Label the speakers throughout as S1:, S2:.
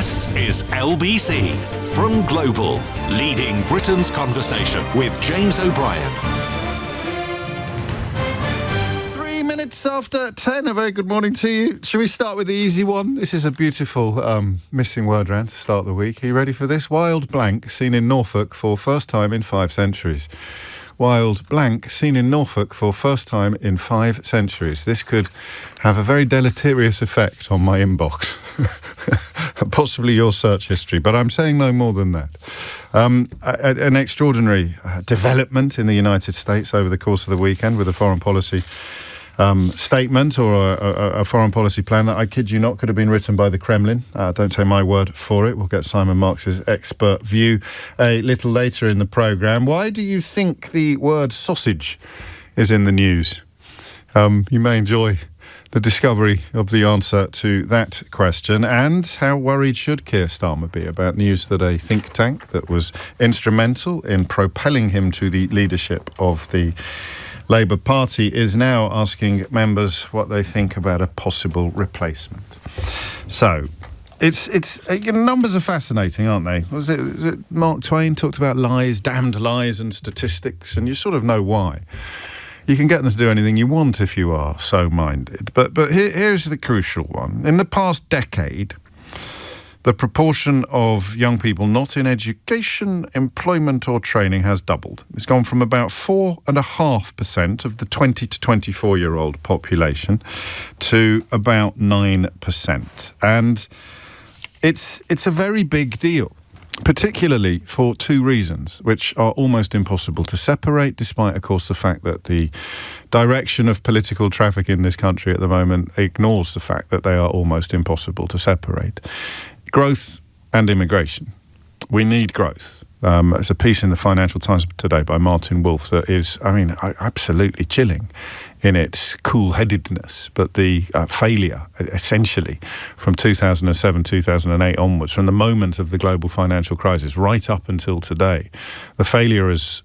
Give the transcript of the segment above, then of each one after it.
S1: This is LBC from Global, leading Britain's conversation with James O'Brien.
S2: 3 minutes after 10, a very good morning to you. Shall we start with the easy one? This is a beautiful missing word round to start the week. Are you ready for this? Wild blank seen in Norfolk for first time in 5 centuries. Wild blank seen in Norfolk for first time in 5 centuries. This could have a very deleterious effect on my inbox. Possibly your search history, but I'm saying no more than that. An extraordinary development in the United States over the course of the weekend with a foreign policy statement or a foreign policy plan that, I kid you not, could have been written by the Kremlin. Don't take my word for it. We'll get Simon Marx's expert view a little later in the programme. Why do you think the word sausage is in the news? You may enjoy the discovery of the answer to that question. And how worried should Keir Starmer be about news that a think tank that was instrumental in propelling him to the leadership of the Labour Party is now asking members what they think about a possible replacement? So, it's numbers are fascinating, aren't they? Was it Mark Twain talked about lies, damned lies and statistics, and you sort of know why. You can get them to do anything you want if you are so minded. But here's the crucial one. In the past decade, the proportion of young people not in education, employment or training has doubled. It's gone from about 4.5% of the 20 to 24-year-old population to about 9%. And it's a very big deal, particularly for 2 reasons, which are almost impossible to separate, despite, of course, the fact that the direction of political traffic in this country at the moment ignores the fact that they are almost impossible to separate. Growth and immigration. We need growth. There's a piece in the Financial Times today by Martin Wolf that is, absolutely chilling in its cool-headedness, but the failure, essentially, from 2007, 2008 onwards, from the moment of the global financial crisis right up until today, the failures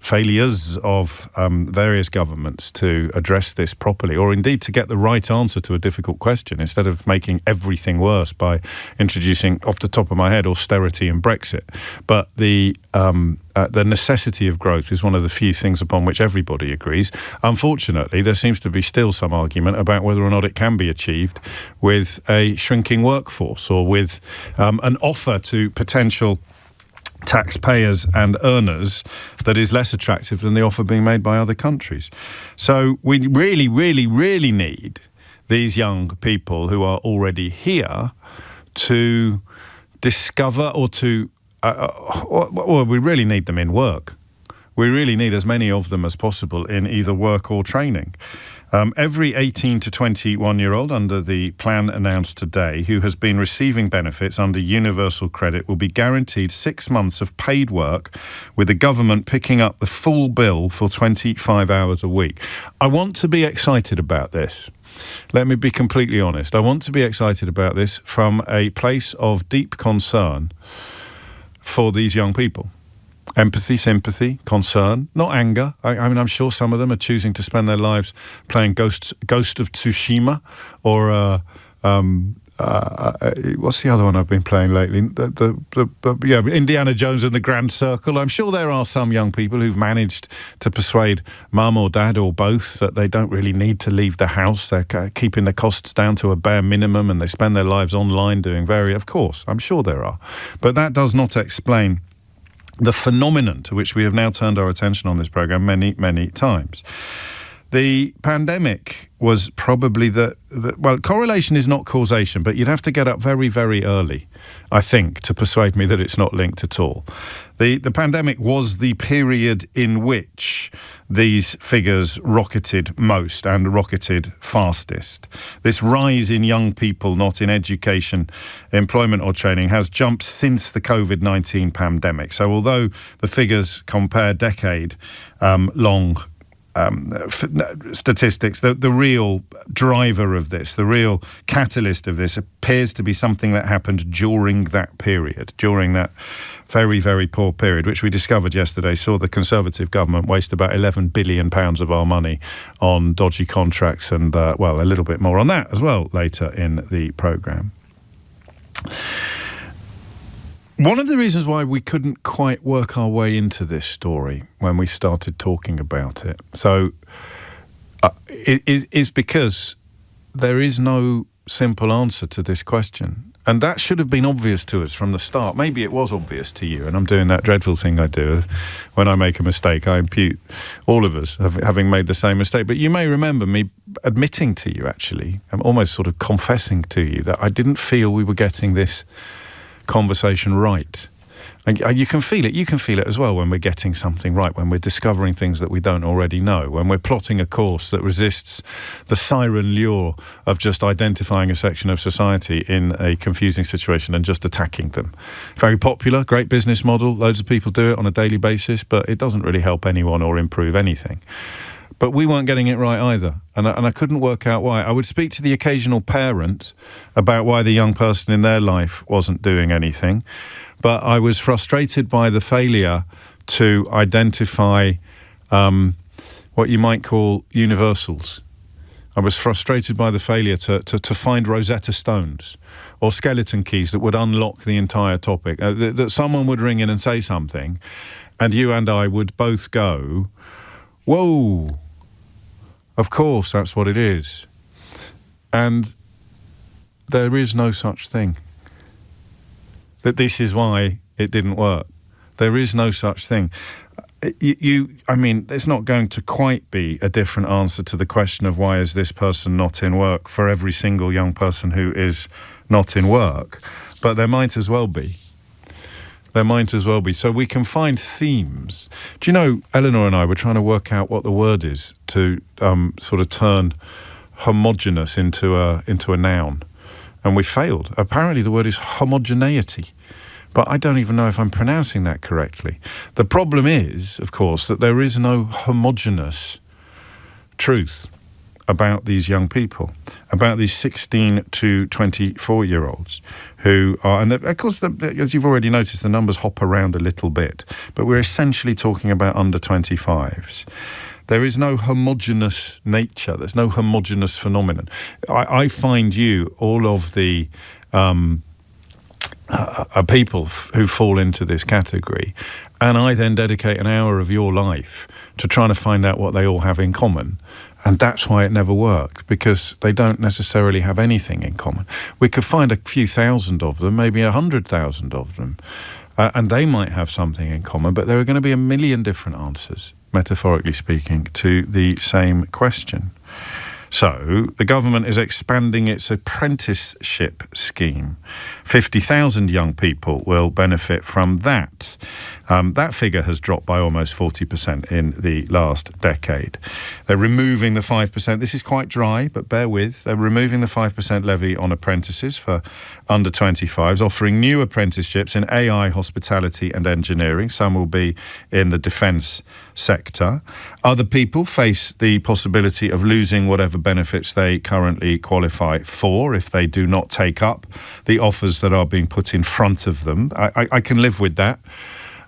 S2: of various governments to address this properly, or indeed to get the right answer to a difficult question, instead of making everything worse by introducing, off the top of my head, austerity and Brexit. But the necessity of growth is one of the few things upon which everybody agrees. Unfortunately, there seems to be still some argument about whether or not it can be achieved with a shrinking workforce or with an offer to potential taxpayers and earners that is less attractive than the offer being made by other countries. So we really, really, really need these young people who are already here to discover or to we really need them in work. We really need as many of them as possible in either work or training. Every 18 to 21-year-old under the plan announced today who has been receiving benefits under universal credit will be guaranteed 6 months of paid work, with the government picking up the full bill for 25 hours a week. I want to be excited about this. Let me be completely honest. I want to be excited about this from a place of deep concern for these young people. Empathy, sympathy, concern, not anger. I'm sure some of them are choosing to spend their lives playing Ghost of Tsushima or what's the other one I've been playing lately? Indiana Jones and the Grand Circle. I'm sure there are some young people who've managed to persuade mum or dad or both that they don't really need to leave the house. They're keeping their costs down to a bare minimum and they spend their lives online doing of course, I'm sure there are. But that does not explain the phenomenon to which we have now turned our attention on this programme many, many times. The pandemic was probably correlation is not causation, but you'd have to get up very, very early, I think, to persuade me that it's not linked at all. The pandemic was the period in which these figures rocketed most and rocketed fastest. This rise in young people not in education, employment or training has jumped since the COVID-19 pandemic. So although the figures compare decade-long statistics, the real driver of this, the real catalyst of this appears to be something that happened during that period, during that very, very poor period, which we discovered yesterday saw the Conservative government waste about £11 billion of our money on dodgy contracts and, a little bit more on that as well later in the programme. One of the reasons why we couldn't quite work our way into this story when we started talking about it, is because there is no simple answer to this question. And that should have been obvious to us from the start. Maybe it was obvious to you, and I'm doing that dreadful thing I do. When I make a mistake, I impute all of us having made the same mistake. But you may remember me admitting to you, actually, I'm almost sort of confessing to you that I didn't feel we were getting this conversation right. And you can feel it. You can feel it as well when we're getting something right, when we're discovering things that we don't already know, when we're plotting a course that resists the siren lure of just identifying a section of society in a confusing situation and just attacking them. Very popular, great business model. Loads of people do it on a daily basis, but it doesn't really help anyone or improve anything. But we weren't getting it right either, and I couldn't work out why. I would speak to the occasional parent about why the young person in their life wasn't doing anything, but I was frustrated by the failure to identify what you might call universals. I was frustrated by the failure to find Rosetta Stones or skeleton keys that would unlock the entire topic, that someone would ring in and say something, and you and I would both go, whoa, of course that's what it is. And there is no such thing. That this is why it didn't work. There is no such thing. I mean, it's not going to quite be a different answer to the question of why is this person not in work for every single young person who is not in work, but there might as well be. There might as well be. So we can find themes. Do you know, Eleanor and I were trying to work out what the word is to sort of turn homogeneous into a noun, and we failed. Apparently the word is homogeneity. But I don't even know if I'm pronouncing that correctly. The problem is, of course, that there is no homogeneous truth about these young people, about these 16 to 24-year-olds who are, and of course, as you've already noticed, the numbers hop around a little bit, but we're essentially talking about under 25s. There is no homogeneous nature. There's no homogeneous phenomenon. I find you all of the people who fall into this category, and I then dedicate an hour of your life to trying to find out what they all have in common. And that's why it never worked, because they don't necessarily have anything in common. We could find a few thousand of them, maybe 100,000 of them, and they might have something in common, but there are going to be a million different answers, metaphorically speaking, to the same question. So the government is expanding its apprenticeship scheme. 50,000 young people will benefit from that. That figure has dropped by almost 40% in the last decade. They're removing the 5%. This is quite dry, but bear with. They're removing the 5% levy on apprentices for under 25s, offering new apprenticeships in AI, hospitality and engineering. Some will be in the defence sector. Other people face the possibility of losing whatever benefits they currently qualify for if they do not take up the offers that are being put in front of them. I can live with that.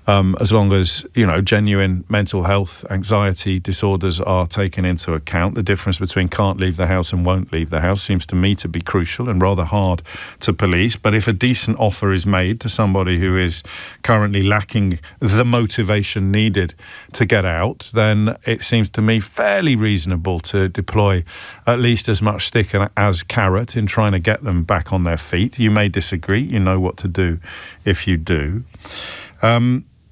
S2: As long as, genuine mental health, anxiety disorders are taken into account. The difference between can't leave the house and won't leave the house seems to me to be crucial and rather hard to police. But if a decent offer is made to somebody who is currently lacking the motivation needed to get out, then it seems to me fairly reasonable to deploy at least as much stick as carrot in trying to get them back on their feet. You may disagree. You know what to do if you do.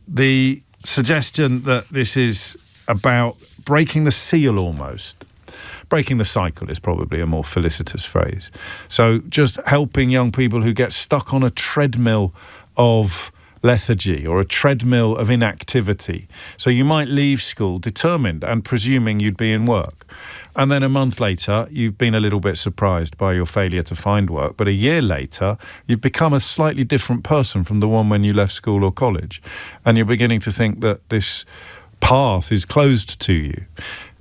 S2: The suggestion that this is about breaking the seal almost. Breaking the cycle is probably a more felicitous phrase. So just helping young people who get stuck on a treadmill of lethargy or a treadmill of inactivity. So you might leave school determined and presuming you'd be in work. And then a month later, you've been a little bit surprised by your failure to find work. But a year later, you've become a slightly different person from the one when you left school or college. And you're beginning to think that this path is closed to you.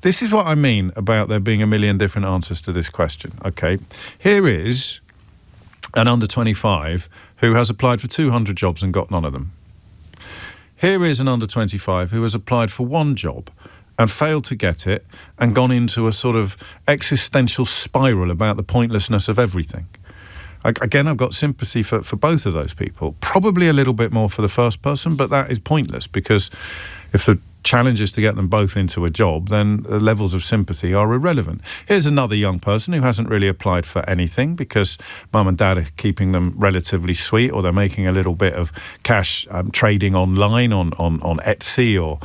S2: This is what I mean about there being a million different answers to this question. Okay, here is an under 25 who has applied for 200 jobs and got none of them. Here is an under 25 who has applied for one job and failed to get it and gone into a sort of existential spiral about the pointlessness of everything.
S3: Again, I've got sympathy for both of those people. Probably a little bit more for the first person, but that is pointless, because if the challenge is to get them both into a job, then the levels of sympathy are irrelevant. Here's another young person who hasn't really applied for anything because mum and dad are keeping them relatively sweet, or they're making a little bit of cash trading online on Etsy, or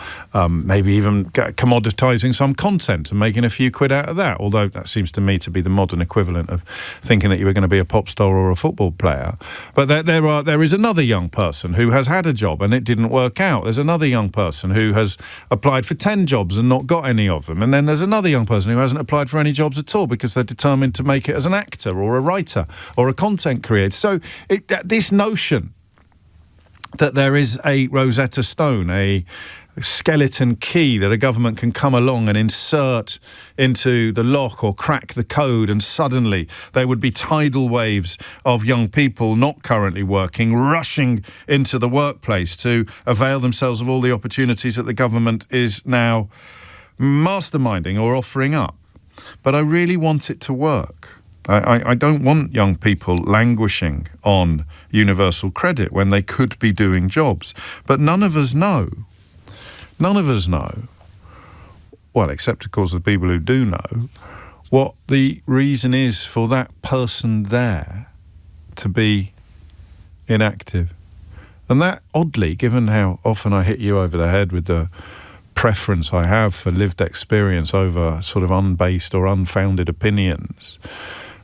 S3: maybe even commoditizing some content and making a few quid out of that, although that seems to me to be the modern equivalent of thinking that you were going to be a pop star or a football player. But there is another young person who has had a job and it didn't work out. There's another young person who has applied for 10 jobs and not got any of them. And then there's another young person who hasn't applied for any jobs at all because they're determined to make it as an actor or a writer or a content creator. So this notion that there is a Rosetta Stone, a skeleton key that a government can come along and insert into the lock or crack the code, and suddenly there would be tidal waves of young people not currently working rushing into the workplace to avail themselves of all the opportunities that the government is now masterminding or offering up. But I really want it to work. I don't want young people languishing on universal credit when they could be doing jobs. But none of us know, well, except of course the people who do know, what the reason is for that person there to be inactive. And that, oddly, given how often I hit you over the head with the preference I have for lived experience over sort of unbased or unfounded opinions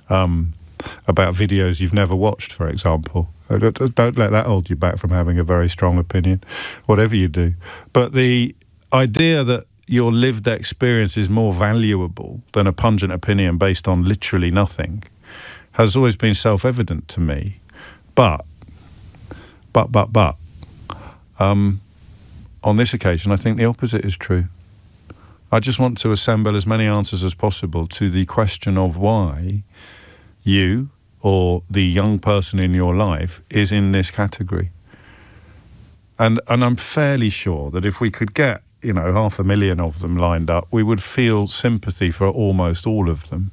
S3: about videos you've never watched, for example. Don't let that hold you back from having a very strong opinion, whatever you do. But the idea that your lived experience is more valuable than a pungent opinion based on literally nothing has always been self-evident to me. But on this occasion, I think the opposite is true. I just want to assemble as many answers as possible to the question of why you or the young person in your life is in this category. And I'm fairly sure that if we could get, 500,000 of them lined up, we would feel sympathy for almost all of them.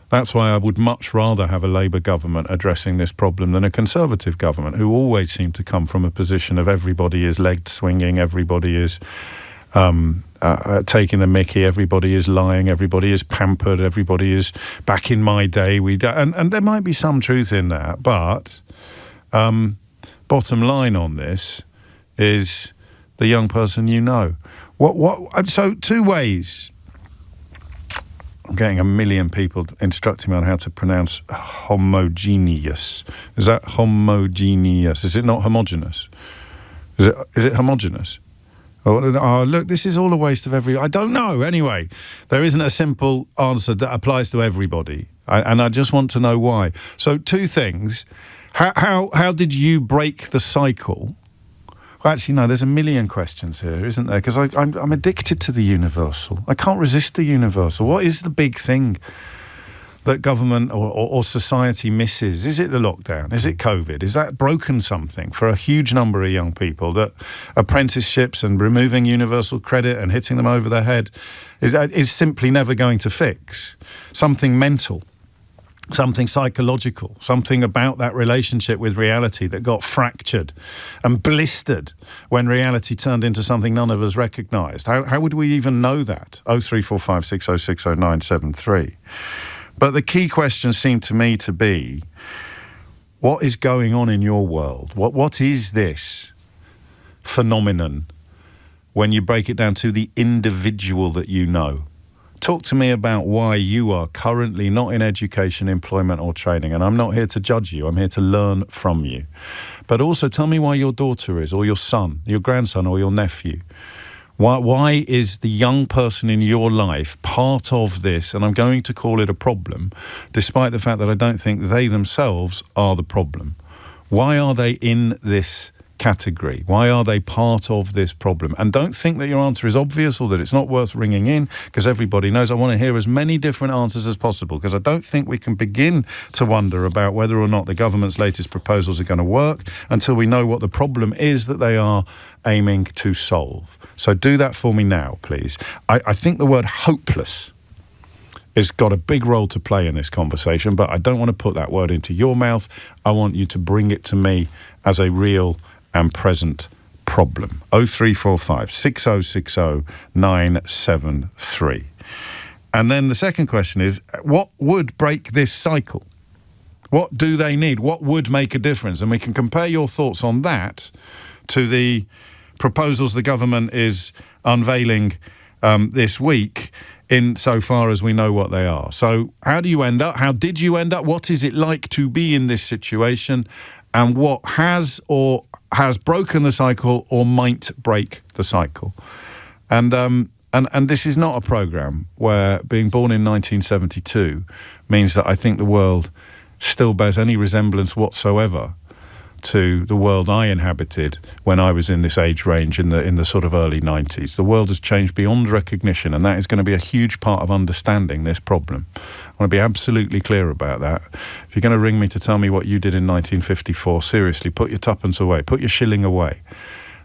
S3: That's why I would much rather have a Labour government addressing this problem than a Conservative government, who always seem to come from a position of everybody is leg swinging, everybody is taking the mickey, everybody is lying, everybody is pampered, everybody is back in my day. And there might be some truth in that, but bottom line on this is the young person you know. So two ways. I'm getting 1 million people instructing me on how to pronounce homogeneous. Is that homogeneous? Is it not homogeneous? Is it homogeneous? Oh, look, this is all a waste of I don't know. Anyway, there isn't a simple answer that applies to everybody. And I just want to know why. So two things. How did you break the cycle? Well, actually, no, there's 1 million questions here, isn't there? Because I'm addicted to the universal. I can't resist the universal. What is the big thing that government or society misses? Is it the lockdown? Is it COVID? Is that broken something for a huge number of young people, that apprenticeships and removing universal credit and hitting them over the head is simply never going to fix? Something mental, something psychological, something about that relationship with reality that got fractured and blistered when reality turned into something none of us recognised. How would we even know that? 03456060973. But the key question seemed to me to be, what is going on in your world? What is this phenomenon when you break it down to the individual that you know? Talk to me about why you are currently not in education, employment or training. And I'm not here to judge you. I'm here to learn from you. But also tell me why your daughter is, or your son, your grandson or your nephew. Why is the young person in your life part of this? And I'm going to call it a problem, despite the fact that I don't think they themselves are the problem. Why are they in this category? Why are they part of this problem? And don't think that your answer is obvious or that it's not worth ringing in, because everybody knows. I want to hear as many different answers as possible, because I don't think we can begin to wonder about whether or not the government's latest proposals are going to work until we know what the problem is that they are aiming to solve. So do that for me now, please. I think the word hopeless has got a big role to play in this conversation, but I don't want to put that word into your mouth. I want you to bring it to me as a real and present problem. 0345 6060 973. And then the second question is, what would break this cycle? What do they need? What would make a difference? And we can compare your thoughts on that to the proposals the government is unveiling this week, in so far as we know what they are. So how do you end up? How did you end up? What is it like to be in this situation? And what has broken the cycle or might break the cycle? And this is not a programme where being born in 1972 means that I think the world still bears any resemblance whatsoever to the world I inhabited when I was in this age range in the sort of early 90s. The world has changed beyond recognition, and that is going to be a huge part of understanding this problem. I want to be absolutely clear about that. If you're going to ring me to tell me what you did in 1954, seriously, put your tuppence away, put your shilling away,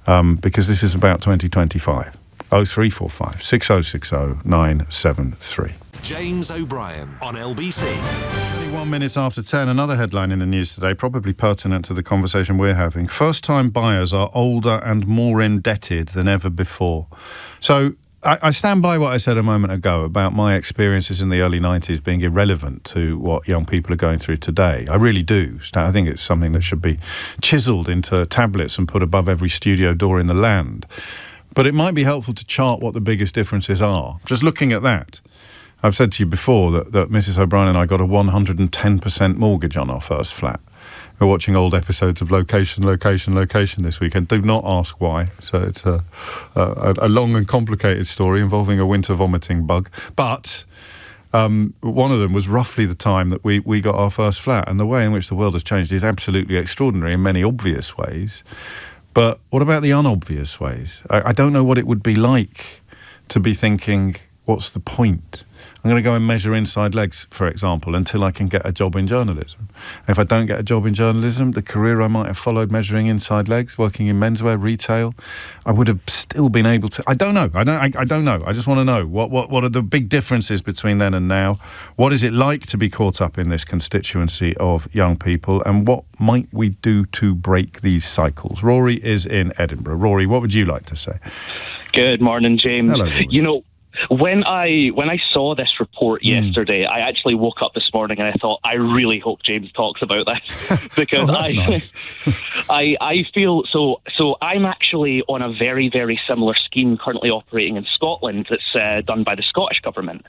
S3: because this is about 2025. 0345 6060 973.
S1: James O'Brien on LBC.
S2: 21 minutes after 10, another headline in the news today, probably pertinent to the conversation we're having. First-time buyers are older and more indebted than ever before. So I stand by what I said a moment ago about my experiences in the early 90s being irrelevant to what young people are going through today. I really do. I think it's something that should be chiselled into tablets and put above every studio door in the land. But it might be helpful to chart what the biggest differences are. Just looking at that. I've said to you before that Mrs. O'Brien and I got a 110% mortgage on our first flat. We're watching old episodes of Location this weekend. Do not ask why. So it's a long and complicated story involving a winter vomiting bug. But one of them was roughly the time that we got our first flat. And the way in which the world has changed is absolutely extraordinary in many obvious ways. But what about the unobvious ways? I don't know what it would be like to be thinking, what's the point? I'm going to go and measure inside legs, for example, until I can get a job in journalism. If I don't get a job in journalism, the career I might have followed measuring inside legs, working in menswear, retail, I would have still been able to... I don't know. I don't know. I just want to know. What are the big differences between then and now? What is it like to be caught up in this constituency of young people? And what might we do to break these cycles? Rory is in Edinburgh. Rory, what would you like to say?
S4: Good morning, James.
S2: Hello, Rory.
S4: You know, when I saw this report yesterday, I actually woke up this morning and I thought, I really hope James talks about this because
S2: nice.
S4: I feel so. I'm actually on a very, very similar scheme currently operating in Scotland that's done by the Scottish government,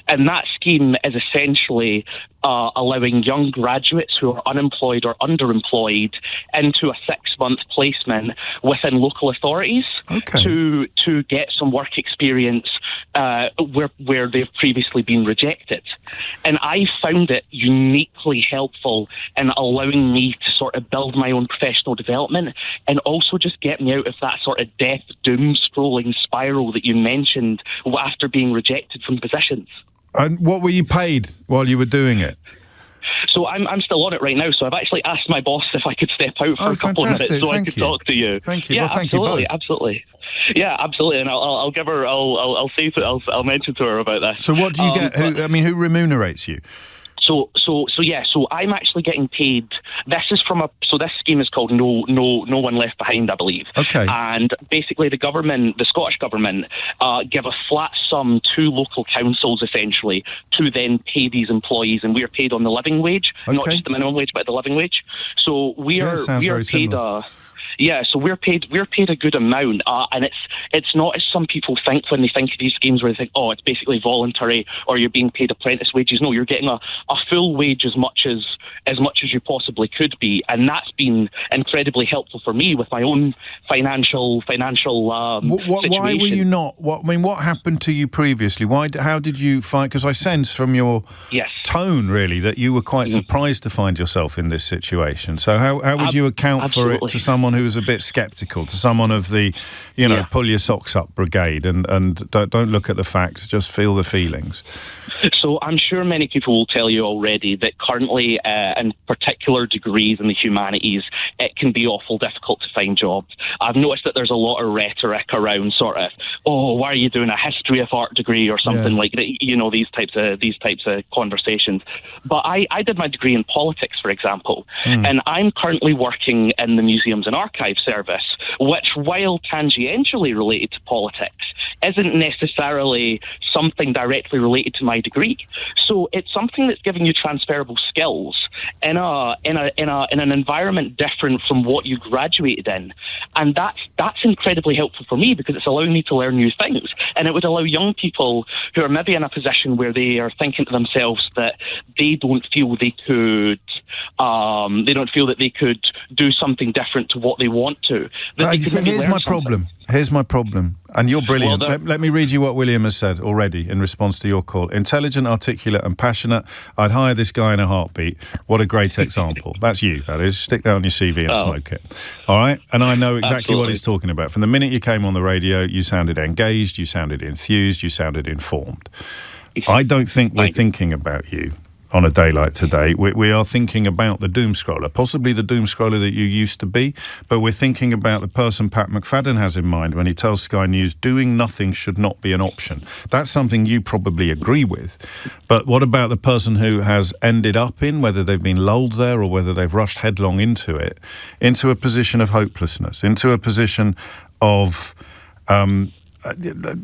S4: and that scheme is essentially allowing young graduates who are unemployed or underemployed into a 6-month placement within local authorities to get some work experience where they've previously been rejected. And I found it uniquely helpful in allowing me to sort of build my own professional development and also just get me out of that sort of death doom scrolling spiral that you mentioned after being rejected from positions.
S3: And what were you paid while you were doing it?
S4: So I'm still on it right now. So I've actually asked my boss if I could step out for a couple of minutes so I could talk to you.
S3: Thank you.
S4: Yeah,
S3: well, thank
S4: absolutely,
S3: you both.
S4: Absolutely. Yeah, absolutely. And I'll give her. I'll mention to her about that.
S3: So what do you get? Who remunerates you?
S4: So I'm actually getting paid. This is this scheme is called No One Left Behind, I believe.
S3: Okay.
S4: And basically the Scottish government, give a flat sum to local councils essentially to then pay these employees, and we are paid on the living wage, not just the minimum wage, but the living wage. So we are paid so we're paid a good amount, and it's not as some people think when they think of these schemes where they think, oh, it's basically voluntary or you're being paid apprentice wages. No, you're getting a full wage as much as you possibly could be, and that's been incredibly helpful for me with my own financial situation.
S3: Why were you not? What happened to you previously? How did you find? Because I sense from your tone really that you were quite surprised to find yourself in this situation. So how would you account for it to someone who was was a bit sceptical, to someone of the, pull your socks up brigade and don't look at the facts, just feel the feelings?
S4: So I'm sure many people will tell you already that currently, in particular degrees in the humanities, it can be awful difficult to find jobs. I've noticed that there's a lot of rhetoric around sort of, why are you doing a history of art degree or something like that? These types of conversations. But I did my degree in politics, for example, and I'm currently working in the Museums and Archives Service, which, while tangentially related to politics, isn't necessarily something directly related to my degree. So it's something that's giving you transferable skills in an environment different from what you graduated in, and that's incredibly helpful for me because it's allowing me to learn new things, and it would allow young people who are maybe in a position where they are thinking to themselves that they don't feel they could do something different to what they want to.
S3: Here's my problem, and you're brilliant.
S4: Well,
S3: let me read you what William has said already in response to your call. Intelligent, articulate and passionate. I'd hire this guy in a heartbeat. What a great example. That's you, that is. Stick that on your CV and smoke it. All right? And I know exactly what he's talking about. From the minute you came on the radio, you sounded engaged, you sounded enthused, you sounded informed. I don't think we're thinking about you on a day like today. We are thinking about the doom scroller, possibly the doom scroller that you used to be, but we're thinking about the person Pat McFadden has in mind when he tells Sky News doing nothing should not be an option. That's something you probably agree with. But what about the person who has ended up in, whether they've been lulled there or whether they've rushed headlong into it, into a position of hopelessness, into a position of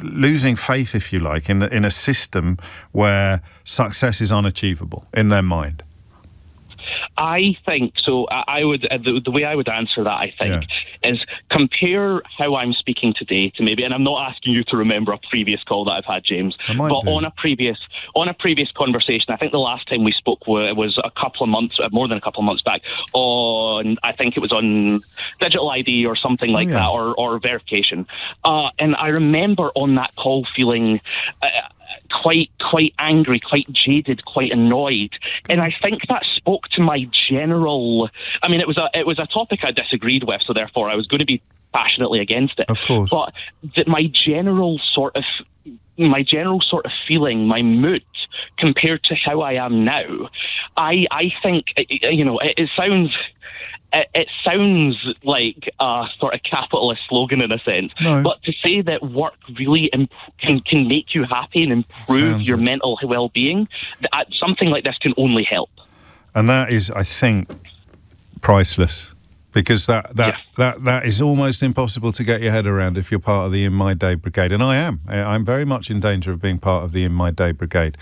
S3: losing faith, if you like, in a system where success is unachievable in their mind?
S4: I think so. I would the way I would answer that, I think, is compare how I'm speaking today to maybe, and I'm not asking you to remember a previous call that I've had, James, but on a previous conversation, I think the last time we spoke was a couple of months, more than a couple of months back, I think it was on digital ID or something like that, or verification. And I remember on that call feeling quite angry, quite jaded, quite annoyed, and I think that spoke to my general. I mean, it was a topic I disagreed with, so therefore I was going to be passionately against it.
S3: Of course,
S4: but my general sort of feeling, my mood, compared to how I am now, I think it sounds. It sounds like a sort of capitalist slogan in a sense, but to say that work really can make you happy and improve your mental well-being, something like this can only help. And
S3: that is, I think, priceless. Because that is almost impossible to get your head around if you're part of the In My Day Brigade. And I'm very much in danger of being part of the In My Day Brigade.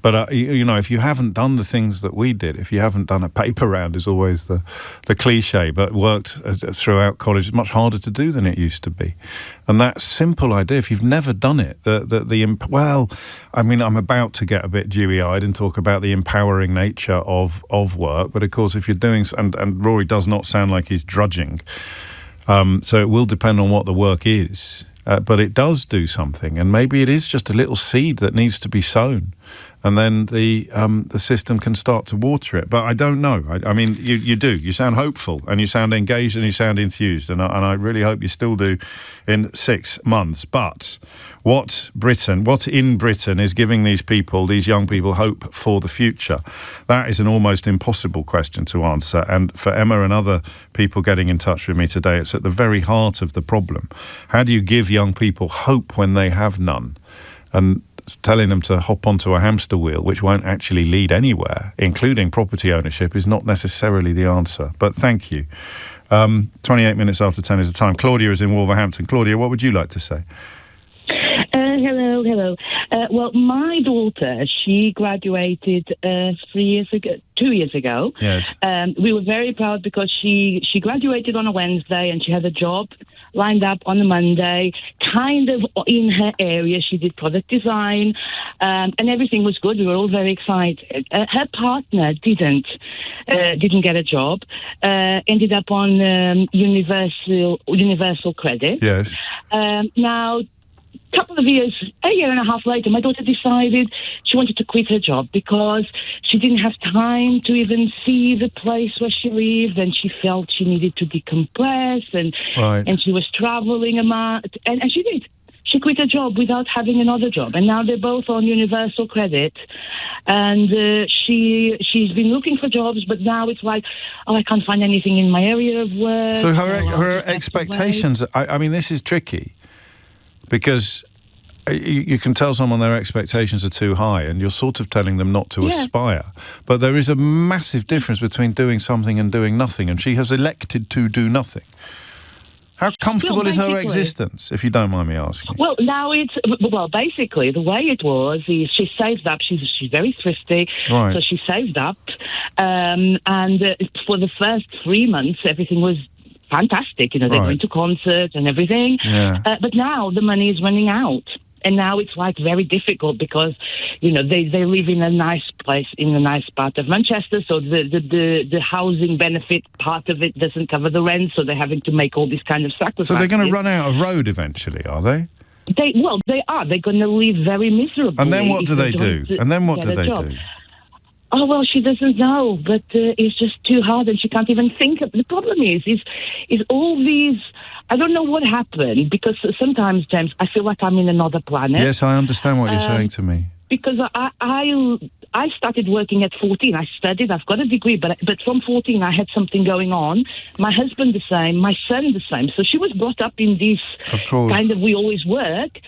S3: But, if you haven't done the things that we did, if you haven't done a paper round, is always the cliche, but worked throughout college, it's much harder to do than it used to be. And that simple idea, if you've never done it, I'm about to get a bit dewy-eyed and talk about the empowering nature of work. But, of course, if you're doing, and Rory does not sound like he's drudging, so it will depend on what the work is. But it does do something, and maybe it is just a little seed that needs to be sown, and then the system can start to water it. But I don't know. I mean, you do. You sound hopeful, and you sound engaged, and you sound enthused, and I really hope you still do in 6 months. But what's in Britain is giving these young people hope for the future? That is an almost impossible question to answer. And for Emma and other people getting in touch with me today, it's at the very heart of the problem. How do you give young people hope when they have none? And telling them to hop onto a hamster wheel, which won't actually lead anywhere, including property ownership, is not necessarily the answer. But thank you. 28 minutes after 10 is the time. Claudia is in Wolverhampton. Claudia, what would you like to say?
S5: Hello. Well, my daughter, she graduated 2 years ago.
S3: Yes.
S5: We were very proud because she graduated on a Wednesday and she had a job lined up on a Monday, kind of in her area. She did product design, and everything was good. We were all very excited. Her partner didn't get a job. Ended up on universal credit.
S3: Yes.
S5: Now, couple of years, a year and a half later, my daughter decided she wanted to quit her job because she didn't have time to even see the place where she lived, and she felt she needed to decompress, and she was traveling a month, and she did. She quit her job without having another job, and now they're both on universal credit. And she's been looking for jobs, but now it's like, I can't find anything in my area of work.
S3: So her expectations. I mean, this is tricky because you can tell someone their expectations are too high, and you're sort of telling them not to aspire. But there is a massive difference between doing something and doing nothing, and she has elected to do nothing. How comfortable is her existence, if you don't mind me asking?
S5: Well, now basically, the way it was is she saved up. She's very thrifty,
S3: right.
S5: So she saved up. And for the first 3 months, everything was fantastic. They're going to concerts and everything.
S3: Yeah.
S5: But now the money is running out. And now it's like very difficult because, they live in a nice place, in a nice part of Manchester. So the housing benefit part of it doesn't cover the rent. So they're having to make all these kind of sacrifices.
S3: So they're going to run out of road eventually, are they?
S5: They are. They're going to live very miserably.
S3: And then what do they do?
S5: Oh, well, she doesn't know, but it's just too hard and she can't even think of it. The problem is all these... I don't know what happened, because sometimes, James, I feel like I'm in another planet.
S3: Yes, I understand what you're saying to me.
S5: Because I started working at 14. I studied. I've got a degree, but from 14 I had something going on. My husband the same. My son the same. So she was brought up in this kind of we always work.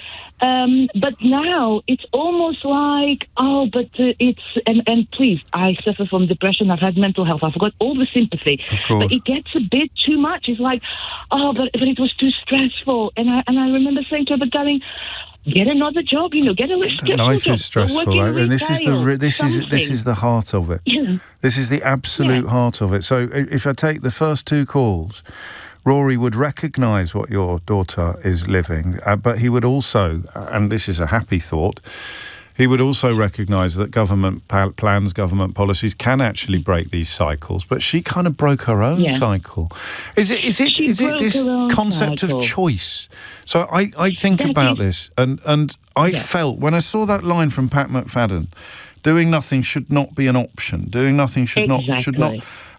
S5: But now it's almost like, and please, I suffer from depression. I've had mental health. I've got all the sympathy.
S3: Of course.
S5: But it gets a bit too much. It's like, but it was too stressful. And I remember saying to her, but darling, get another job, get a less stressful job.
S3: Life is stressful, and this is the heart of it.
S5: Yeah.
S3: This is the absolute heart of it. So if I take the first two calls, Rory would recognise what your daughter is living, but he would also, and this is a happy thought, he would also recognise that government plans, government policies can actually break these cycles. But she kind of broke her own cycle. Is it this concept of choice? So I think about this, and I felt when I saw that line from Pat McFadden, doing nothing should not be an option. Doing nothing should not.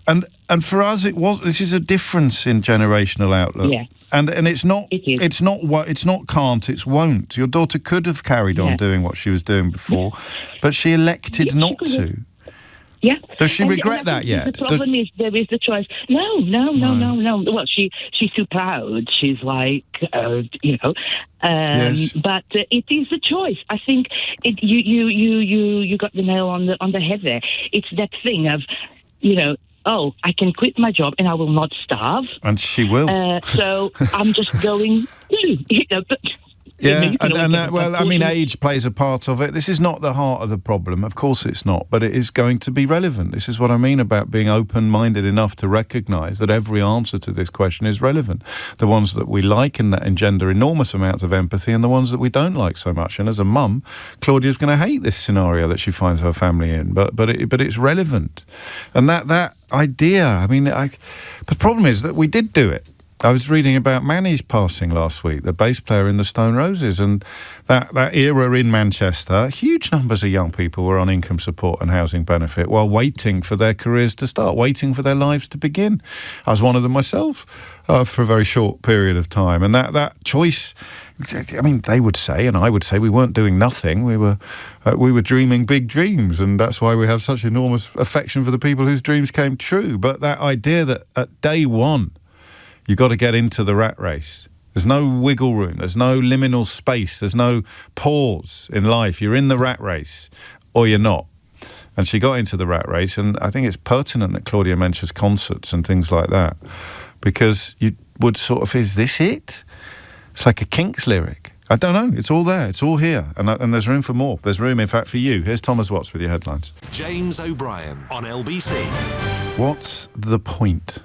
S3: And for us, this is a difference in generational outlook. Yeah. And it's not can't, it's won't. Your daughter could have carried on doing what she was doing before, but she elected not to.
S5: Yeah.
S3: Does she regret that yet?
S5: The problem is there is the choice. No. Well, she's too proud. She's like,
S3: yes.
S5: But it is a choice. I think you got the nail on the head there. It's that thing of, I can quit my job and I will not starve.
S3: And she will.
S5: So I'm just going to, but...
S3: Yeah, age plays a part of it. This is not the heart of the problem. Of course it's not, but it is going to be relevant. This is what I mean about being open-minded enough to recognise that every answer to this question is relevant. The ones that we like and that engender enormous amounts of empathy, and the ones that we don't like so much. And as a mum, Claudia's going to hate this scenario that she finds her family in, but it's relevant. And that idea, the problem is that we did do it. I was reading about Manny's passing last week, the bass player in the Stone Roses, and that era in Manchester, huge numbers of young people were on income support and housing benefit while waiting for their careers to start, waiting for their lives to begin. I was one of them myself for a very short period of time, and that choice, they would say, and I would say, we weren't doing nothing. We were dreaming big dreams, and that's why we have such enormous affection for the people whose dreams came true. But that idea that at day one, you've got to get into the rat race. There's no wiggle room. There's no liminal space. There's no pause in life. You're in the rat race or you're not. And she got into the rat race, and I think it's pertinent that Claudia mentions concerts and things like that, because you would sort of, is this it? It's like a Kinks lyric. I don't know. It's all there. It's all here. And there's room for more. There's room, in fact, for you. Here's Thomas Watts with your headlines.
S1: James O'Brien on LBC.
S3: What's the point?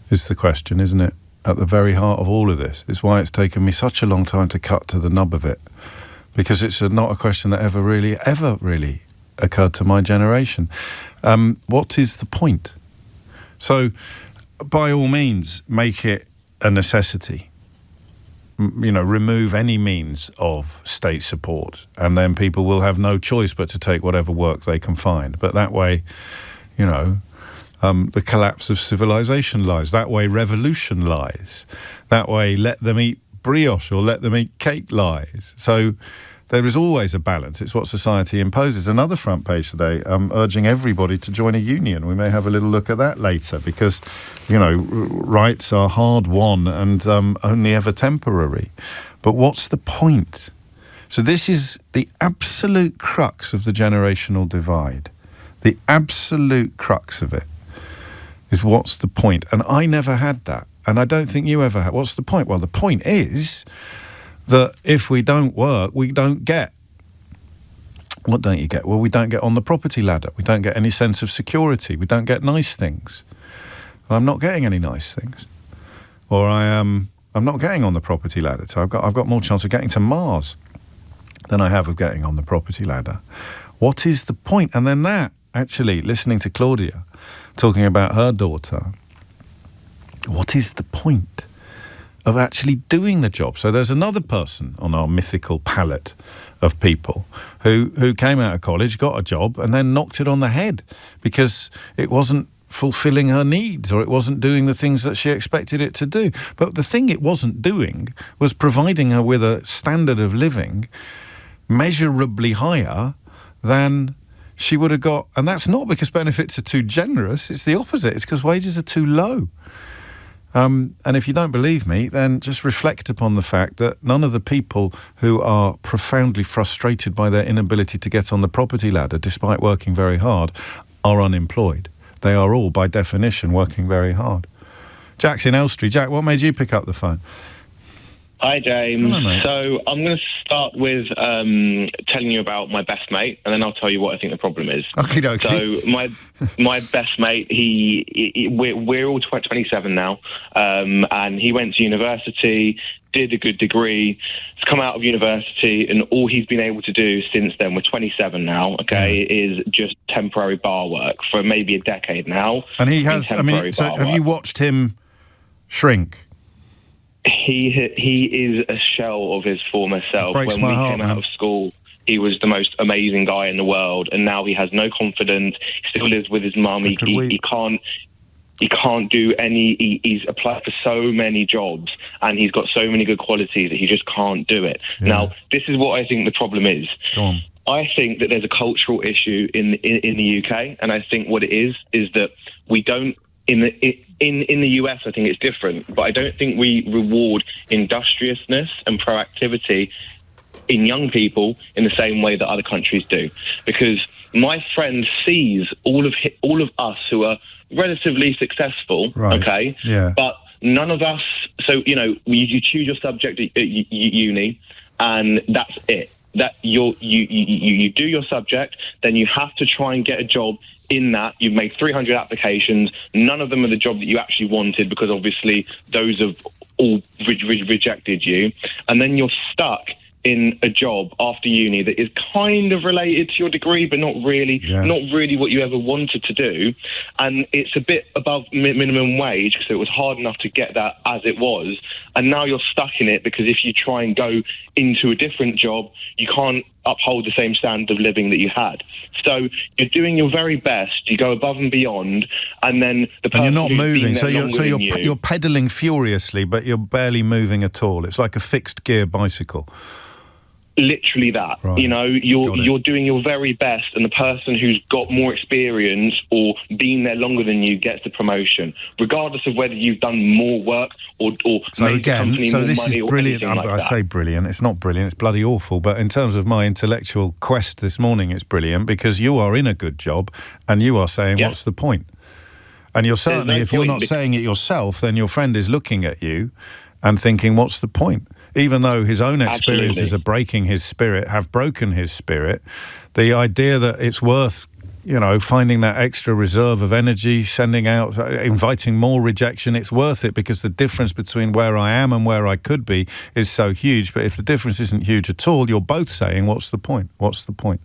S3: Is the question, isn't it? At the very heart of all of this. It's why it's taken me such a long time to cut to the nub of it. Because it's not a question that ever really occurred to my generation. What is the point? So, by all means, make it a necessity. remove any means of state support, and then people will have no choice but to take whatever work they can find. But that way, the collapse of civilization lies. That way, revolution lies. That way, let them eat brioche or let them eat cake lies. So there is always a balance. It's what society imposes. Another front page today urging everybody to join a union. We may have a little look at that later because, rights are hard won and only ever temporary. But what's the point? So this is the absolute crux of the generational divide. The absolute crux of it is what's the point? And I never had that. And I don't think you ever had. What's the point? Well, the point is that if we don't work, we don't get. What don't you get? Well, we don't get on the property ladder. We don't get any sense of security. We don't get nice things. Well, I'm not getting any nice things. Or I'm not getting on the property ladder. So I've got more chance of getting to Mars than I have of getting on the property ladder. What is the point? And then that, actually, listening to Claudia talking about her daughter, what is the point of actually doing the job? So there's another person on our mythical palette of people who came out of college, got a job, and then knocked it on the head because it wasn't fulfilling her needs or it wasn't doing the things that she expected it to do. But the thing it wasn't doing was providing her with a standard of living measurably higher than she would have got. And that's not because benefits are too generous. It's the opposite. It's because wages are too low. And if you don't believe me, then just reflect upon the fact that none of the people who are profoundly frustrated by their inability to get on the property ladder, despite working very hard, are unemployed. They are all, by definition, working very hard. Jack's in Elstree. Jack, what made you pick up the phone?
S6: Hi, James.
S3: Hello, mate.
S6: So I'm going to start with telling you about my best mate, and then I'll tell you what I think the problem is.
S3: Okie dokie.
S6: So my best mate, we're all 27 now, and he went to university, did a good degree, has come out of university, and all he's been able to do since then, we're 27 now, okay, is just temporary bar work for maybe a decade now.
S3: And he has, so have you watched him shrink?
S6: He is a shell of his former self.
S3: Breaks
S6: when
S3: my
S6: we
S3: heart,
S6: came out of school, he was the most amazing guy in the world, and now he has no confidence. He still lives with his mum. He can't do any. He's applied for so many jobs, and he's got so many good qualities that he just can't do it. Yeah. Now, this is what I think the problem is.
S3: Go on.
S6: I think that there's a cultural issue in the UK, and I think what it is that we don't. In the US, I think it's different, but I don't think we reward industriousness and proactivity in young people in the same way that other countries do. Because my friend sees all of us who are relatively successful,
S3: right.
S6: Okay,
S3: yeah.
S6: But none of us. So you choose your subject at uni, and that's it. That you do your subject, then you have to try and get a job in that. You've made 300 applications. None of them are the job that you actually wanted because obviously those have all rejected you. And then you're stuck in a job after uni that is kind of related to your degree, but not really, not really what you ever wanted to do. And it's a bit above minimum wage, so it was hard enough to get that as it was. And now you're stuck in it because if you try and go into a different job, you can't uphold the same standard of living that you had. So you're doing your very best, you go above and beyond, and then the person
S3: and you're not moving, so
S6: you're
S3: pedaling furiously, but you're barely moving at all. It's like a fixed gear bicycle.
S6: Literally that.
S3: Right.
S6: You're doing your very best, and the person who's got more experience or been there longer than you gets the promotion, regardless of whether you've done more work or
S3: so
S6: made
S3: again,
S6: the company
S3: so
S6: more
S3: this
S6: money
S3: is
S6: or
S3: brilliant.
S6: anything like
S3: I
S6: that.
S3: say brilliant. It's not brilliant. It's bloody awful. But in terms of my intellectual quest this morning, it's brilliant because you are in a good job, and you are saying, "What's the point?" And you're certainly, if you're not saying it yourself, then your friend is looking at you and thinking, "What's the point?" Even though his own experiences of breaking his spirit have broken his spirit, the idea that it's worth, finding that extra reserve of energy, sending out, inviting more rejection, it's worth it because the difference between where I am and where I could be is so huge. But if the difference isn't huge at all, you're both saying, what's the point? What's the point?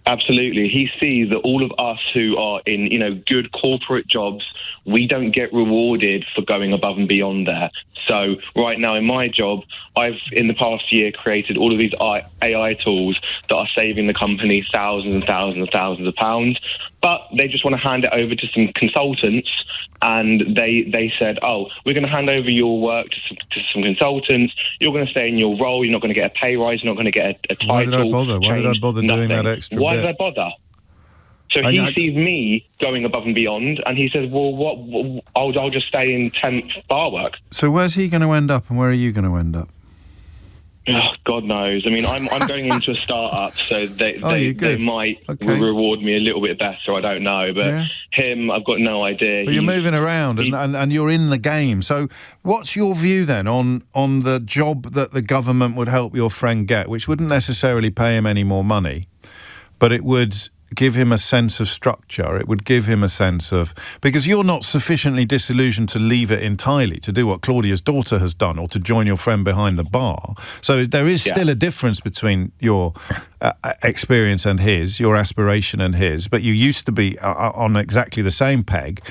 S6: Absolutely. He sees that all of us who are in, good corporate jobs, we don't get rewarded for going above and beyond there. So right now in my job, I've, in the past year, created all of these AI tools that are saving the company thousands and thousands and thousands of pounds. But they just want to hand it over to some consultants, and they said, oh, we're going to hand over your work to some consultants. You're going to stay in your role. You're not going to get a pay rise. You're not going to get a title.
S3: Why did I bother? Why did I bother doing that extra
S6: Why
S3: bit?
S6: did I bother? So he sees me going above and beyond, and he says, well, what? I'll just stay in temp bar work.
S3: So where's he going to end up, and where are you going to end up?
S6: Oh, God knows. I mean, I'm going into a start-up, so they might reward me a little bit better. I don't know, but him, I've got no idea.
S3: But you're moving around, and you're in the game. So what's your view then on the job that the government would help your friend get, which wouldn't necessarily pay him any more money, but it would give him a sense of structure. It would give him a sense of... Because you're not sufficiently disillusioned to leave it entirely, to do what Claudia's daughter has done, or to join your friend behind the bar. So there is still a difference between your experience and his, your aspiration and his, but you used to be on exactly the same peg.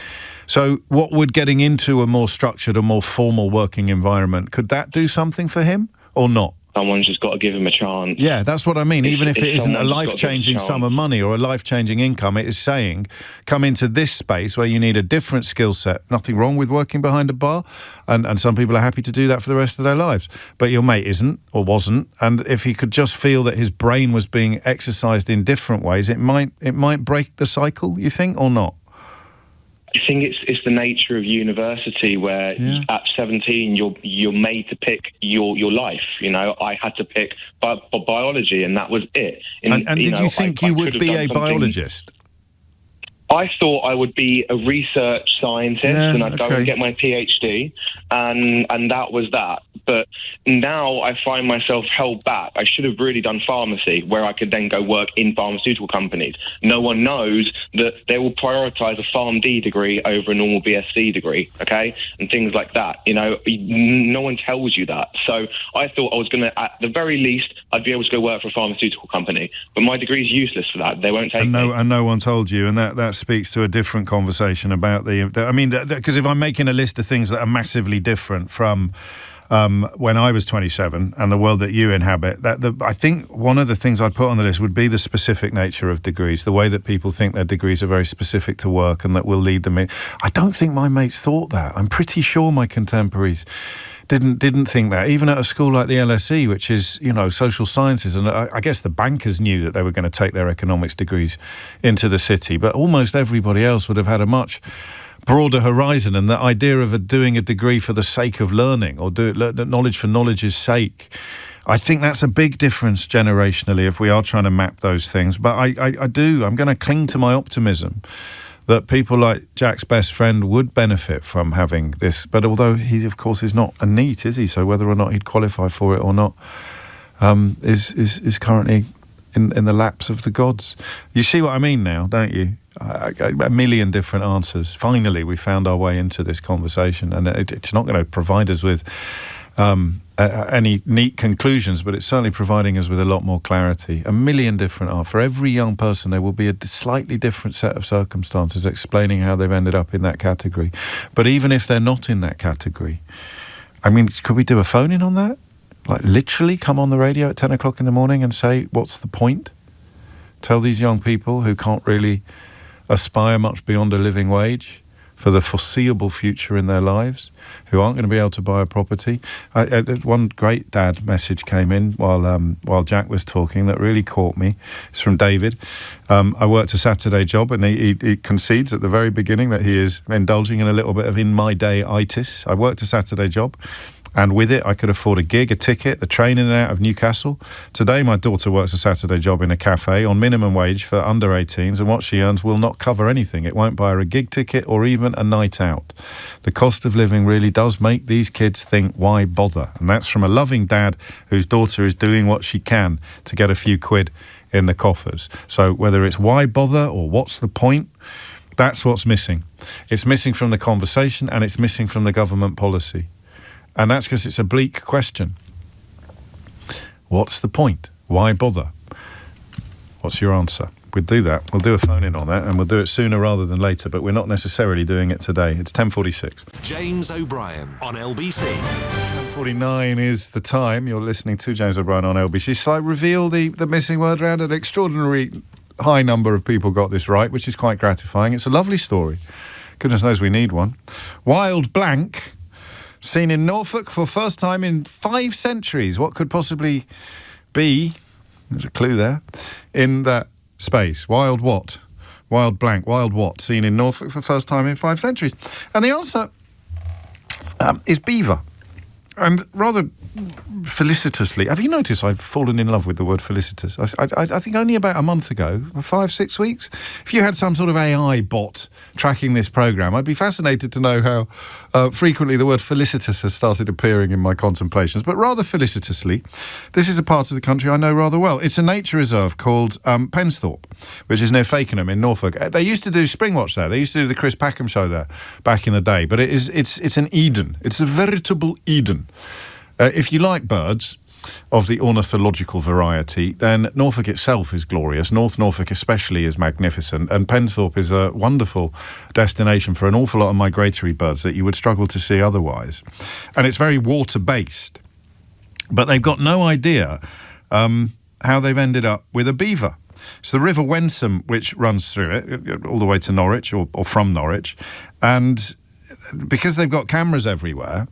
S3: So what would getting into a more structured, a more formal working environment, could that do something for him or not?
S6: Someone's just got to give him a chance.
S3: Yeah, that's what I mean. Even if it isn't a life-changing sum of money or a life-changing income, it is saying, come into this space where you need a different skill set. Nothing wrong with working behind a bar, and some people are happy to do that for the rest of their lives. But your mate isn't or wasn't, and if he could just feel that his brain was being exercised in different ways, it might break the cycle, you think, or not?
S6: I think it's the nature of university where at 17 you're made to pick your life. I had to pick biology, and that was it.
S3: And did you think you would be a biologist?
S6: I thought I would be a research scientist, and I'd go and get my PhD, and that was that. But now I find myself held back. I should have really done pharmacy, where I could then go work in pharmaceutical companies. No one knows that they will prioritise a PharmD degree over a normal BSc degree, okay? And things like that. No one tells you that. So I thought I was going to, at the very least, I'd be able to go work for a pharmaceutical company. But my degree is useless for that. They won't take me.
S3: And no one told you, and that speaks to a different conversation about because if I'm making a list of things that are massively different from when I was 27 and the world that you inhabit, I think one of the things I'd put on the list would be the specific nature of degrees, the way that people think their degrees are very specific to work and that will lead them in. I don't think my mates thought that. I'm pretty sure my contemporaries didn't think that, even at a school like the LSE, which is, social sciences. And I guess the bankers knew that they were going to take their economics degrees into the city, but almost everybody else would have had a much broader horizon, and the idea of doing a degree for the sake of learning, or knowledge for knowledge's sake, I think that's a big difference generationally if we are trying to map those things. But I'm going to cling to my optimism that people like Jack's best friend would benefit from having this. But although he, of course, is not a NEET, is he? So whether or not he'd qualify for it or not is currently in the laps of the gods. You see what I mean now, don't you? A million different answers. Finally, we found our way into this conversation, and it's not going to provide us with any neat conclusions, but it's certainly providing us with a lot more clarity. A million different for every young person, there will be a slightly different set of circumstances explaining how they've ended up in that category. But even if they're not in that category, I mean, could we do a phone-in on that? Like literally come on the radio at 10 o'clock in the morning and say, what's the point? Tell these young people who can't really aspire much beyond a living wage for the foreseeable future in their lives, who aren't going to be able to buy a property. One great dad message came in while Jack was talking that really caught me. It's from David. I worked a Saturday job, and he concedes at the very beginning that he is indulging in a little bit of in my day-itis. I worked a Saturday job, and with it, I could afford a gig, a ticket, a train in and out of Newcastle. Today, my daughter works a Saturday job in a cafe on minimum wage for under 18s, and what she earns will not cover anything. It won't buy her a gig ticket or even a night out. The cost of living really does make these kids think, why bother? And that's from a loving dad whose daughter is doing what she can to get a few quid in the coffers. So whether it's why bother or what's the point, that's what's missing. It's missing from the conversation, and it's missing from the government policy. And that's because it's a bleak question. What's the point? Why bother? What's your answer? we'd do that. We'll do a phone-in on that, and we'll do it sooner rather than later, but we're not necessarily doing it today. It's 10:46.
S1: James O'Brien on LBC.
S2: 10:49 is the time. You're listening to James O'Brien on LBC. So I reveal the missing word round. An extraordinary high number of people got this right, which is quite gratifying. It's a lovely story. Goodness knows we need one. Wild blank, seen in Norfolk for first time in 5 centuries. What could possibly be, there's a clue there, in that space? Wild what? Wild blank, wild what? Seen in Norfolk for first time in 5 centuries. And the answer is beaver. And rather felicitously, have you noticed I've fallen in love with the word felicitous? I think only about a month ago, 5-6 weeks. If you had some sort of AI bot tracking this programme, I'd be fascinated to know how frequently the word felicitous has started appearing in my contemplations. But rather felicitously, this is a part of the country I know rather well. It's a nature reserve called Pensthorpe, which is near Fakenham in Norfolk. They used to do Springwatch there. They used to do the Chris Packham show there back in the day. But it's an Eden. It's a veritable Eden. If you like birds of the ornithological variety, then Norfolk itself is glorious. North Norfolk especially is magnificent, and Pensthorpe is a wonderful destination for an awful lot of migratory birds that you would struggle to see otherwise. And it's very water-based. But they've got no idea how they've ended up with a beaver. It's the River Wensum which runs through it, all the way to Norwich, or from Norwich. And because they've got cameras everywhere,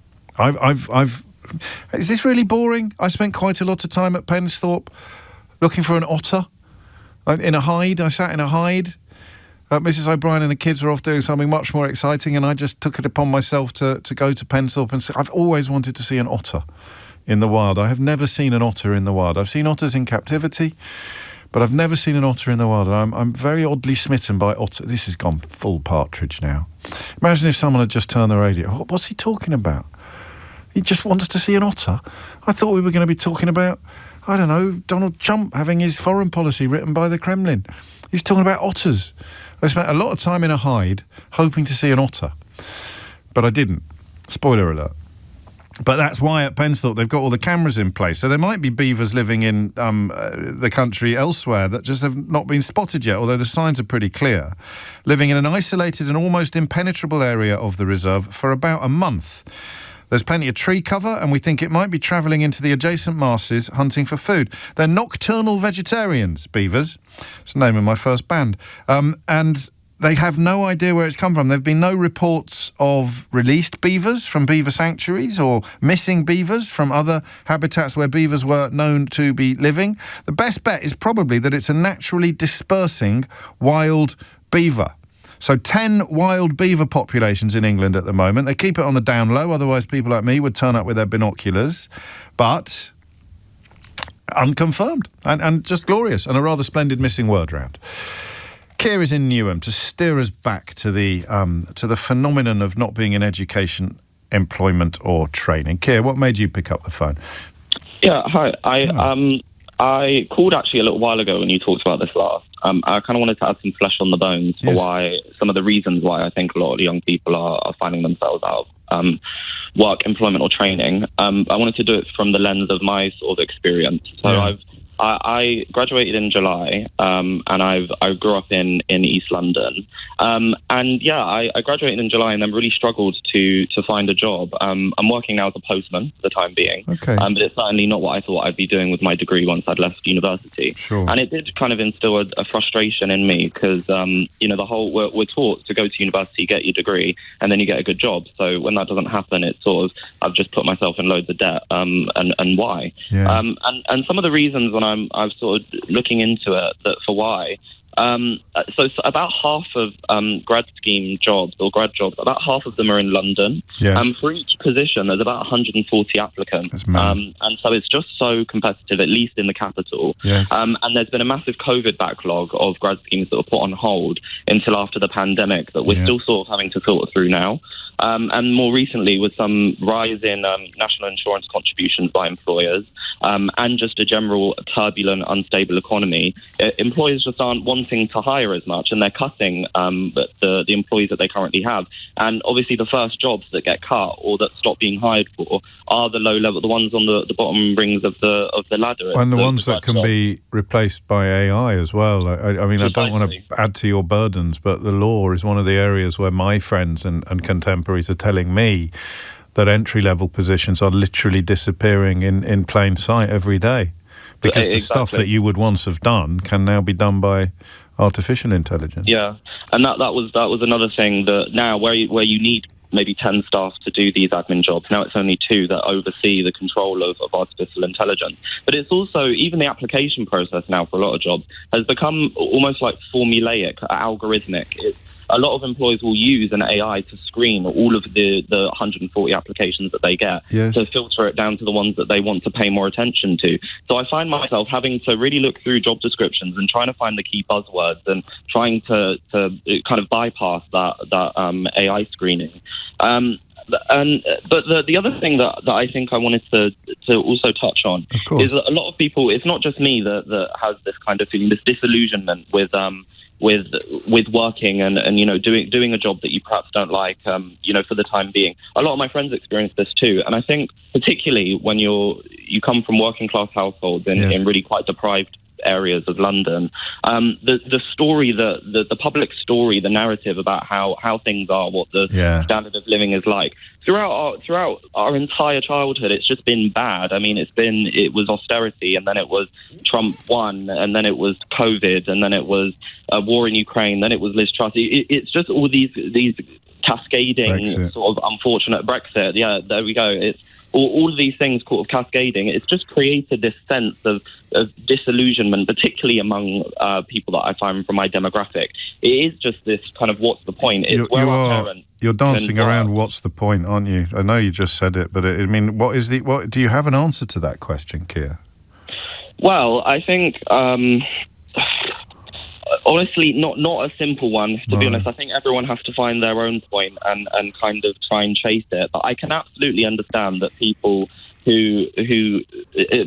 S2: is this really boring? I spent quite a lot of time at Pensthorpe looking for an otter in a hide. I sat in a hide. Mrs. O'Brien and the kids were off doing something much more exciting, and I just took it upon myself to go to Pensthorpe and see. I've always wanted to see an otter in the wild. I have never seen an otter in the wild. I've seen otters in captivity, but I've never seen an otter in the wild. And I'm very oddly smitten by otter. This has gone full Partridge now. Imagine if someone had just turned the radio. What's he talking about? He just wants to see an otter. I thought we were going to be talking about, I don't know, Donald Trump having his foreign policy written by the Kremlin. He's talking about otters. I spent a lot of time in a hide hoping to see an otter, but I didn't. Spoiler alert. But that's why at Pensthorpe they've got all the cameras in place. So there might be beavers living in the country elsewhere that just have not been spotted yet, although the signs are pretty clear. Living in an isolated and almost impenetrable area of the reserve for about a month. There's plenty of tree cover, and we think it might be travelling into the adjacent marshes hunting for food. They're nocturnal vegetarians, beavers. It's the name of my first band. And they have no idea where it's come from. There have been no reports of released beavers from beaver sanctuaries or missing beavers from other habitats where beavers were known to be living. The best bet is probably that it's a naturally dispersing wild beaver. So 10 wild beaver populations in England at the moment. They keep it on the down low, otherwise people like me would turn up with their binoculars. But unconfirmed and just glorious, and a rather splendid missing word round. Keir is in Newham to steer us back to the phenomenon of not being in education, employment or training. Keir, what made you pick up the phone?
S7: Yeah, hi. I called actually a little while ago when you talked about this last. I kind of wanted to add some flesh on the bones for why, some of the reasons why I think a lot of young people are finding themselves out of work, employment or training. I wanted to do it from the lens of my sort of experience. So I graduated in July, and I grew up in East London. I graduated in July and then really struggled to find a job. I'm working now as a postman for the time being, but it's certainly not what I thought I'd be doing with my degree once I'd left university.
S3: Sure.
S7: And it did kind of instill a frustration in me because, the whole, we're taught to go to university, get your degree, and then you get a good job. So when that doesn't happen, it's sort of, I've just put myself in loads of debt, and why?
S3: Yeah.
S7: And some of the reasons when I'm sort of looking into it that for why. So about half of grad scheme jobs or grad jobs, about half of them are in London.
S3: Yes.
S7: For each position, there's about 140 applicants.
S3: That's mad.
S7: And so it's just so competitive, at least in the capital.
S3: Yes.
S7: And there's been a massive COVID backlog of grad schemes that were put on hold until after the pandemic that we're still sort of having to filter through now. and more recently with some rise in national insurance contributions by employers, and just a general turbulent, unstable economy, employers just aren't wanting to hire as much, and they're cutting the employees that they currently have. And obviously the first jobs that get cut or that stop being hired for are the low level, the ones on the bottom rings of the ladder.
S3: And the ones that can be replaced by AI as well. I mean, I don't want to add to your burdens, but the law is one of the areas where my friends and contemporaries are telling me that entry-level positions are literally disappearing in plain sight every day, because the stuff that you would once have done can now be done by artificial intelligence.
S7: Yeah, and that was another thing, that now where you need maybe 10 staff to do these admin jobs, now it's only 2 that oversee the control of artificial intelligence. But it's also, even the application process now for a lot of jobs has become almost like formulaic, algorithmic. A lot of employers will use an AI to screen all of the 140 applications that they get, to filter it down to the ones that they want to pay more attention to. So I find myself having to really look through job descriptions and trying to find the key buzzwords and trying to kind of bypass that AI screening. But the other thing that I think I wanted to also touch on is that a lot of people, it's not just me that has this kind of feeling, this disillusionment with working and you know, doing a job that you perhaps don't like, you know, for the time being. A lot of my friends experience this too, and I think particularly when you come from working class households in really quite deprived areas of London, the story, the public story, the narrative about how things are, what the standard of living is like throughout our entire childhood, it's just been bad. I mean, it was austerity, and then it was Trump won, and then it was COVID, and then it was a war in Ukraine, then it was Liz Truss. It's just all these cascading Brexit. Sort of unfortunate Brexit. Yeah, there we go. It's all of these things sort of cascading. It's just created this sense of disillusionment, particularly among people that I find from my demographic. It is just this kind of, what's the point? It's
S3: You're dancing around what's the point, aren't you? I know you just said it, but I mean, what do you have an answer to that question, Keir?
S7: Well, I think honestly, not a simple one, to be honest. I think everyone has to find their own point and kind of try and chase it. But I can absolutely understand that people who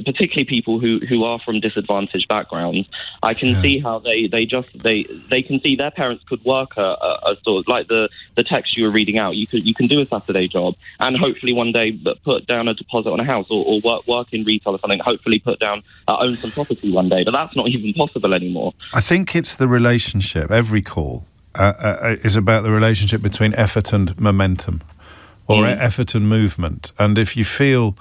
S7: particularly people who are from disadvantaged backgrounds, I can see how they can see their parents could work a sort of like the text you were reading out. You can do a Saturday job and hopefully one day put down a deposit on a house or work in retail or something. Hopefully own some property one day, but that's not even possible anymore.
S3: I think it's the relationship. Every call is about the relationship between effort and momentum, or effort and movement. And if you feel,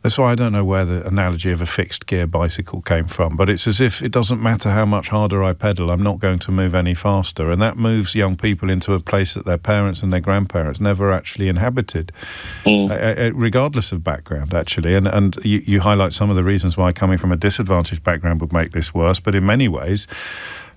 S3: that's why I don't know where the analogy of a fixed gear bicycle came from, but it's as if it doesn't matter how much harder I pedal, I'm not going to move any faster. And that moves young people into a place that their parents and their grandparents never actually inhabited, regardless of background, actually. And you highlight some of the reasons why coming from a disadvantaged background would make this worse, but in many ways,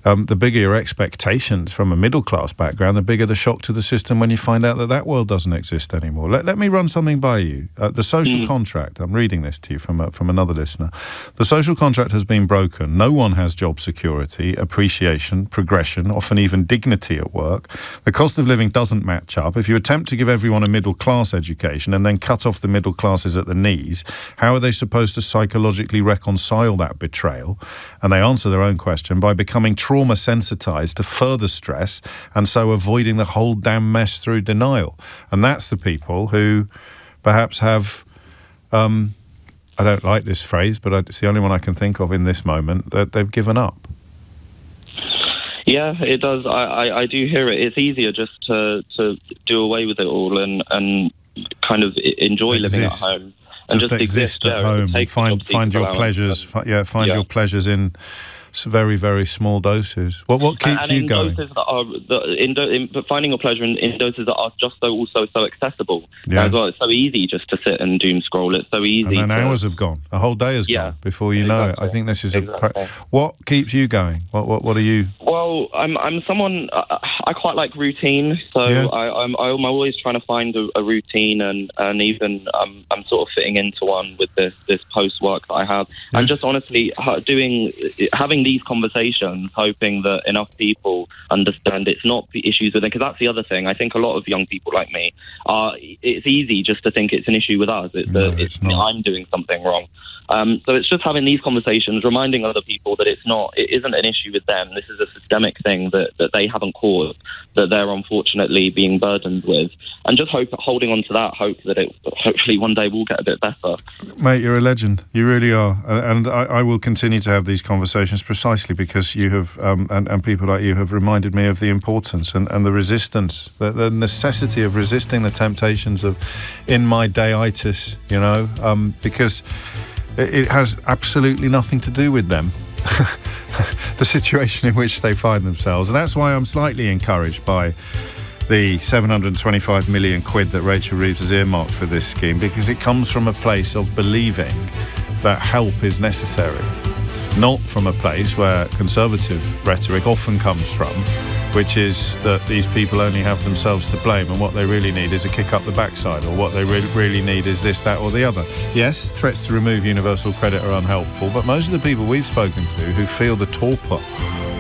S3: the bigger your expectations from a middle-class background, the bigger the shock to the system when you find out that world doesn't exist anymore. Let me run something by you. The social contract, I'm reading this to you from another listener. The social contract has been broken. No one has job security, appreciation, progression, often even dignity at work. The cost of living doesn't match up. If you attempt to give everyone a middle-class education and then cut off the middle classes at the knees, how are they supposed to psychologically reconcile that betrayal? And they answer their own question by becoming trauma sensitized to further stress and so avoiding the whole damn mess through denial. And that's the people who perhaps have, I don't like this phrase, but it's the only one I can think of in this moment, that they've given up.
S7: Yeah, it does. I do hear it. It's easier just to do away with it all and kind of enjoy living at home. And just exist at home.
S3: Find your pleasures. Find your pleasures in very, very small doses. What keeps you going?
S7: Doses that but finding your pleasure in doses that are just also so accessible as well. It's so easy just to sit and doom scroll. It's so easy.
S3: And then hours have gone. A whole day has gone before you know it. I think this is what keeps you going? What are you?
S7: Well, I'm someone. I quite like routine, so I'm always trying to find a routine, and even I'm sort of fitting into one with this post work that I have. And just honestly having having these conversations, hoping that enough people understand it's not the issues with them, because that's the other thing. I think a lot of young people like me it's easy just to think it's an issue with us. It's I'm doing something wrong. So it's just having these conversations, reminding other people that it isn't an issue with them. This is a systemic thing that they haven't caused, that they're unfortunately being burdened with, and just holding on to that hope that it hopefully one day will get a bit better.
S3: Mate, you're a legend. You really are, and I will continue to have these conversations precisely because you have, and people like you have reminded me of the importance and the resistance, the necessity of resisting the temptations of in my dayitis, because it has absolutely nothing to do with them, the situation in which they find themselves. And that's why I'm slightly encouraged by the 725 million quid that Rachel Reeves has earmarked for this scheme, because it comes from a place of believing that help is necessary, not from a place where conservative rhetoric often comes from, which is that these people only have themselves to blame and what they really need is a kick up the backside, or what they really need is this, that or the other. Yes, threats to remove universal credit are unhelpful, but most of the people we've spoken to who feel the torpor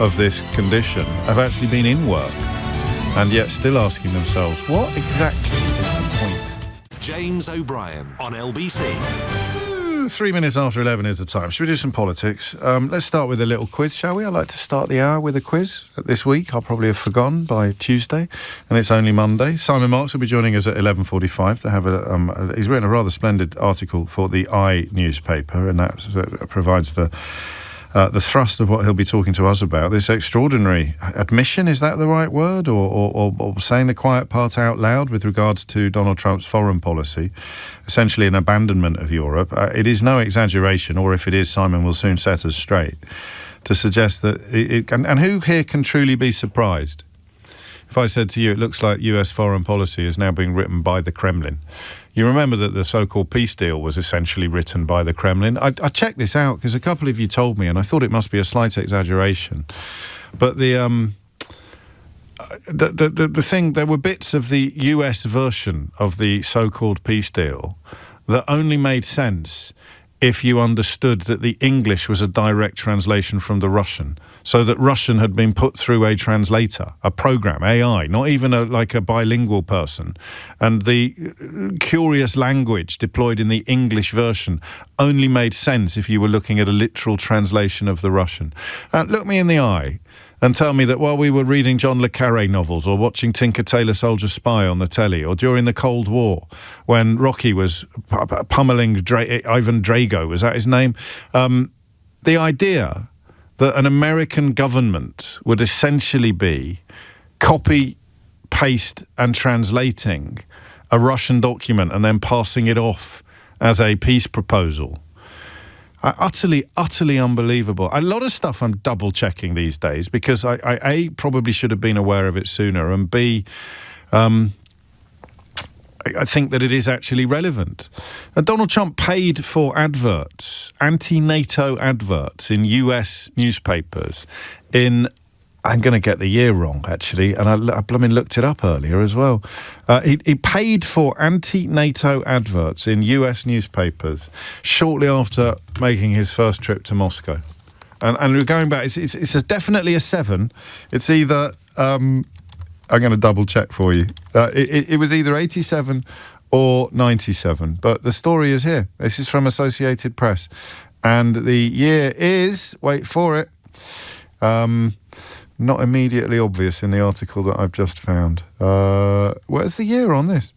S3: of this condition have actually been in work and yet still asking themselves, what exactly is the point?
S1: James O'Brien on LBC.
S3: 3 minutes after 11 is the time. Should we do some politics? Let's start with a little quiz, shall we? I like to start the hour with a quiz. This week, I'll probably have forgotten by Tuesday, and it's only Monday. Simon Marks will be joining us at 11:45 to have he's written a rather splendid article for the I newspaper, and that provides the thrust of what he'll be talking to us about. This extraordinary admission, is that the right word? Or saying the quiet part out loud with regards to Donald Trump's foreign policy, essentially an abandonment of Europe. It is no exaggeration, or if it is, Simon will soon set us straight, to suggest that and who here can truly be surprised if I said to you, it looks like US foreign policy is now being written by the Kremlin? You remember that the so-called peace deal was essentially written by the Kremlin. I checked this out because a couple of you told me, and I thought it must be a slight exaggeration. But the thing, there were bits of the US version of the so-called peace deal that only made sense if you understood that the English was a direct translation from the Russian. So that Russian had been put through a translator, a program, AI, not even like a bilingual person. And the curious language deployed in the English version only made sense if you were looking at a literal translation of the Russian. Look me in the eye and tell me that while we were reading John le Carré novels or watching Tinker Tailor Soldier Spy on the telly, or during the Cold War when Rocky was pummeling Ivan Drago, was that his name? The idea that an American government would essentially be copy, paste and translating a Russian document and then passing it off as a peace proposal. Utterly unbelievable. A lot of stuff I'm double checking these days because I A, probably should have been aware of it sooner, and B, I think that it is actually relevant. Donald Trump paid for adverts, anti-NATO adverts in US newspapers in, I'm going to get the year wrong actually, and I looked it up earlier as well. He paid for anti-NATO adverts in US newspapers shortly after making his first trip to Moscow. And we're going back, it's definitely a 7. It's either... I'm going to double check for you. It was either 87 or 97, but the story is here. This is from Associated Press. And the year is, wait for it, not immediately obvious in the article that I've just found. Where's the year on this?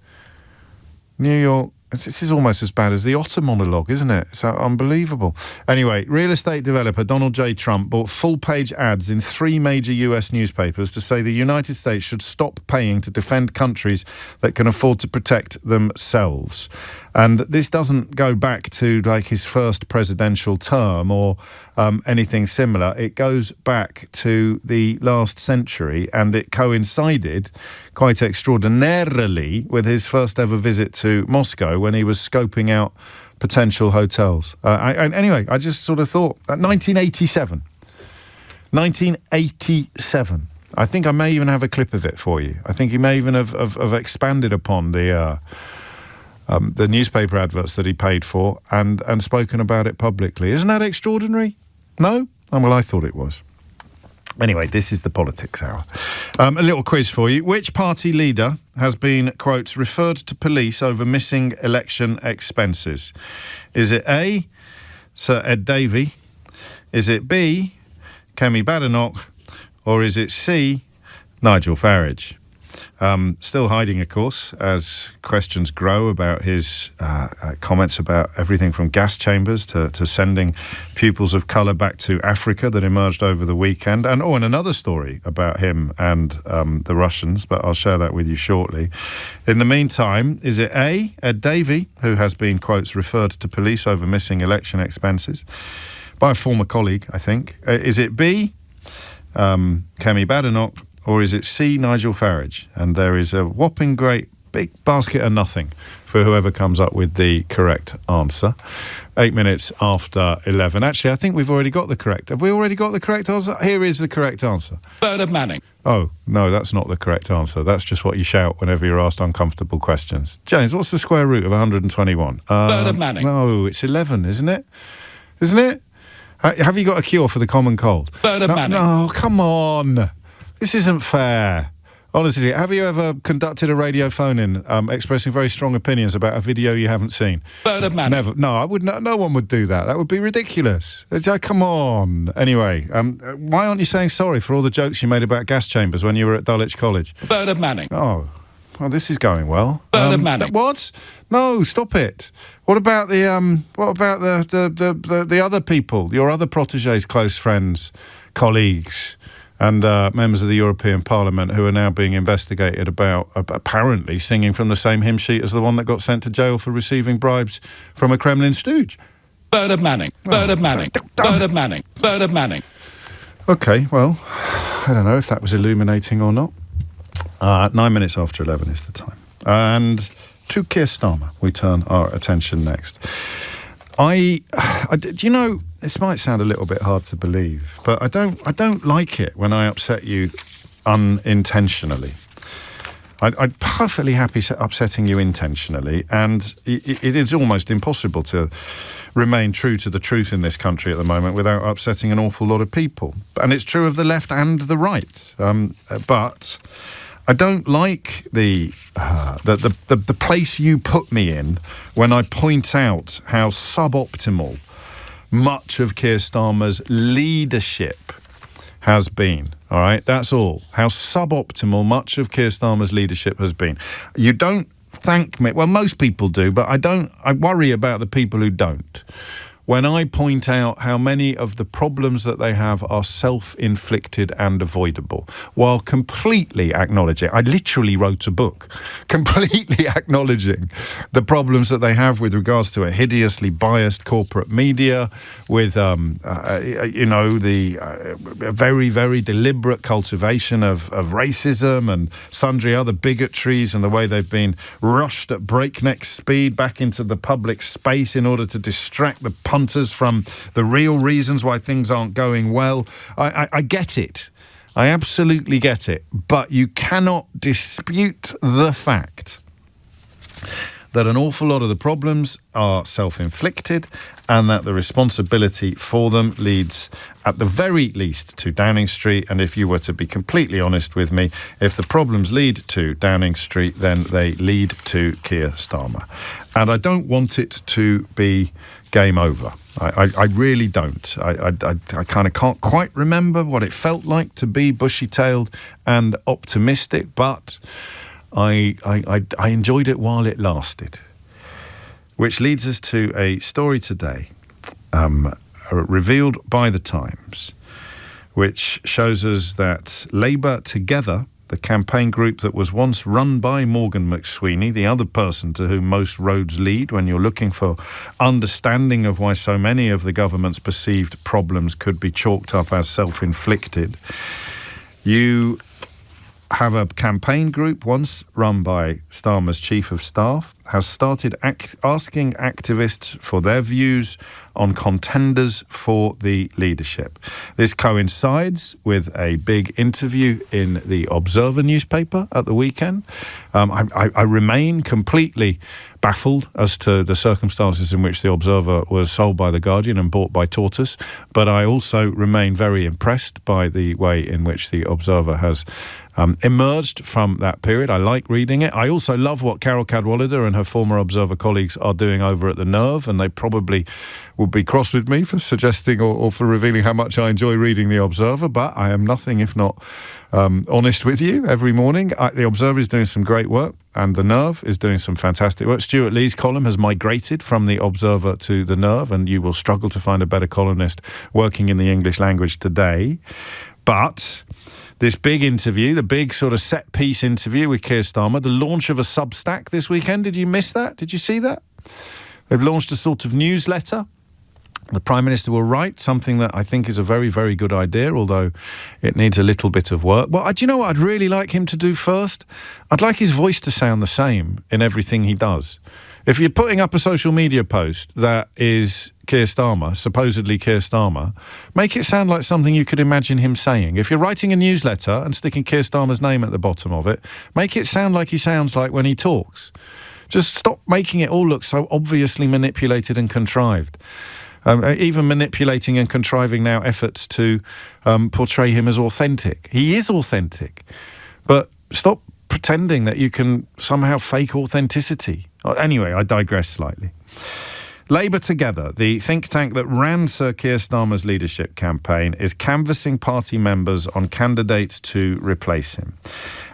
S3: New York. This is almost as bad as the Otter monologue, isn't it? It's unbelievable. Anyway, real estate developer Donald J. Trump bought full-page ads in 3 major US newspapers to say the United States should stop paying to defend countries that can afford to protect themselves. And this doesn't go back to like his first presidential term or anything similar. It goes back to the last century, and it coincided quite extraordinarily with his first ever visit to Moscow when he was scoping out potential hotels. Anyway, I just sort of thought, 1987. 1987. I think I may even have a clip of it for you. I think he may even have expanded upon the newspaper adverts that he paid for and spoken about it publicly. Isn't that extraordinary? No? Oh, well, I thought it was. Anyway, this is the Politics Hour. A little quiz for you. Which party leader has been, quote, referred to police over missing election expenses? Is it A, Sir Ed Davey? Is it B, Kemi Badenoch? Or is it C, Nigel Farage? Still hiding, of course, as questions grow about his comments about everything from gas chambers to sending pupils of colour back to Africa that emerged over the weekend. And another story about him and the Russians, but I'll share that with you shortly. In the meantime, is it A, Ed Davey, who has been, quotes, referred to police over missing election expenses by a former colleague, I think? Is it B, Kemi Badenoch? Or is it C, Nigel Farage? And there is a whopping great big basket of nothing for whoever comes up with the correct answer. 8 minutes after 11. Actually, I think we've already got the correct. Have we already got the correct answer? Here is the correct answer.
S8: Bernard Manning.
S3: Oh, no, that's not the correct answer. That's just what you shout whenever you're asked uncomfortable questions. James, what's the square root of 121?
S8: Bernard Manning.
S3: No, it's 11, isn't it? Isn't it? Have you got a cure for the common cold?
S8: Bernard Manning.
S3: No, come on. This isn't fair. Honestly, have you ever conducted a radio phone-in expressing very strong opinions about a video you haven't seen?
S8: Bernard Manning.
S3: Never. No, I would not. No one would do that. That would be ridiculous. Come on. Anyway, why aren't you saying sorry for all the jokes you made about gas chambers when you were at Dulwich College?
S8: Bernard Manning.
S3: Oh, well, this is going well.
S8: Bernard Manning.
S3: What? No, stop it. What about the other people? Your other protégés, close friends, colleagues, and members of the European Parliament who are now being investigated about apparently singing from the same hymn sheet as the one that got sent to jail for receiving bribes from a Kremlin stooge.
S8: Bernard Manning. Bernard Manning. Bernard Manning. Bernard Manning.
S3: OK, well, I don't know if that was illuminating or not. 9 minutes after 11 is the time. And to Keir Starmer we turn our attention next. Do you know, this might sound a little bit hard to believe, but I don't like it when I upset you unintentionally. I'm perfectly happy upsetting you intentionally, and it is almost impossible to remain true to the truth in this country at the moment without upsetting an awful lot of people. And it's true of the left and the right. But I don't like the place you put me in when I point out how suboptimal much of Keir Starmer's leadership has been. All right, that's all. How suboptimal much of Keir Starmer's leadership has been. You don't thank me. Well, most people do, but I worry about the people who don't. When I point out how many of the problems that they have are self-inflicted and avoidable, while completely acknowledging, I literally wrote a book, completely acknowledging the problems that they have with regards to a hideously biased corporate media, with, the very, very deliberate cultivation of racism and sundry other bigotries, and the way they've been rushed at breakneck speed back into the public space in order to distract the punters from the real reasons why things aren't going well. I get it. I absolutely get it. But you cannot dispute the fact that an awful lot of the problems are self-inflicted, and that the responsibility for them leads, at the very least, to Downing Street. And if you were to be completely honest with me, if the problems lead to Downing Street, then they lead to Keir Starmer. And I don't want it to be game over. I really don't. I kind of can't quite remember what it felt like to be bushy-tailed and optimistic, but I enjoyed it while it lasted. Which leads us to a story today, revealed by The Times, which shows us that Labour Together, the campaign group that was once run by Morgan McSweeney, the other person to whom most roads lead when you're looking for understanding of why so many of the government's perceived problems could be chalked up as self-inflicted. You have a campaign group once run by Starmer's chief of staff, has started asking activists for their views on contenders for the leadership. This coincides with a big interview in the Observer newspaper at the weekend. I remain completely baffled as to the circumstances in which the Observer was sold by The Guardian and bought by Tortoise, but I also remain very impressed by the way in which the Observer has emerged from that period. I like reading it. I also love what Carol Cadwallader and her former Observer colleagues are doing over at The Nerve, and they probably will be cross with me for suggesting or for revealing how much I enjoy reading The Observer, but I am nothing if not honest with you every morning. The Observer is doing some great work, and The Nerve is doing some fantastic work. Stuart Lee's column has migrated from The Observer to The Nerve, and you will struggle to find a better columnist working in the English language today. But this big interview, the big sort of set-piece interview with Keir Starmer, the launch of a Substack this weekend. Did you miss that? Did you see that? They've launched a sort of newsletter. The Prime Minister will write something that I think is a very, very good idea, although it needs a little bit of work. Well, do you know what I'd really like him to do first? I'd like his voice to sound the same in everything he does. If you're putting up a social media post that is Keir Starmer, supposedly Keir Starmer, make it sound like something you could imagine him saying. If you're writing a newsletter and sticking Keir Starmer's name at the bottom of it, make it sound like he sounds like when he talks. Just stop making it all look so obviously manipulated and contrived. Even manipulating and contriving now efforts to portray him as authentic. He is authentic, but stop pretending that you can somehow fake authenticity. Anyway, I digress slightly. Labour Together, the think tank that ran Sir Keir Starmer's leadership campaign, is canvassing party members on candidates to replace him.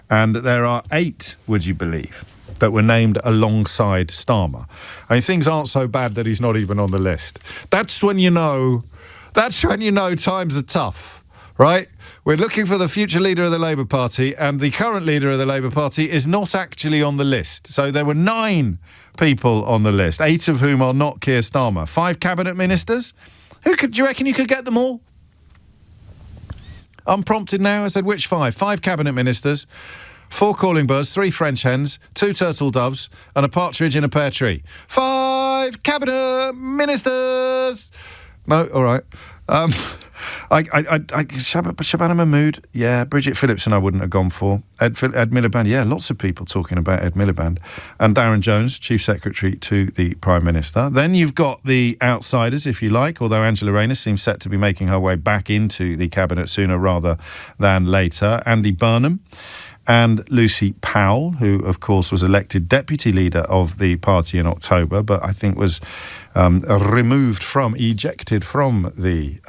S3: And there are 8, would you believe, that were named alongside Starmer. I mean, things aren't so bad that he's not even on the list. That's when you know times are tough, right? We're looking for the future leader of the Labour Party, and the current leader of the Labour Party is not actually on the list. So there were 9 people on the list, 8 of whom are not Keir Starmer. 5 cabinet ministers. Do you reckon you could get them all? Unprompted now, I said, which 5? 5 cabinet ministers, 4 calling birds, 3 French hens, 2 turtle doves, and a partridge in a pear tree. 5 cabinet ministers! No, all right. Shabana Mahmood, yeah. Bridget Phillipson I wouldn't have gone for. Ed Miliband, yeah, lots of people talking about Ed Miliband. And Darren Jones, Chief Secretary to the Prime Minister. Then you've got the outsiders, if you like, although Angela Rayner seems set to be making her way back into the Cabinet sooner rather than later. Andy Burnham and Lucy Powell, who, of course, was elected deputy leader of the party in October, but I think was ejected from the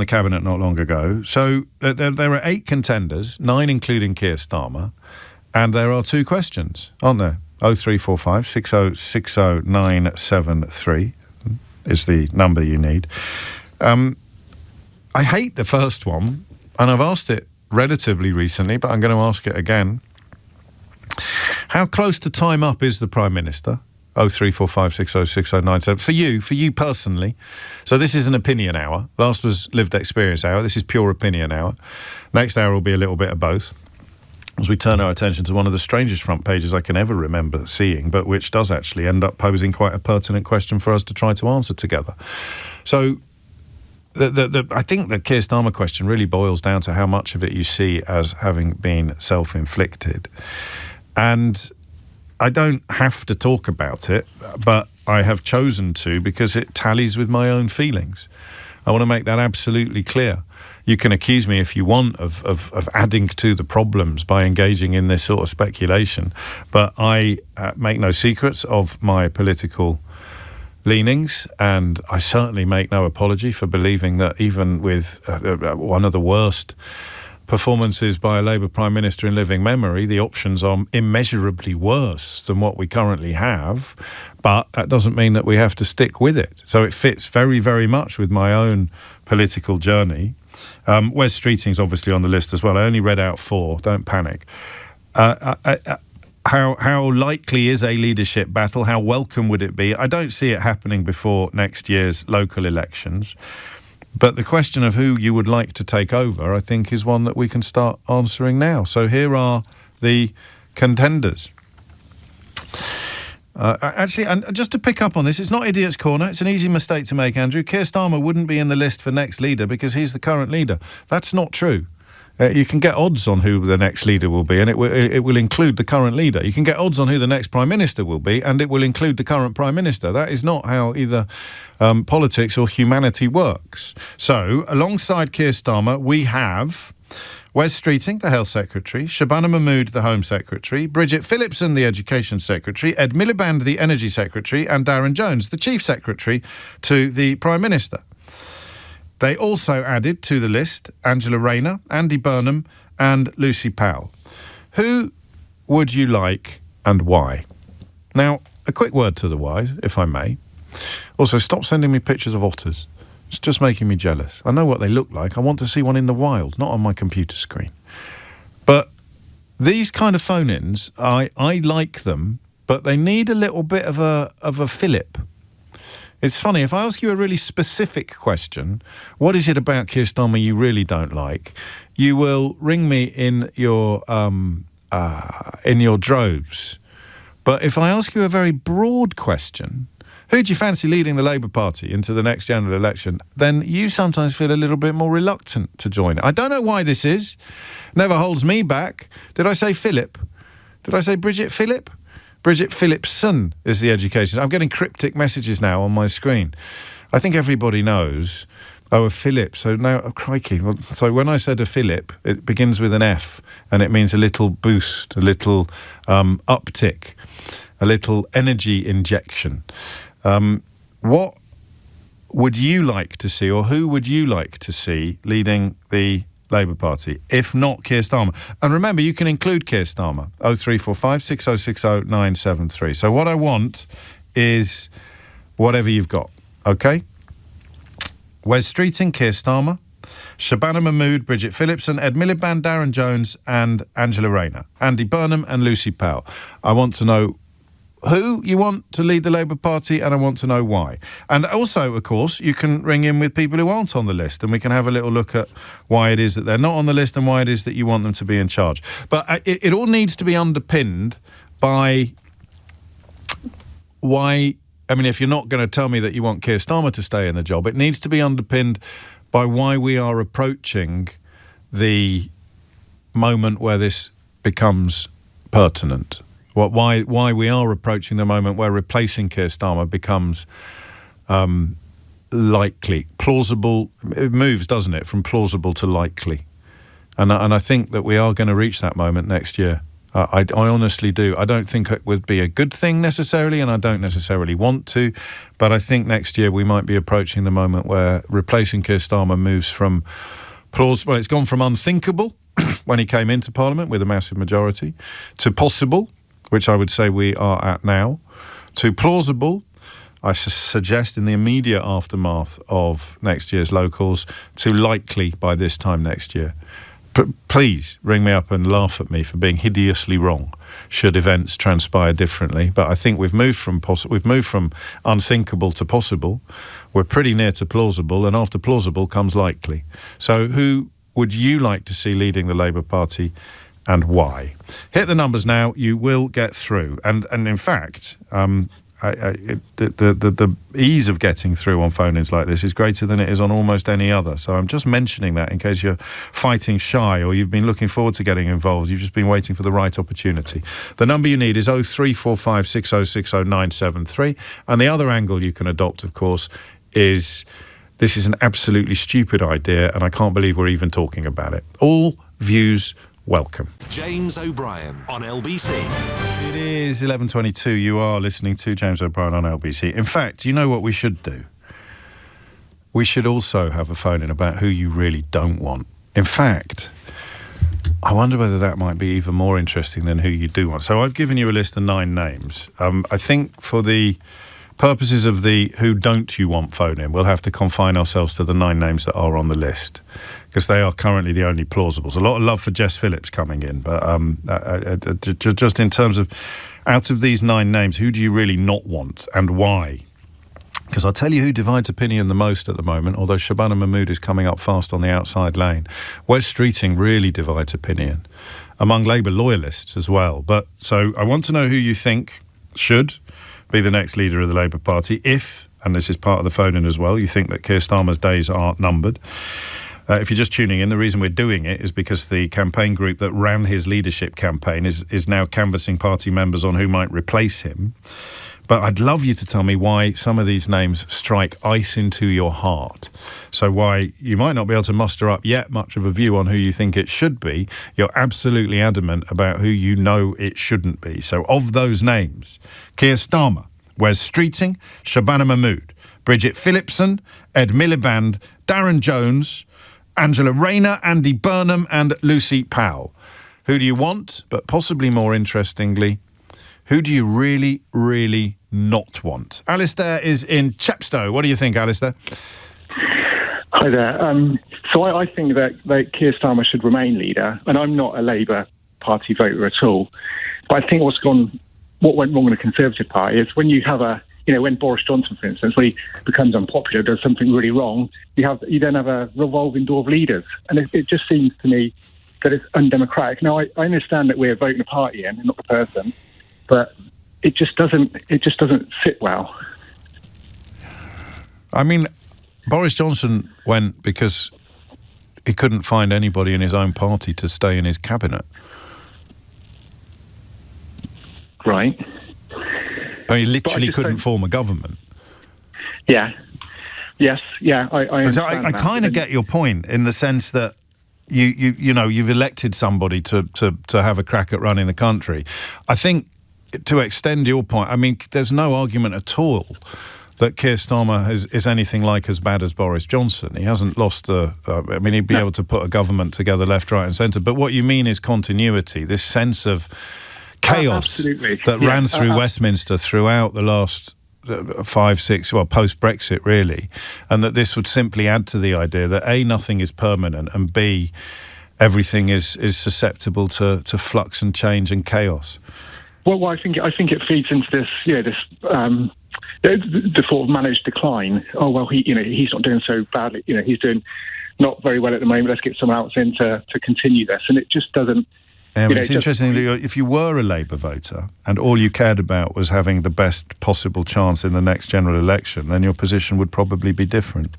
S3: cabinet not long ago. So there are 8 contenders, 9 including Keir Starmer, and there are 2 questions, aren't there? 0345 6060 973 is the number you need. I hate the first one, and I've asked it relatively recently, but I'm going to ask it again. How close to time up is the Prime Minister? 0345 6060 973. For you personally. So this is an opinion hour. Last was lived experience hour. This is pure opinion hour. Next hour will be a little bit of both, as we turn our attention to one of the strangest front pages I can ever remember seeing, but which does actually end up posing quite a pertinent question for us to try to answer together. So I think the Keir Starmer question really boils down to how much of it you see as having been self-inflicted. And I don't have to talk about it, but I have chosen to because it tallies with my own feelings. I want to make that absolutely clear. You can accuse me if you want of adding to the problems by engaging in this sort of speculation, but I make no secrets of my political leanings, and I certainly make no apology for believing that even with one of the worst performances by a Labour Prime Minister in living memory, the options are immeasurably worse than what we currently have, but that doesn't mean that we have to stick with it. So it fits very, very much with my own political journey. Wes Streeting's obviously on the list as well. I only read out 4, don't panic. How likely is a leadership battle? How welcome would it be? I don't see it happening before next year's local elections. But the question of who you would like to take over, I think, is one that we can start answering now. So here are the contenders. Actually, and just to pick up on this, it's not Idiot's Corner. It's an easy mistake to make, Andrew. Keir Starmer wouldn't be in the list for next leader because he's the current leader. That's not true. You can get odds on who the next leader will be, and it will include the current leader. You can get odds on who the next Prime Minister will be, and it will include the current Prime Minister. That is not how either politics or humanity works. So, alongside Keir Starmer, we have Wes Streeting, the Health Secretary, Shabana Mahmood, the Home Secretary, Bridget Phillipson, the Education Secretary, Ed Miliband, the Energy Secretary, and Darren Jones, the Chief Secretary to the Prime Minister. They also added to the list Angela Rayner, Andy Burnham and Lucy Powell. Who would you like and why? Now, a quick word to the wise, if I may. Also, stop sending me pictures of otters. It's just making me jealous. I know what they look like. I want to see one in the wild, not on my computer screen. But these kind of phone-ins, I like them, but they need a little bit of a fillip. It's funny, if I ask you a really specific question, what is it about Keir Starmer you really don't like, you will ring me in your droves. But if I ask you a very broad question, who do you fancy leading the Labour Party into the next general election, then you sometimes feel a little bit more reluctant to join it. I don't know why this is. Never holds me back. Did I say Philip? Did I say Bridget Phillip? Bridget Phillipson is the education. I'm getting cryptic messages now on my screen. I think everybody knows. Oh, a Philip. So now, crikey. Well, so when I said a Philip, it begins with an F, and it means a little boost, a little uptick, a little energy injection. What would you like to see, or who would you like to see leading the Labour Party, if not Keir Starmer? And remember, you can include Keir Starmer. 0345 6060 973. So what I want is whatever you've got, okay? Wes Streeting, Keir Starmer, Shabana Mahmood, Bridget Phillipson, Ed Miliband, Darren Jones and Angela Rayner, Andy Burnham and Lucy Powell. I want to know who you want to lead the Labour Party, and I want to know why. And also, of course, you can ring in with people who aren't on the list, and we can have a little look at why it is that they're not on the list and why it is that you want them to be in charge. But it all needs to be underpinned by why. I mean, if you're not going to tell me that you want Keir Starmer to stay in the job, it needs to be underpinned by why we are approaching the moment where this becomes pertinent. Why we are approaching the moment where replacing Keir Starmer becomes likely, plausible. It moves, doesn't it, from plausible to likely, and I think that we are going to reach that moment next year. I honestly do. I don't think it would be a good thing necessarily, and I don't necessarily want to, but I think next year we might be approaching the moment where replacing Keir Starmer moves from plausible. Well, it's gone from unthinkable when he came into Parliament with a massive majority to possible, which I would say we are at now, to plausible, I suggest in the immediate aftermath of next year's locals, to likely by this time next year. Please ring me up and laugh at me for being hideously wrong should events transpire differently. But I think we've moved from unthinkable to possible. We're pretty near to plausible, and after plausible comes likely. So who would you like to see leading the Labour Party, and why? Hit the numbers now. You will get through. And in fact, the ease of getting through on phone-ins like this is greater than it is on almost any other. So I'm just mentioning that in case you're fighting shy or you've been looking forward to getting involved. You've just been waiting for the right opportunity. The number you need is 0345 6060 973. And the other angle you can adopt, of course, is this is an absolutely stupid idea and I can't believe we're even talking about it. All views welcome.
S1: James O'Brien on LBC.
S3: It is 11:22. You are listening to James O'Brien on LBC. In fact, you know what we should do? We should also have a phone-in about who you really don't want. In fact, I wonder whether that might be even more interesting than who you do want. So I've given you a list of 9 names. I think for the purposes of the who don't you want phone-in, we'll have to confine ourselves to the 9 names that are on the list, because they are currently the only plausibles. A lot of love for Jess Phillips coming in, but just in terms of, out of these 9 names, who do you really not want and why? Because I'll tell you who divides opinion the most at the moment, although Shabana Mahmood is coming up fast on the outside lane. Wes Streeting really divides opinion among Labour loyalists as well. But so I want to know who you think should be the next leader of the Labour Party if, and this is part of the phone-in as well, you think that Keir Starmer's days are numbered. If you're just tuning in, the reason we're doing it is because the campaign group that ran his leadership campaign is now canvassing party members on who might replace him. But I'd love you to tell me why some of these names strike ice into your heart. So why you might not be able to muster up yet much of a view on who you think it should be. You're absolutely adamant about who you know it shouldn't be. So of those names, Keir Starmer, Wes Streeting, Shabana Mahmood, Bridget Phillipson, Ed Miliband, Darren Jones, Angela Rayner, Andy Burnham and Lucy Powell. Who do you want? But possibly more interestingly, who do you really, really not want? Alistair is in Chepstow. What do you think, Alistair?
S9: Hi there. So I think that Keir Starmer should remain leader, and I'm not a Labour Party voter at all. But I think what went wrong in the Conservative Party is when you have when Boris Johnson, for instance, when he becomes unpopular, does something really wrong, you then have a revolving door of leaders. And it just seems to me that it's undemocratic. Now, I understand that we're voting a party in and not the person, but it just doesn't sit well.
S3: I mean, Boris Johnson went because he couldn't find anybody in his own party to stay in his cabinet.
S9: Right.
S3: I mean, he literally couldn't form a government.
S9: Yeah. Yes. Yeah. I understand
S3: I kind of get your point in the sense that you've elected somebody to have a crack at running the country. I think to extend your point, I mean, there's no argument at all that Keir Starmer is anything like as bad as Boris Johnson. He hasn't lost he'd be able to put a government together left, right and centre. But what you mean is continuity, this sense of chaos that ran through Westminster throughout the last 5, 6, post-Brexit really, and that this would simply add to the idea that A, nothing is permanent, and B, everything is susceptible to flux and change and chaos.
S9: Well, I think it feeds into this, the sort of managed decline. Oh well, he's not doing so badly. He's doing not very well at the moment. Let's get someone else in to continue this, and it just doesn't.
S3: It's interesting that if you were a Labour voter and all you cared about was having the best possible chance in the next general election, then your position would probably be different.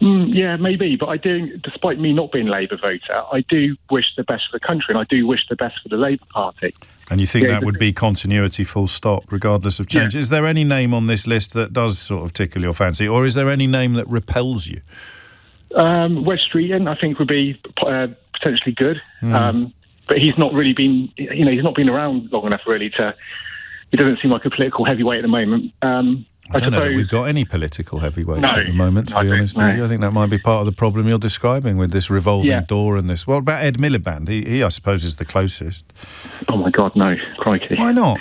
S9: Yeah, maybe, but I do, despite me not being a Labour voter, I do wish the best for the country, and I do wish the best for the Labour Party.
S3: And you think that would be continuity full stop, regardless of change? Yeah. Is there any name on this list that does sort of tickle your fancy, or is there any name that repels you?
S9: Wes Streeting, I think, would be potentially good. But he's not really been, he's not been around long enough really he doesn't seem like a political heavyweight at the moment.
S3: I don't know that we've got any political heavyweights at the moment, to be honest with you. I think that might be part of the problem you're describing with this revolving door and this. What about Ed Miliband? He, I suppose, is the closest.
S9: Oh, my God, no. Crikey.
S3: Why not?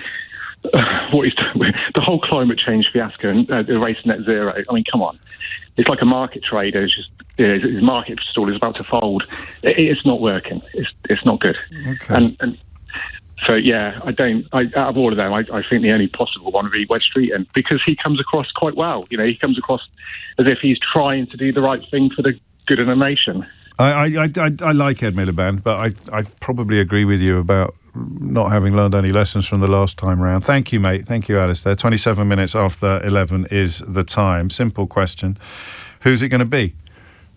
S9: What he's doing, the whole climate change fiasco and the race to net zero. I mean, come on. It's like a market trader. It's just his market stall is about to fold. It's not working. It's not good.
S3: Okay.
S9: And so out of all of them, I think the only possible one would be Wes Streeting, because he comes across quite well. He comes across as if he's trying to do the right thing for the good of the nation.
S3: I like Ed Miliband, but I probably agree with you about not having learned any lessons from the last time round. Thank you, mate. Thank you, Alistair. 27 minutes after 11 is the time. Simple question. Who's it going to be?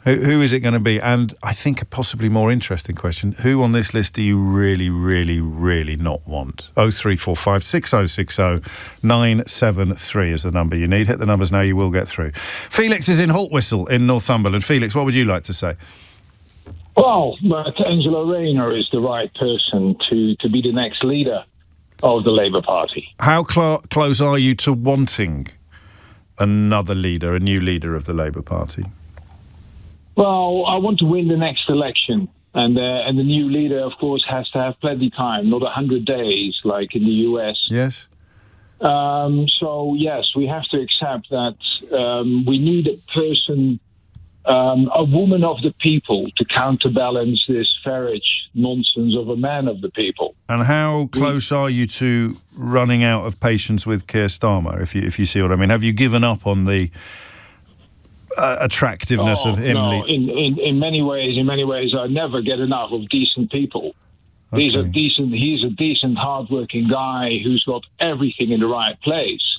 S3: Who is it going to be? And I think a possibly more interesting question, who on this list do you really, really, really not want? 0345 6060 973 is the number you need. Hit the numbers now, you will get through. Felix is in Haltwhistle in Northumberland. Felix, what would you like to say?
S10: Well, but Angela Rayner is the right person to be the next leader of the Labour Party.
S3: How close are you to wanting another leader, a new leader of the Labour Party?
S10: Well, I want to win the next election. And the new leader, of course, has to have plenty of time, not 100 days like in the US.
S3: Yes.
S10: So, yes, we have to accept that we need a person, a woman of the people, to counterbalance this farage nonsense of a man of the people.
S3: And how close are you to running out of patience with Keir Starmer, if you see what I mean? Have you given up on the attractiveness of him?
S10: No, in many ways, I never get enough of decent people.
S3: Okay.
S10: He's a decent, hard-working guy who's got everything in the right place.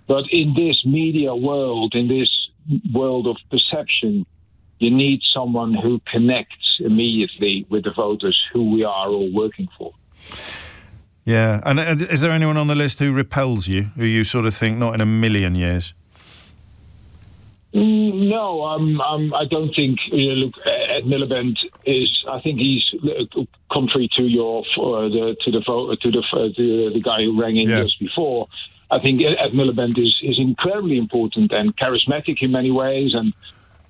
S10: But in this media world, in this world of perception, you need someone who connects immediately with the voters who we are all working for.
S3: Yeah, and is there anyone on the list who repels you, who you sort of think not in a million years?
S10: No, I don't think. Look, Ed Miliband is. I think he's contrary to the guy who rang in just before. I think Ed Miliband is incredibly important and charismatic in many ways, and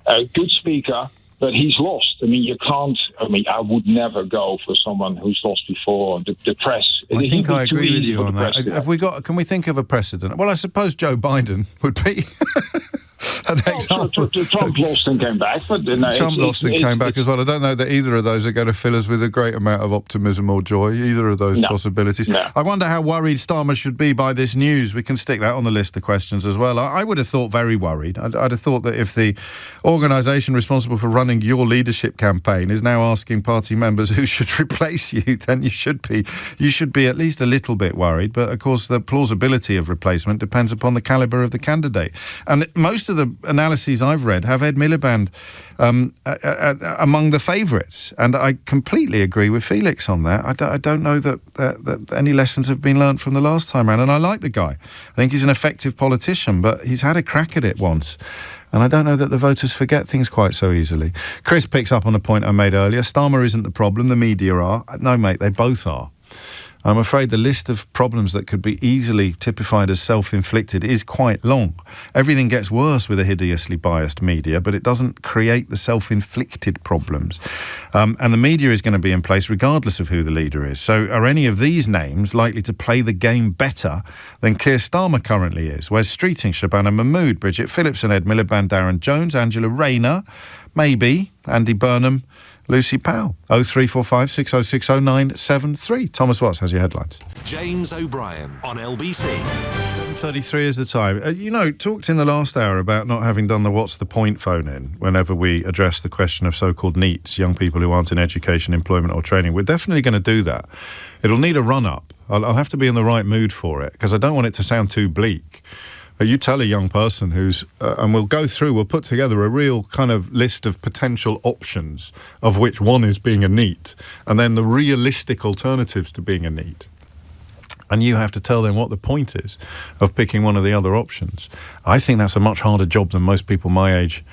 S10: a good speaker. But he's lost. I mean, you can't. I mean, I would never go for someone who's lost before. The press.
S3: I think I agree with you on that. Have we got? Can we think of a precedent? Well, I suppose Joe Biden would be. An example.
S10: Trump lost and came back, but
S3: Trump lost and came back as well. I don't know that either of those are going to fill us with a great amount of optimism or joy, either of those possibilities.
S10: No.
S3: I wonder how worried Starmer should be by this news. We can stick that on the list of questions as well. I would have thought very worried. I'd have thought that if the organisation responsible for running your leadership campaign is now asking party members who should replace you, then you should be at least a little bit worried. But of course, the plausibility of replacement depends upon the calibre of the candidate. And most of the analyses I've read have Ed Miliband among the favourites, and I completely agree with Felix on that. I don't know that any lessons have been learnt from the last time round, and I like the guy. I think he's an effective politician, but he's had a crack at it once, and I don't know that the voters forget things quite so easily. Chris picks up on a point I made earlier. Starmer isn't the problem, the media are. No, mate, they both are. I'm afraid the list of problems that could be easily typified as self-inflicted is quite long. Everything gets worse with a hideously biased media, but it doesn't create the self-inflicted problems. And the media is going to be in place regardless of who the leader is. So are any of these names likely to play the game better than Keir Starmer currently is? Wes Streeting, Shabana Mahmood, Bridget Phillipson, Ed Miliband, Darren Jones, Angela Rayner, maybe, Andy Burnham, Lucy Powell. 0345 6060 973. Thomas Watts has your headlines.
S1: James O'Brien on LBC.
S3: 7:33 is the time. Talked in the last hour about not having done the what's the point phone in whenever we address the question of so-called NEETs, young people who aren't in education, employment or training. We're definitely going to do that. It'll need a run-up. I'll have to be in the right mood for it because I don't want it to sound too bleak. You tell a young person who's, and we'll put together a real kind of list of potential options, of which one is being a NEET, and then the realistic alternatives to being a NEET. And you have to tell them what the point is of picking one of the other options. I think that's a much harder job than most people my age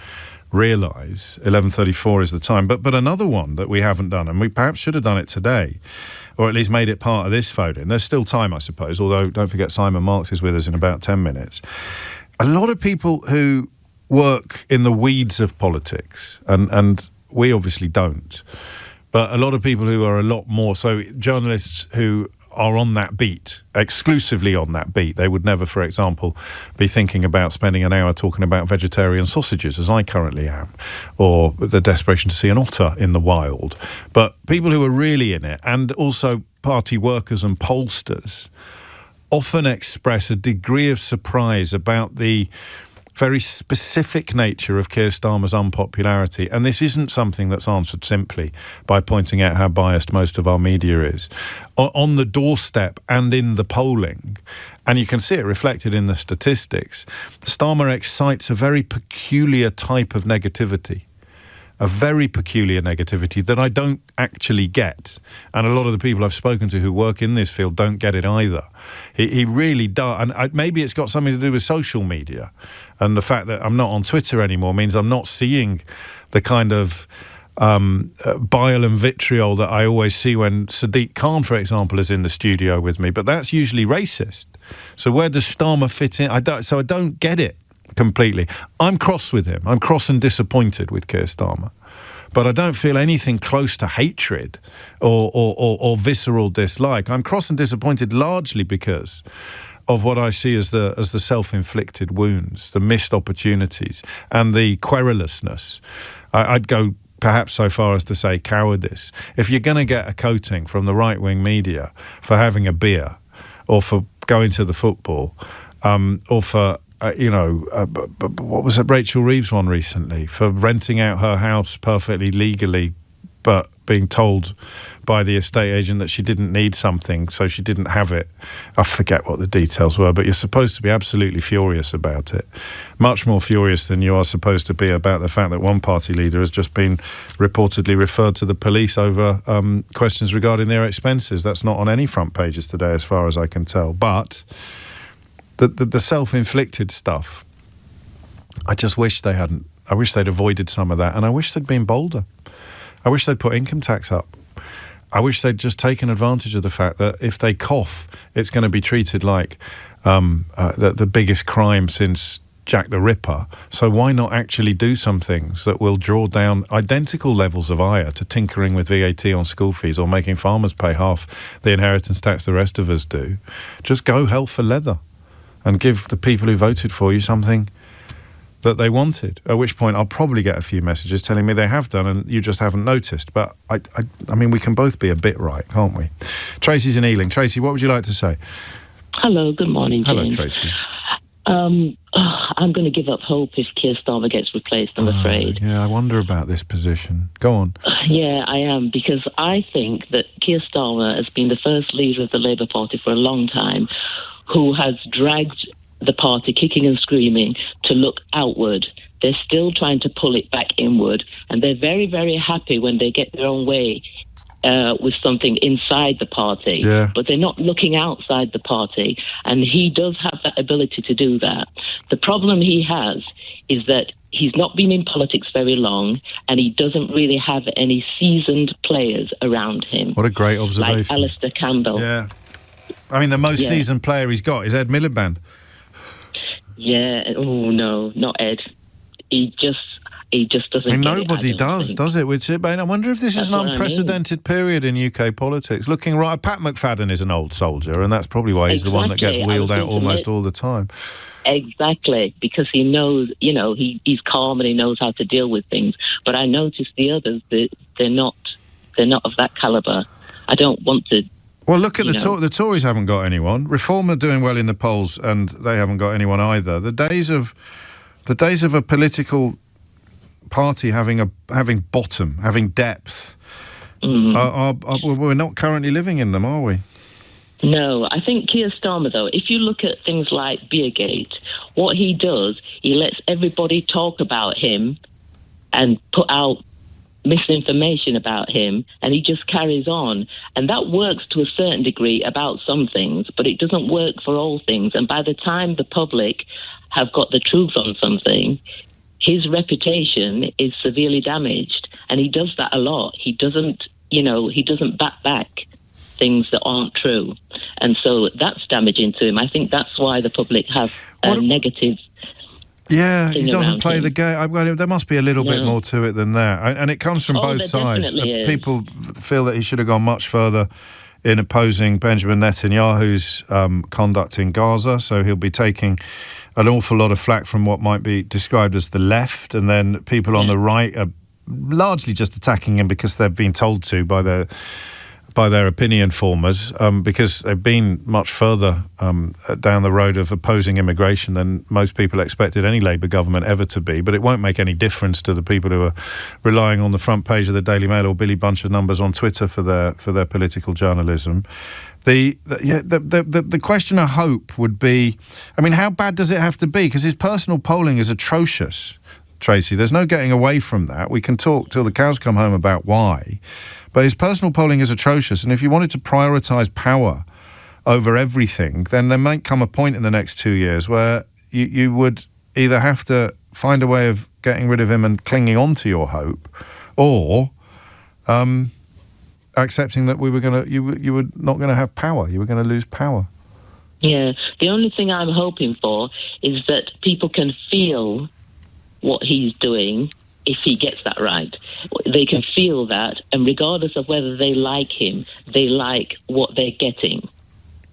S3: realise. 11:34 is the time. But another one that we haven't done, and we perhaps should have done it today, or at least made it part of this phone-in. There's still time, I suppose, although don't forget Simon Marks is with us in about 10 minutes. A lot of people who work in the weeds of politics, and we obviously don't, but a lot of people who are a lot more, so journalists who are on that beat, exclusively on that beat. They would never, for example, be thinking about spending an hour talking about vegetarian sausages, as I currently am, or the desperation to see an otter in the wild. But people who are really in it, and also party workers and pollsters, often express a degree of surprise about the very specific nature of Keir Starmer's unpopularity. And this isn't something that's answered simply by pointing out how biased most of our media is. On the doorstep and in the polling, and you can see it reflected in the statistics, Starmer excites a very peculiar type of negativity. A very peculiar negativity that I don't actually get. And a lot of the people I've spoken to who work in this field don't get it either. He really does. And maybe it's got something to do with social media. And the fact that I'm not on Twitter anymore means I'm not seeing the kind of bile and vitriol that I always see when Sadiq Khan, for example, is in the studio with me. But that's usually racist. So where does Starmer fit in? I don't get it completely. I'm cross with him. I'm cross and disappointed with Keir Starmer. But I don't feel anything close to hatred or visceral dislike. I'm cross and disappointed largely because of what I see as the self-inflicted wounds, the missed opportunities, and the querulousness. I'd go perhaps so far as to say cowardice. If you're going to get a coating from the right-wing media for having a beer, or for going to the football, or for what was it, Rachel Reeves one recently, for renting out her house perfectly legally, but being told by the estate agent that she didn't need something, so she didn't have it. I forget what the details were, but you're supposed to be absolutely furious about it. Much more furious than you are supposed to be about the fact that one party leader has just been reportedly referred to the police over questions regarding their expenses. That's not on any front pages today, as far as I can tell. But the self-inflicted stuff, I just wish they hadn't. I wish they'd avoided some of that, and I wish they'd been bolder. I wish they'd put income tax up. I wish they'd just taken advantage of the fact that if they cough, it's going to be treated like the biggest crime since Jack the Ripper. So why not actually do some things that will draw down identical levels of ire to tinkering with VAT on school fees or making farmers pay half the inheritance tax the rest of us do? Just go hell for leather and give the people who voted for you something that they wanted, at which point I'll probably get a few messages telling me they have done and you just haven't noticed. But I mean, we can both be a bit right, can't we? Tracy's in Ealing. Tracy, what would you like to say?
S11: Hello, good morning, James.
S3: Hello, Tracy.
S11: I'm going to give up hope if Keir Starmer gets replaced, I'm afraid.
S3: Yeah, I wonder about this position. Go on.
S11: Yeah, I am, because I think that Keir Starmer has been the first leader of the Labour Party for a long time who has dragged the party kicking and screaming to look outward. They're still trying to pull it back inward, and they're very, very happy when they get their own way with something inside the party, but they're not looking outside the party, and he does have that ability to do that. The problem he has is that he's not been in politics very long, and he doesn't really have any seasoned players around him.
S3: What a great observation.
S11: Like Alistair Campbell.
S3: Yeah. I mean, the most seasoned player he's got is Ed Miliband.
S11: Yeah. Oh no, not Ed. He just doesn't.
S3: I mean,
S11: get
S3: nobody does it? With I wonder if this is an unprecedented period in UK politics. Looking right, Pat McFadden is an old soldier, and that's probably why he's the one that gets wheeled out almost all the time. Exactly,
S11: because he knows, he's calm and he knows how to deal with things. But I noticed the others, they're not of that calibre. I don't want to.
S3: Well, look at the Tories haven't got anyone. Reform are doing well in the polls, and they haven't got anyone either. The days of a political party having bottom, having depth, we're not currently living in them, are we?
S11: No, I think Keir Starmer, though, if you look at things like Beergate, what he does, he lets everybody talk about him and put out misinformation about him, and he just carries on. And that works to a certain degree about some things, but it doesn't work for all things. And by the time the public have got the truth on something, his reputation is severely damaged. And he does that a lot. He doesn't back things that aren't true. And so that's damaging to him. I think that's why the public have a negative.
S3: Yeah, he doesn't play the game. Well, there must be a little bit more to it than that. And it comes from both sides. People feel that he should have gone much further in opposing Benjamin Netanyahu's conduct in Gaza. So he'll be taking an awful lot of flack from what might be described as the left. And then people on the right are largely just attacking him because they've been told to by their opinion formers, because they've been much further down the road of opposing immigration than most people expected any Labour government ever to be. But it won't make any difference to the people who are relying on the front page of the Daily Mail or Billy Bunch of Numbers on Twitter for their political journalism. The question of hope would be, I mean, how bad does it have to be? Because his personal polling is atrocious, Tracy. There's no getting away from that. We can talk till the cows come home about why. But his personal polling is atrocious, and if you wanted to prioritise power over everything, then there might come a point in the next 2 years where you would either have to find a way of getting rid of him and clinging on to your hope, or accepting that you were not going to have power, you were going to lose power.
S11: Yeah, the only thing I'm hoping for is that people can feel what he's doing. If he gets that right, they can feel that, and regardless of whether they like him, they like what they're getting.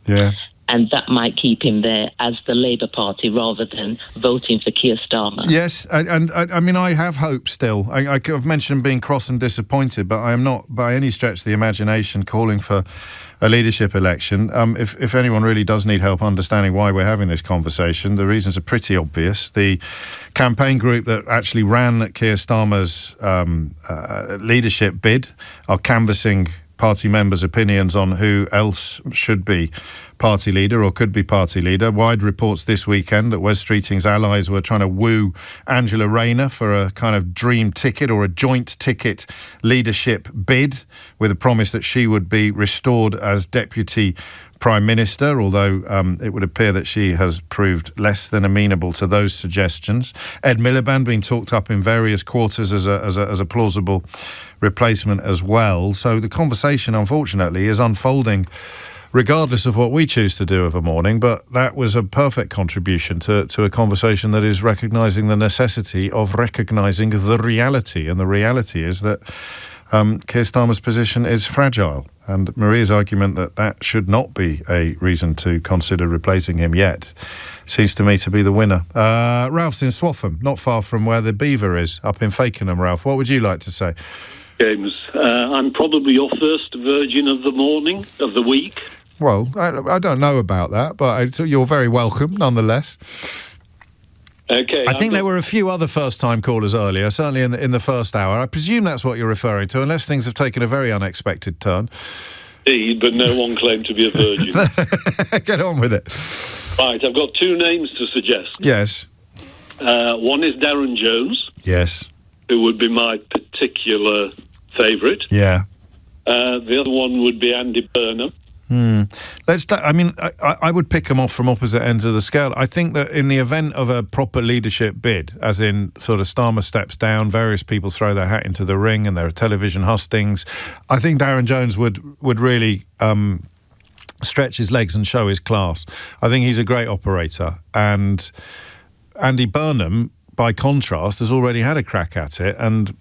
S11: Yeah. And that might keep him there as the Labour Party rather than voting for Keir Starmer.
S3: Yes, and I mean, I have hope still. I've mentioned being cross and disappointed, but I am not by any stretch of the imagination calling for a leadership election. If anyone really does need help understanding why we're having this conversation, the reasons are pretty obvious. The campaign group that actually ran Keir Starmer's leadership bid are canvassing party members' opinions on who else should be party leader or could be party leader. Wide reports this weekend that Wes Streeting's allies were trying to woo Angela Rayner for a kind of dream ticket or a joint ticket leadership bid, with a promise that she would be restored as Deputy Prime Minister, although it would appear that she has proved less than amenable to those suggestions. Ed Miliband being talked up in various quarters as a plausible replacement as well. So the conversation, unfortunately, is unfolding regardless of what we choose to do of a morning, but that was a perfect contribution to a conversation that is recognising the necessity of recognising the reality, and the reality is that Keir Starmer's position is fragile, and Maria's argument that that should not be a reason to consider replacing him yet seems to me to be the winner. Ralph's in Swaffham, not far from where the Beaver is, up in Fakenham. Ralph, what would you like to say?
S12: James, I'm probably your first virgin of the morning, of the week.
S3: Well, I don't know about that, but you're very welcome nonetheless.
S12: Okay.
S3: I think there were a few other first-time callers earlier, certainly in the first hour. I presume that's what you're referring to, unless things have taken a very unexpected turn.
S12: Indeed, but no one claimed to be a virgin.
S3: Get on with it.
S12: Right, I've got two names to suggest.
S3: Yes.
S12: One is Darren Jones.
S3: Yes.
S12: Who would be my particular favourite.
S3: Yeah.
S12: The other one would be Andy Burnham.
S3: I would pick them off from opposite ends of the scale. I think that in the event of a proper leadership bid, as in sort of Starmer steps down, various people throw their hat into the ring and there are television hustings, I think Darren Jones would really stretch his legs and show his class. I think he's a great operator. And Andy Burnham, by contrast, has already had a crack at it, and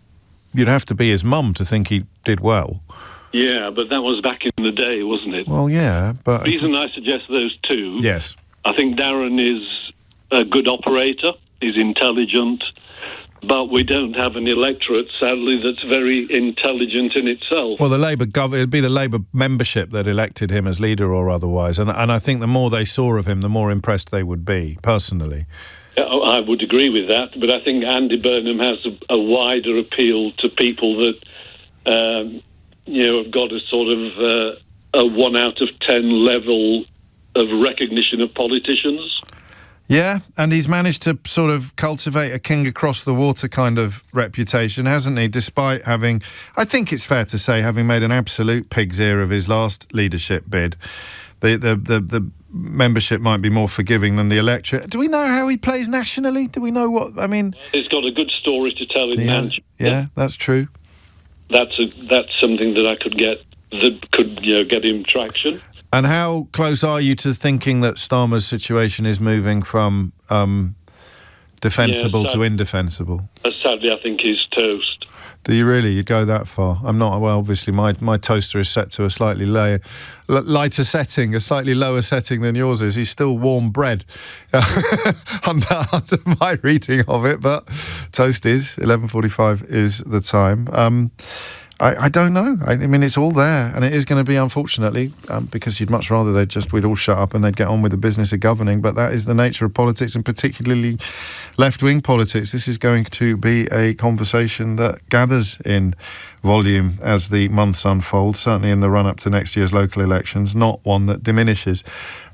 S3: you'd have to be his mum to think he did well.
S12: Yeah, but that was back in the day, wasn't it?
S3: Well, yeah, but...
S12: The reason I suggest those two...
S3: Yes.
S12: I think Darren is a good operator, he's intelligent, but we don't have an electorate, sadly, that's very intelligent in itself.
S3: Well, it'd be the Labour membership that elected him as leader or otherwise, and I think the more they saw of him, the more impressed they would be, personally.
S12: I would agree with that, but I think Andy Burnham has a wider appeal to people that... have got a sort of a 1 out of 10 level of recognition of politicians.
S3: Yeah, and he's managed to sort of cultivate a king across the water kind of reputation, hasn't he? Despite having, I think it's fair to say, having made an absolute pig's ear of his last leadership bid. The membership might be more forgiving than the electorate. Do we know how he plays nationally? Do we know what, I mean...
S12: He's got a good story to tell in Manchester.
S3: Yeah, that's true.
S12: That's something that I could get get him traction.
S3: And how close are you to thinking that Starmer's situation is moving from defensible to indefensible?
S12: Sadly, I think he's toast.
S3: Do you really? You'd go that far? I'm not. Well, obviously, my toaster is set to a slightly lighter setting, a slightly lower setting than yours is. He's still warm bread under my reading of it, but toast is 11:45 is the time. I don't know. I mean, it's all there, and it is going to be, unfortunately, because you'd much rather we'd all shut up and they'd get on with the business of governing, but that is the nature of politics, and particularly left-wing politics. This is going to be a conversation that gathers in volume as the months unfold, certainly in the run-up to next year's local elections, not one that diminishes.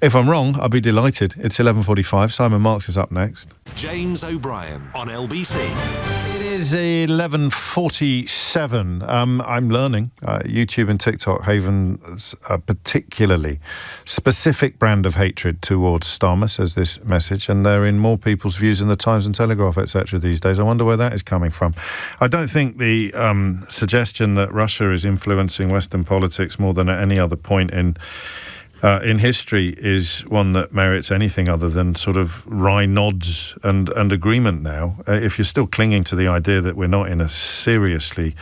S3: If I'm wrong, I'll be delighted. It's 11:45. Simon Marks is up next.
S1: James O'Brien on LBC.
S3: It is 11:47. I'm learning YouTube and TikTok havens a particularly specific brand of hatred towards Starmer, says this message, and they're in more people's views in the Times and Telegraph, etc. these days. I wonder where that is coming from. I don't think the suggestion that Russia is influencing Western politics more than at any other point in history is one that merits anything other than sort of wry nods and agreement now. If you're still clinging to the idea that we're not in a seriously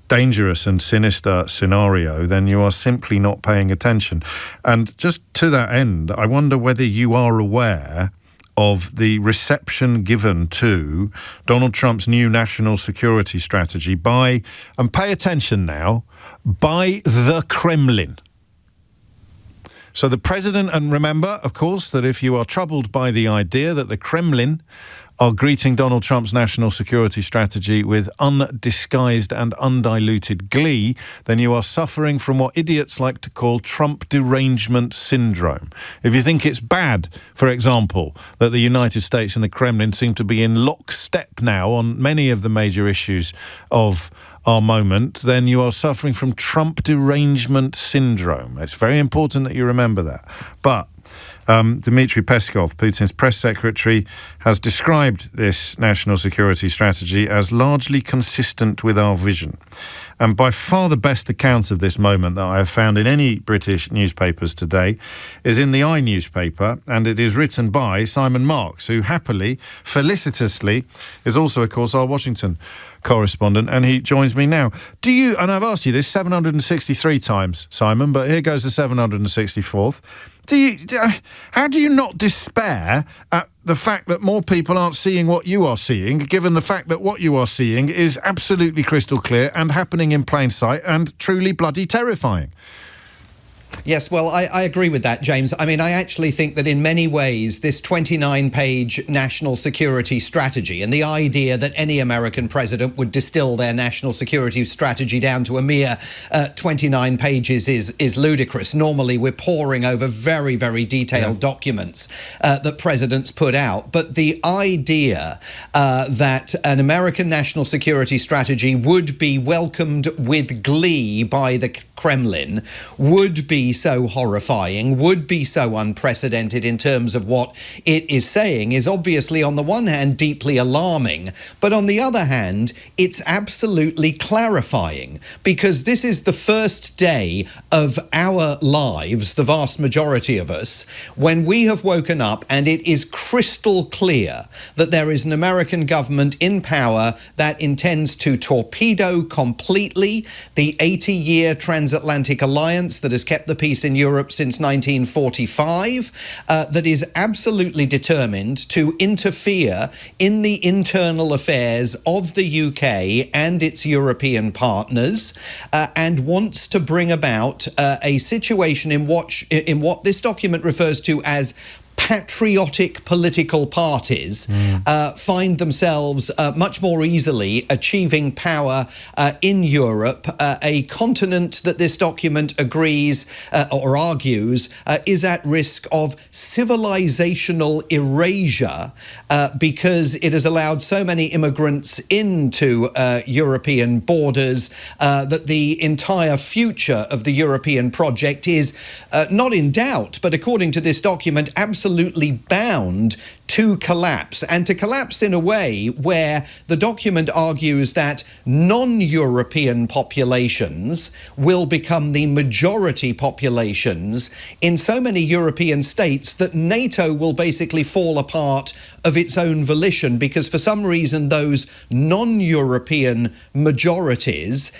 S3: dangerous and sinister scenario, then you are simply not paying attention. And just to that end, I wonder whether you are aware of the reception given to Donald Trump's new national security strategy by, and pay attention now, by the Kremlin. So the president, and remember, of course, that if you are troubled by the idea that the Kremlin are greeting Donald Trump's national security strategy with undisguised and undiluted glee, then you are suffering from what idiots like to call Trump derangement syndrome. If you think it's bad, for example, that the United States and the Kremlin seem to be in lockstep now on many of the major issues of our moment, then you are suffering from Trump derangement syndrome. It's very important that you remember that. But Dmitry Peskov, Putin's press secretary, has described this national security strategy as largely consistent with our vision. And by far the best account of this moment that I have found in any British newspapers today is in the I newspaper, and it is written by Simon Marks, who happily, felicitously, is also, of course, our Washington correspondent, and he joins me now. Do you, and I've asked you this 763 times, Simon, but here goes the 764th. How do you not despair at the fact that more people aren't seeing what you are seeing, given the fact that what you are seeing is absolutely crystal clear and happening in plain sight and truly bloody terrifying?
S13: Yes, well, I agree with that, James. I mean, I actually think that in many ways, this 29-page national security strategy and the idea that any American president would distill their national security strategy down to a mere 29 pages is ludicrous. Normally, we're poring over very, very detailed documents that presidents put out. But the idea that an American national security strategy would be welcomed with glee by the Kremlin, would be so horrifying, would be so unprecedented in terms of what it is saying, is obviously on the one hand deeply alarming, but on the other hand it's absolutely clarifying, because this is the first day of our lives, the vast majority of us, when we have woken up and it is crystal clear that there is an American government in power that intends to torpedo completely the 80-year transatlantic alliance that has kept the peace in Europe since 1945, that is absolutely determined to interfere in the internal affairs of the UK and its European partners, and wants to bring about a situation in what this document refers to as patriotic political parties find themselves much more easily achieving power in Europe, a continent that this document agrees or argues is at risk of civilizational erasure because it has allowed so many immigrants into European borders that the entire future of the European project is not in doubt, but according to this document, absolutely bound to collapse, and to collapse in a way where the document argues that non-European populations will become the majority populations in so many European states that NATO will basically fall apart of its own volition, because for some reason those non-European majorities,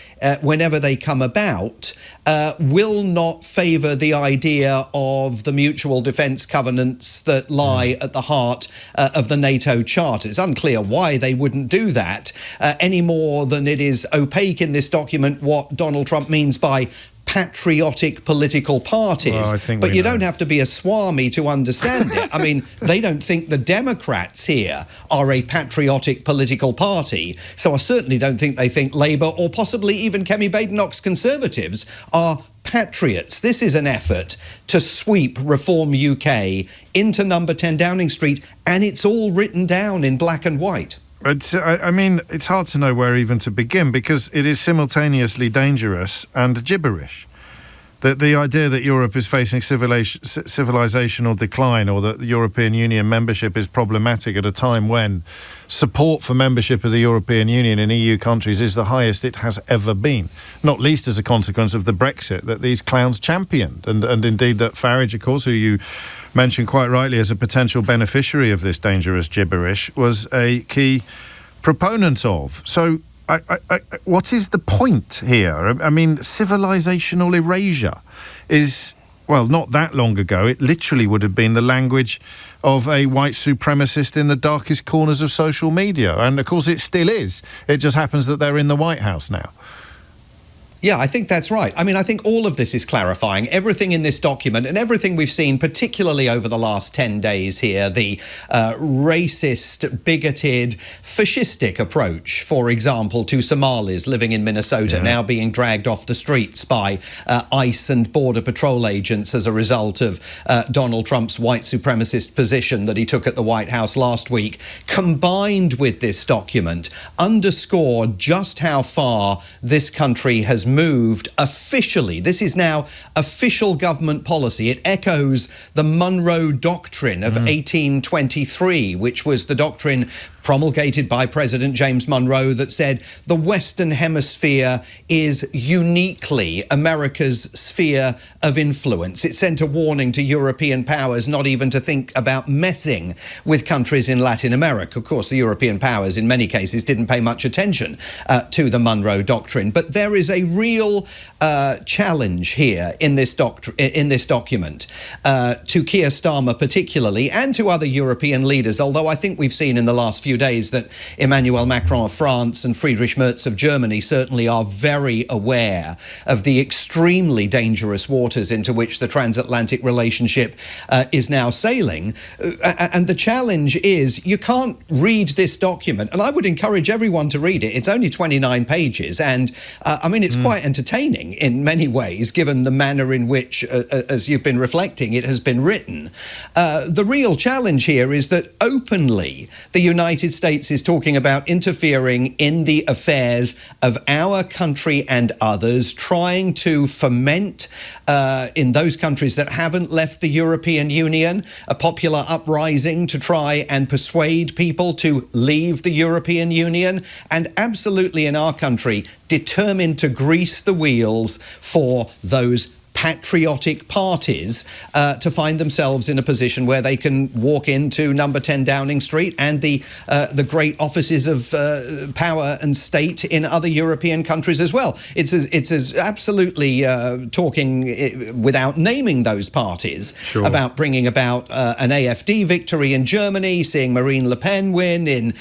S13: whenever they come about, will not favour the idea of the mutual defence covenants that lie at the heart of the NATO Charter. It's unclear why they wouldn't do that, any more than it is opaque in this document what Donald Trump means by patriotic political parties. But you don't have to be a swami to understand it. I mean, they don't think the Democrats here are a patriotic political party, so I certainly don't think they think Labour or possibly even Kemi Badenoch's Conservatives are patriots. This is an effort to sweep Reform UK into number 10 Downing Street, and it's all written down in black and white.
S3: I mean, it's hard to know where even to begin, because it is simultaneously dangerous and gibberish. The idea that Europe is facing civilizational decline, or that the European Union membership is problematic at a time when support for membership of the European Union in EU countries is the highest it has ever been, not least as a consequence of the Brexit that these clowns championed, and indeed that Farage, of course, who you mentioned quite rightly as a potential beneficiary of this dangerous gibberish, was a key proponent of. So what is the point here? I mean, civilizational erasure is, well, not that long ago, it literally would have been the language of a white supremacist in the darkest corners of social media. And, of course, it still is. It just happens that they're in the White House now.
S13: Yeah, I think that's right. I mean, I think all of this is clarifying. Everything in this document and everything we've seen, particularly over the last 10 days here, the racist, bigoted, fascistic approach, for example, to Somalis living in Minnesota, now being dragged off the streets by ICE and Border Patrol agents as a result of Donald Trump's white supremacist position that he took at the White House last week, combined with this document, underscore just how far this country has moved officially. This is now official government policy. It echoes the Monroe Doctrine of 1823, which was the doctrine promulgated by President James Monroe that said the Western Hemisphere is uniquely America's sphere of influence. It sent a warning to European powers not even to think about messing with countries in Latin America. Of course, the European powers in many cases didn't pay much attention to the Monroe Doctrine. But there is a real challenge here in this document to Keir Starmer particularly, and to other European leaders, although I think we've seen in the last few days that Emmanuel Macron of France and Friedrich Merz of Germany certainly are very aware of the extremely dangerous waters into which the transatlantic relationship is now sailing. And the challenge is you can't read this document, and I would encourage everyone to read it. It's only 29 pages, and I mean, it's quite entertaining in many ways, given the manner in which, as you've been reflecting, it has been written. The real challenge here is that openly the United States is talking about interfering in the affairs of our country and others, trying to foment in those countries that haven't left the European Union a popular uprising to try and persuade people to leave the European Union, and absolutely in our country determined to grease the wheels for those patriotic parties to find themselves in a position where they can walk into number 10 Downing Street and the great offices of power and state in other European countries as well. It's as absolutely talking without naming those parties about bringing about an AfD victory in Germany, seeing Marine Le Pen win in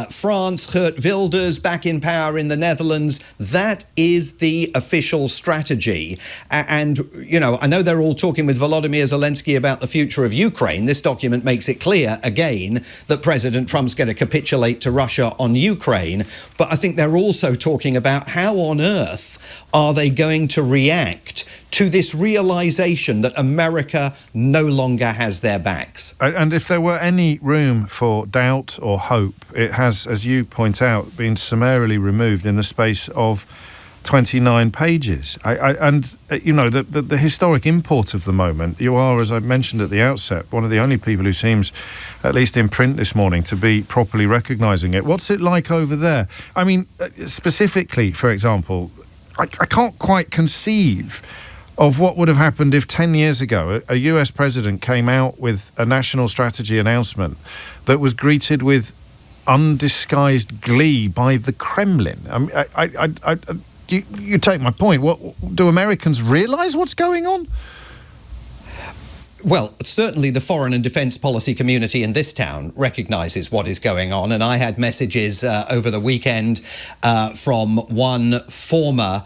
S13: France, Geert Wilders back in power in the Netherlands. That is the official strategy. And you know, I know they're all talking with Volodymyr Zelensky about the future of Ukraine. This document makes it clear, again, that President Trump's going to capitulate to Russia on Ukraine. But I think they're also talking about how on earth are they going to react to this realization that America no longer has their backs.
S3: And if there were any room for doubt or hope, it has, as you point out, been summarily removed in the space of 29 pages. And you know, the historic import of the moment, you are, as I mentioned at the outset, one of the only people who seems, at least in print this morning, to be properly recognising it. What's it like over there? I mean, specifically, for example, I can't quite conceive of what would have happened if 10 years ago a US president came out with a national strategy announcement that was greeted with undisguised glee by the Kremlin. I mean, you take my point. What do Americans realise what's going on?
S13: Well, certainly the foreign and defence policy community in this town recognises what is going on, and I had messages over the weekend from one former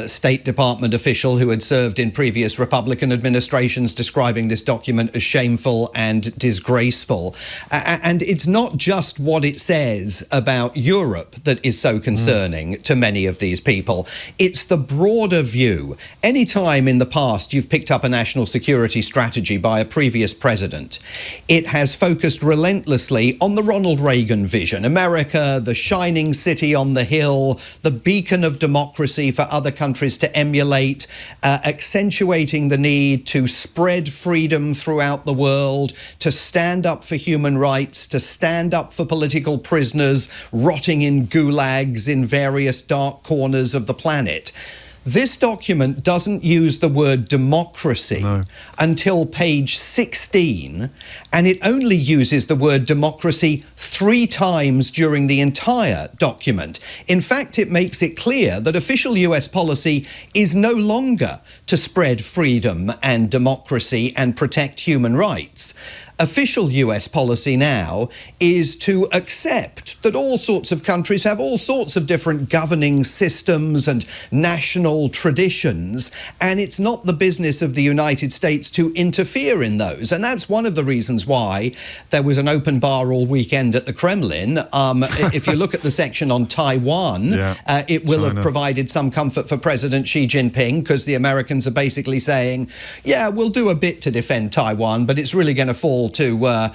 S13: State Department official who had served in previous Republican administrations, describing this document as shameful and disgraceful. And it's not just what it says about Europe that is so concerning to many of these people. It's the broader view. Any time in the past you've picked up a national security strategy by a previous president, it has focused relentlessly on the Ronald Reagan vision. America, the shining city on the hill, the beacon of democracy for other countries to emulate, accentuating the need to spread freedom throughout the world, to stand up for human rights, to stand up for political prisoners rotting in gulags in various dark corners of the planet. This document doesn't use the word democracy until page 16, and it only uses the word democracy 3 times during the entire document. In fact, it makes it clear that official US policy is no longer to spread freedom and democracy and protect human rights. Official US policy now is to accept that all sorts of countries have all sorts of different governing systems and national traditions, and it's not the business of the United States to interfere in those. And that's one of the reasons why there was an open bar all weekend at the Kremlin. If you look at the section on Taiwan, it will have provided some comfort for President Xi Jinping, because the Americans are basically saying, yeah, we'll do a bit to defend Taiwan, but it's really going to fall to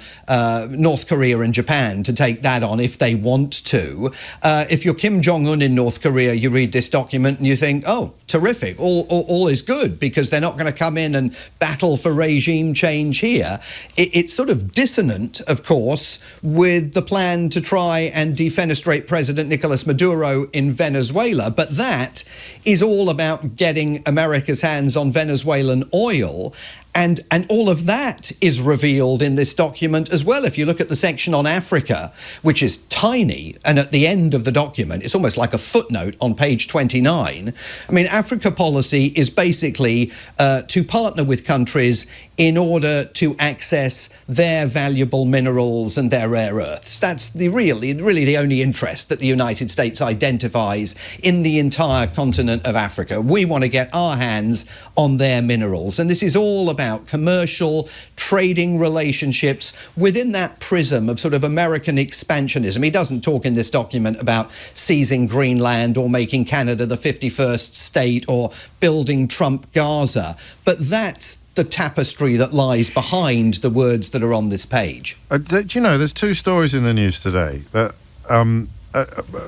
S13: North Korea and Japan to take that on if they want to. If you're Kim Jong-un in North Korea, you read this document and you think, oh, terrific, all is good, because they're not going to come in and battle for regime change here. It's sort of dissonant, of course, with the plan to try and defenestrate President Nicolas Maduro in Venezuela, but that is all about getting America's hands on Venezuelan oil. And all of that is revealed in this document as well. If you look at the section on Africa, which is tiny, and at the end of the document, it's almost like a footnote on page 29. I mean, Africa policy is basically to partner with countries in order to access their valuable minerals and their rare earths. That's really the only interest that the United States identifies in the entire continent of Africa. We want to get our hands on their minerals. And this is all about commercial trading relationships within that prism of sort of American expansionism. He doesn't talk in this document about seizing Greenland or making Canada the 51st state or building Trump Gaza, but that's the tapestry that lies behind the words that are on this page.
S3: Do you know, there's two stories in the news today that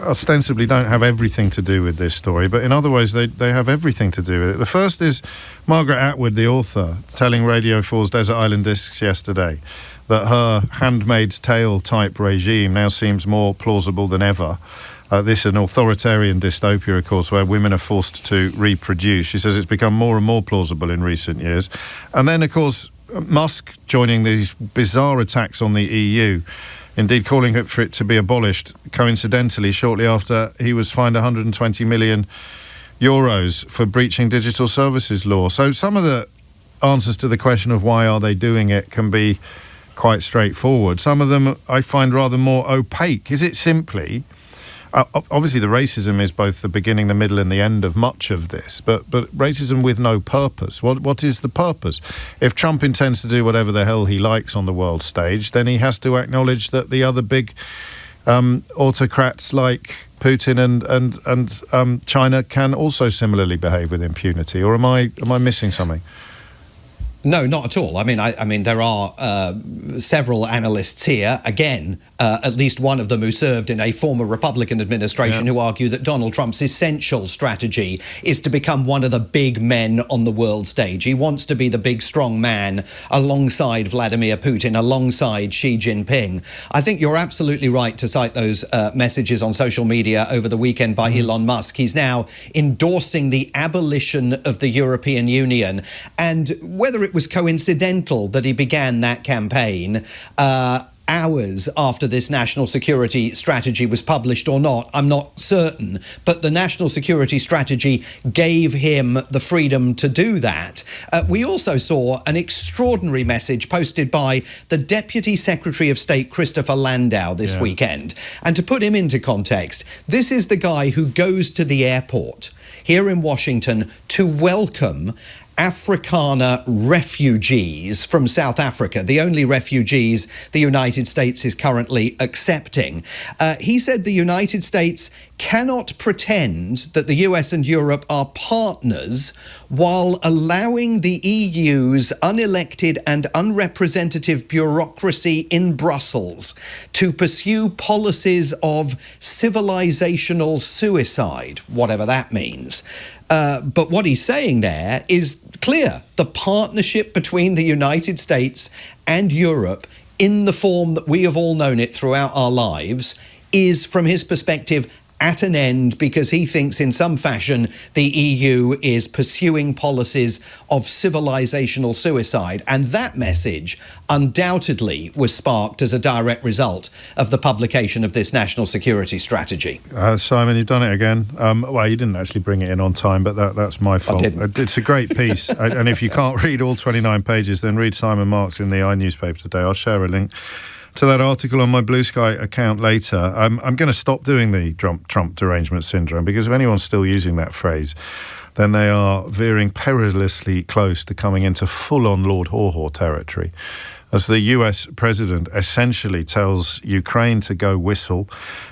S3: ostensibly don't have everything to do with this story, but in other ways they have everything to do with it. The first is Margaret Atwood, the author, telling Radio 4's Desert Island Discs yesterday that her Handmaid's Tale type regime now seems more plausible than ever. This is an authoritarian dystopia, of course, where women are forced to reproduce. She says it's become more and more plausible in recent years. And then, of course, Musk joining these bizarre attacks on the EU, indeed calling for it to be abolished, coincidentally, shortly after he was fined 120 million euros for breaching digital services law. So some of the answers to the question of why are they doing it can be quite straightforward. Some of them I find rather more opaque. Is it simply... obviously, the racism is both the beginning, the middle, and the end of much of this. But racism with no purpose. What is the purpose? If Trump intends to do whatever the hell he likes on the world stage, then he has to acknowledge that the other big autocrats like Putin and China can also similarly behave with impunity. Or am I missing something?
S13: No, not at all. I mean, there are several analysts here, again, at least one of them who served in a former Republican administration, who argue that Donald Trump's essential strategy is to become one of the big men on the world stage. He wants to be the big, strong man alongside Vladimir Putin, alongside Xi Jinping. I think you're absolutely right to cite those messages on social media over the weekend by Elon Musk. He's now endorsing the abolition of the European Union, and whether it was coincidental that he began that campaign hours after this national security strategy was published or not, I'm not certain, but the national security strategy gave him the freedom to do that. We also saw an extraordinary message posted by the Deputy Secretary of State Christopher Landau this weekend. And to put him into context, this is the guy who goes to the airport here in Washington to welcome Afrikaner refugees from South Africa, the only refugees the United States is currently accepting. He said the United States cannot pretend that the US and Europe are partners while allowing the EU's unelected and unrepresentative bureaucracy in Brussels to pursue policies of civilizational suicide, whatever that means. But what he's saying there is clear. The partnership between the United States and Europe, in the form that we have all known it throughout our lives, is, from his perspective, at an end, because he thinks in some fashion the EU is pursuing policies of civilizational suicide. And that message undoubtedly was sparked as a direct result of the publication of this national security strategy.
S3: Simon, you've done it again. Well, you didn't actually bring it in on time, but that's my fault. It's a great piece. And if you can't read all 29 pages, then read Simon Marks in the iNewspaper today. I'll share a link to that article on my Blue Sky account later. I'm going to stop doing the Trump derangement syndrome, because if anyone's still using that phrase, then they are veering perilously close to coming into full-on Lord Haw-Haw territory. As the US president essentially tells Ukraine to go whistle,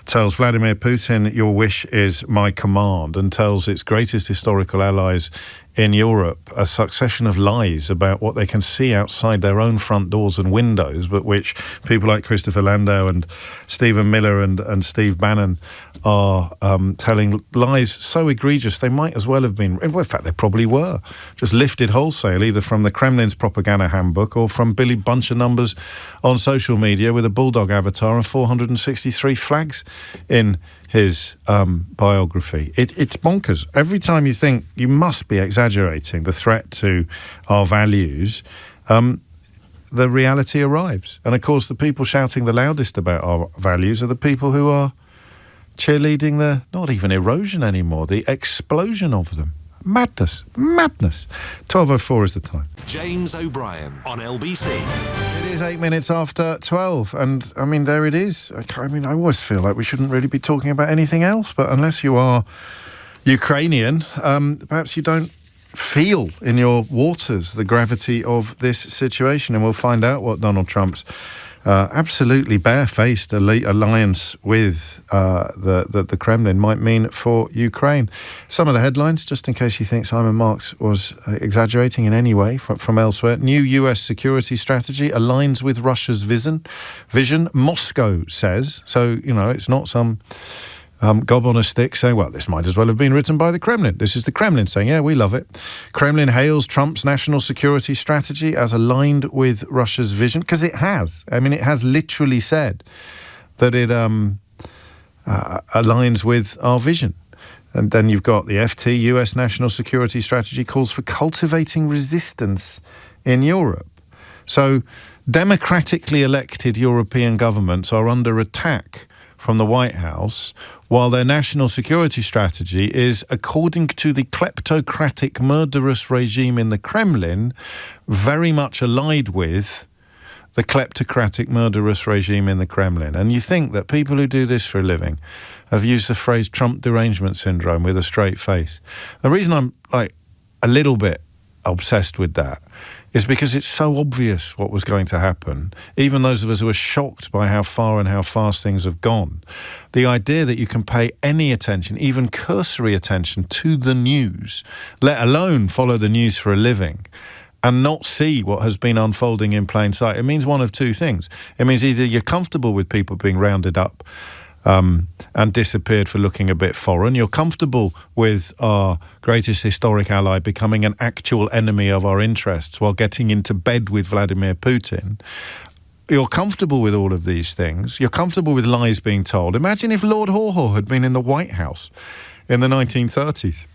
S3: tells Vladimir Putin, your wish is my command, and tells its greatest historical allies in Europe a succession of lies about what they can see outside their own front doors and windows, but which people like Christopher Landau and Stephen Miller and Steve Bannon are telling lies so egregious they might as well have been, in fact they probably were, just lifted wholesale either from the Kremlin's propaganda handbook or from Billy Bunch of Numbers on social media with a bulldog avatar and 463 flags in his biography. It's bonkers. Every time you think you must be exaggerating the threat to our values, the reality arrives. And of course, the people shouting the loudest about our values are the people who are cheerleading the, not even erosion anymore, the explosion of them. Madness. 12:04 is the time.
S1: James O'Brien on LBC.
S3: It is 8 minutes after 12, and I mean, there it is. I mean, I always feel like we shouldn't really be talking about anything else, but unless you are Ukrainian, perhaps you don't feel in your waters the gravity of this situation, and we'll find out what Donald Trump's absolutely barefaced alliance with the Kremlin might mean for Ukraine. Some of the headlines, just in case you think Simon Marks was exaggerating in any way from elsewhere. New US security strategy aligns with Russia's vision. Moscow says. So, you know, it's not some gob on a stick saying, well, this might as well have been written by the Kremlin. This is the Kremlin saying, yeah, we love it. Kremlin hails Trump's national security strategy as aligned with Russia's vision, because it has. I mean, it has literally said that it aligns with our vision. And then you've got the FT, US national security strategy, calls for cultivating resistance in Europe. So democratically elected European governments are under attack from the White House, while their national security strategy is, according to the kleptocratic murderous regime in the Kremlin, very much allied with the kleptocratic murderous regime in the Kremlin. And you think that people who do this for a living have used the phrase Trump derangement syndrome with a straight face. The reason I'm like a little bit obsessed with that is because it's so obvious what was going to happen. Even those of us who are shocked by how far and how fast things have gone, the idea that you can pay any attention, even cursory attention, to the news, let alone follow the news for a living, and not see what has been unfolding in plain sight, it means one of two things. It means either you're comfortable with people being rounded up and disappeared for looking a bit foreign. You're comfortable with our greatest historic ally becoming an actual enemy of our interests while getting into bed with Vladimir Putin. You're comfortable with all of these things. You're comfortable with lies being told. Imagine if Lord Haw-Haw had been in the White House in the 1930s.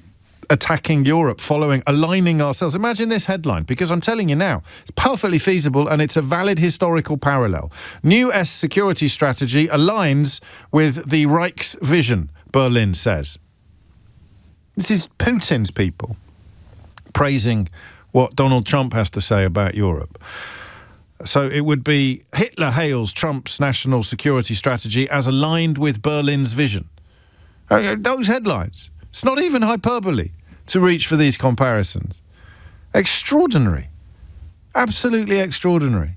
S3: Attacking Europe, aligning ourselves. Imagine this headline, because I'm telling you now, it's perfectly feasible and it's a valid historical parallel. New US security strategy aligns with the Reich's vision, Berlin says. This is Putin's people praising what Donald Trump has to say about Europe. So it would be, Hitler hails Trump's national security strategy as aligned with Berlin's vision. Those headlines. It's not even hyperbole to reach for these comparisons. Extraordinary. Absolutely extraordinary.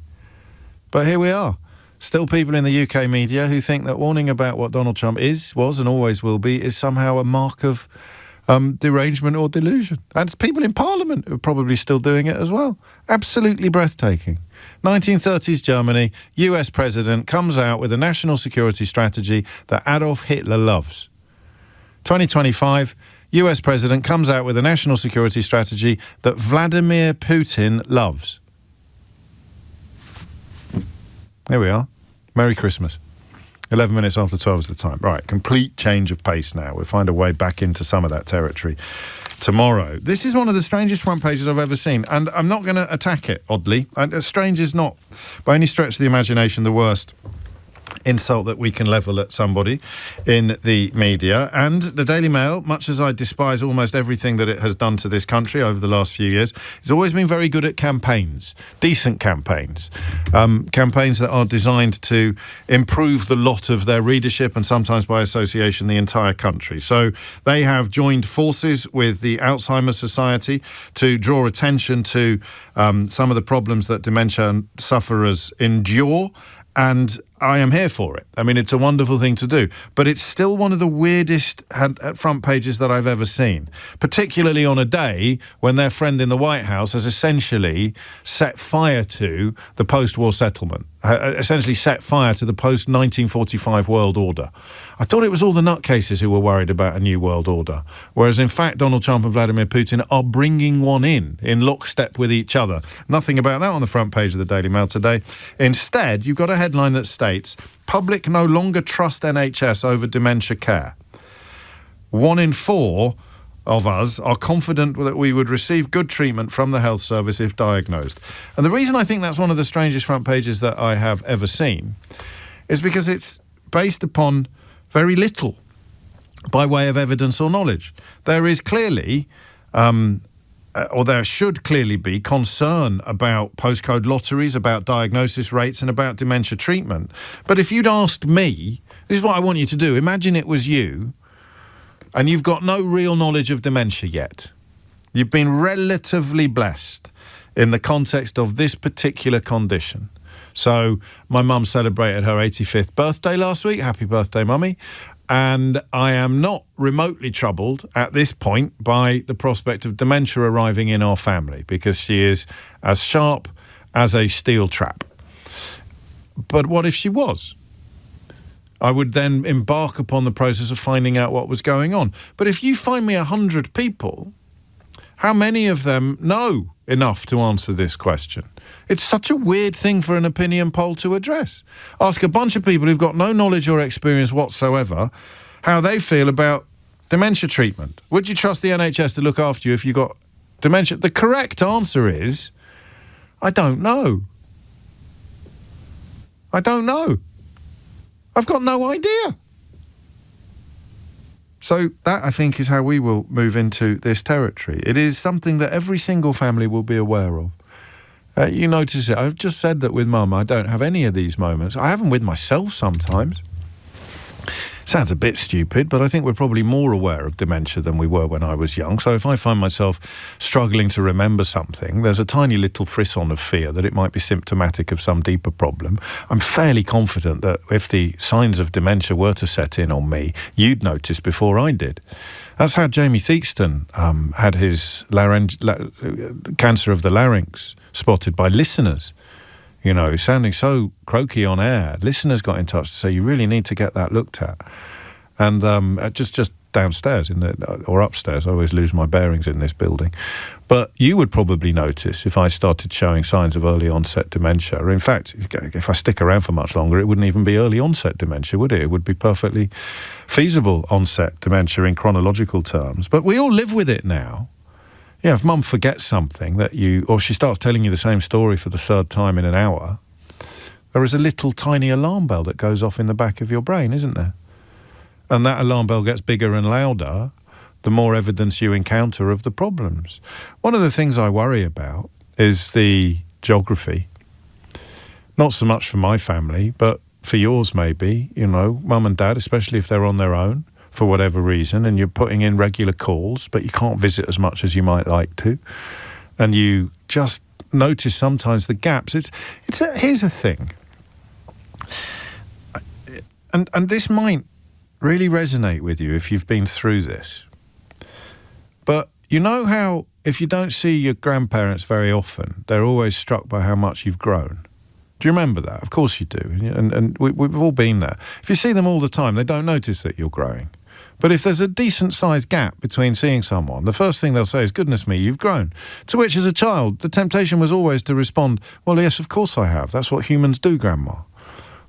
S3: But here we are. Still people in the UK media who think that warning about what Donald Trump was and always will be is somehow a mark of derangement or delusion. And it's people in Parliament who are probably still doing it as well. Absolutely breathtaking. 1930s Germany, US president comes out with a national security strategy that Adolf Hitler loves. 2025, US president comes out with a national security strategy that Vladimir Putin loves. There we are. Merry Christmas. 11 minutes after 12 is the time. Right, complete change of pace now. We'll find a way back into some of that territory tomorrow. This is one of the strangest front pages I've ever seen, and I'm not going to attack it, oddly. Strange is not, by any stretch of the imagination, the worst insult that we can level at somebody in the media. And the Daily Mail, much as I despise almost everything that it has done to this country over the last few years, has always been very good at campaigns, decent campaigns, campaigns that are designed to improve the lot of their readership and sometimes by association the entire country. So they have joined forces with the Alzheimer's Society to draw attention to some of the problems that dementia sufferers endure, and I am here for it. I mean, it's a wonderful thing to do, but it's still one of the weirdest front pages that I've ever seen, particularly on a day when their friend in the White House has essentially set fire to the post-war settlement, essentially set fire to the post-1945 world order. I thought it was all the nutcases who were worried about a new world order, whereas in fact Donald Trump and Vladimir Putin are bringing one in lockstep with each other. Nothing about that on the front page of the Daily Mail today. Instead, you've got a headline that states, public no longer trust NHS over dementia care. 1 in 4 of us are confident that we would receive good treatment from the health service if diagnosed. And the reason I think that's one of the strangest front pages that I have ever seen is because it's based upon very little by way of evidence or knowledge. There is clearly, or there should clearly be, concern about postcode lotteries, about diagnosis rates and about dementia treatment. But if you'd asked me, this is what I want you to do. Imagine it was you and you've got no real knowledge of dementia yet. You've been relatively blessed in the context of this particular condition. So my mum celebrated her 85th birthday last week. Happy birthday, Mummy. And I am not remotely troubled at this point by the prospect of dementia arriving in our family, because she is as sharp as a steel trap. But what if she was? I would then embark upon the process of finding out what was going on. But if you find me 100 people, how many of them know enough to answer this question? It's such a weird thing for an opinion poll to address. Ask a bunch of people who've got no knowledge or experience whatsoever how they feel about dementia treatment. Would you trust the NHS to look after you if you got dementia? The correct answer is, I don't know. I don't know. I've got no idea. So that, I think, is how we will move into this territory. It is something that every single family will be aware of. You notice it. I've just said that with Mum, I don't have any of these moments. I have them with myself sometimes. Sounds a bit stupid, but I think we're probably more aware of dementia than we were when I was young. So if I find myself struggling to remember something, there's a tiny little frisson of fear that it might be symptomatic of some deeper problem. I'm fairly confident that if the signs of dementia were to set in on me, you'd notice before I did. That's how Jamie Theakston had his cancer of the larynx spotted by listeners. You know, sounding so croaky on air. Listeners got in touch to say, you really need to get that looked at. And just downstairs or upstairs, I always lose my bearings in this building. But you would probably notice if I started showing signs of early onset dementia. Or in fact, if I stick around for much longer, it wouldn't even be early onset dementia, would it? It would be perfectly feasible onset dementia in chronological terms. But we all live with it now. Yeah, if Mum forgets something or she starts telling you the same story for the third time in an hour, there is a little tiny alarm bell that goes off in the back of your brain, isn't there? And that alarm bell gets bigger and louder the more evidence you encounter of the problems. One of the things I worry about is the geography. Not so much for my family, but for yours maybe. You know, Mum and Dad, especially if they're on their own, for whatever reason, and you're putting in regular calls, but you can't visit as much as you might like to, and you just notice sometimes the gaps. Here's a thing, and this might really resonate with you if you've been through this, but you know how if you don't see your grandparents very often, they're always struck by how much you've grown. Do you remember that? Of course you do, and we've all been there. If you see them all the time, they don't notice that you're growing. But if there's a decent-sized gap between seeing someone, the first thing they'll say is, goodness me, you've grown. To which, as a child, the temptation was always to respond, well, yes, of course I have. That's what humans do, Grandma.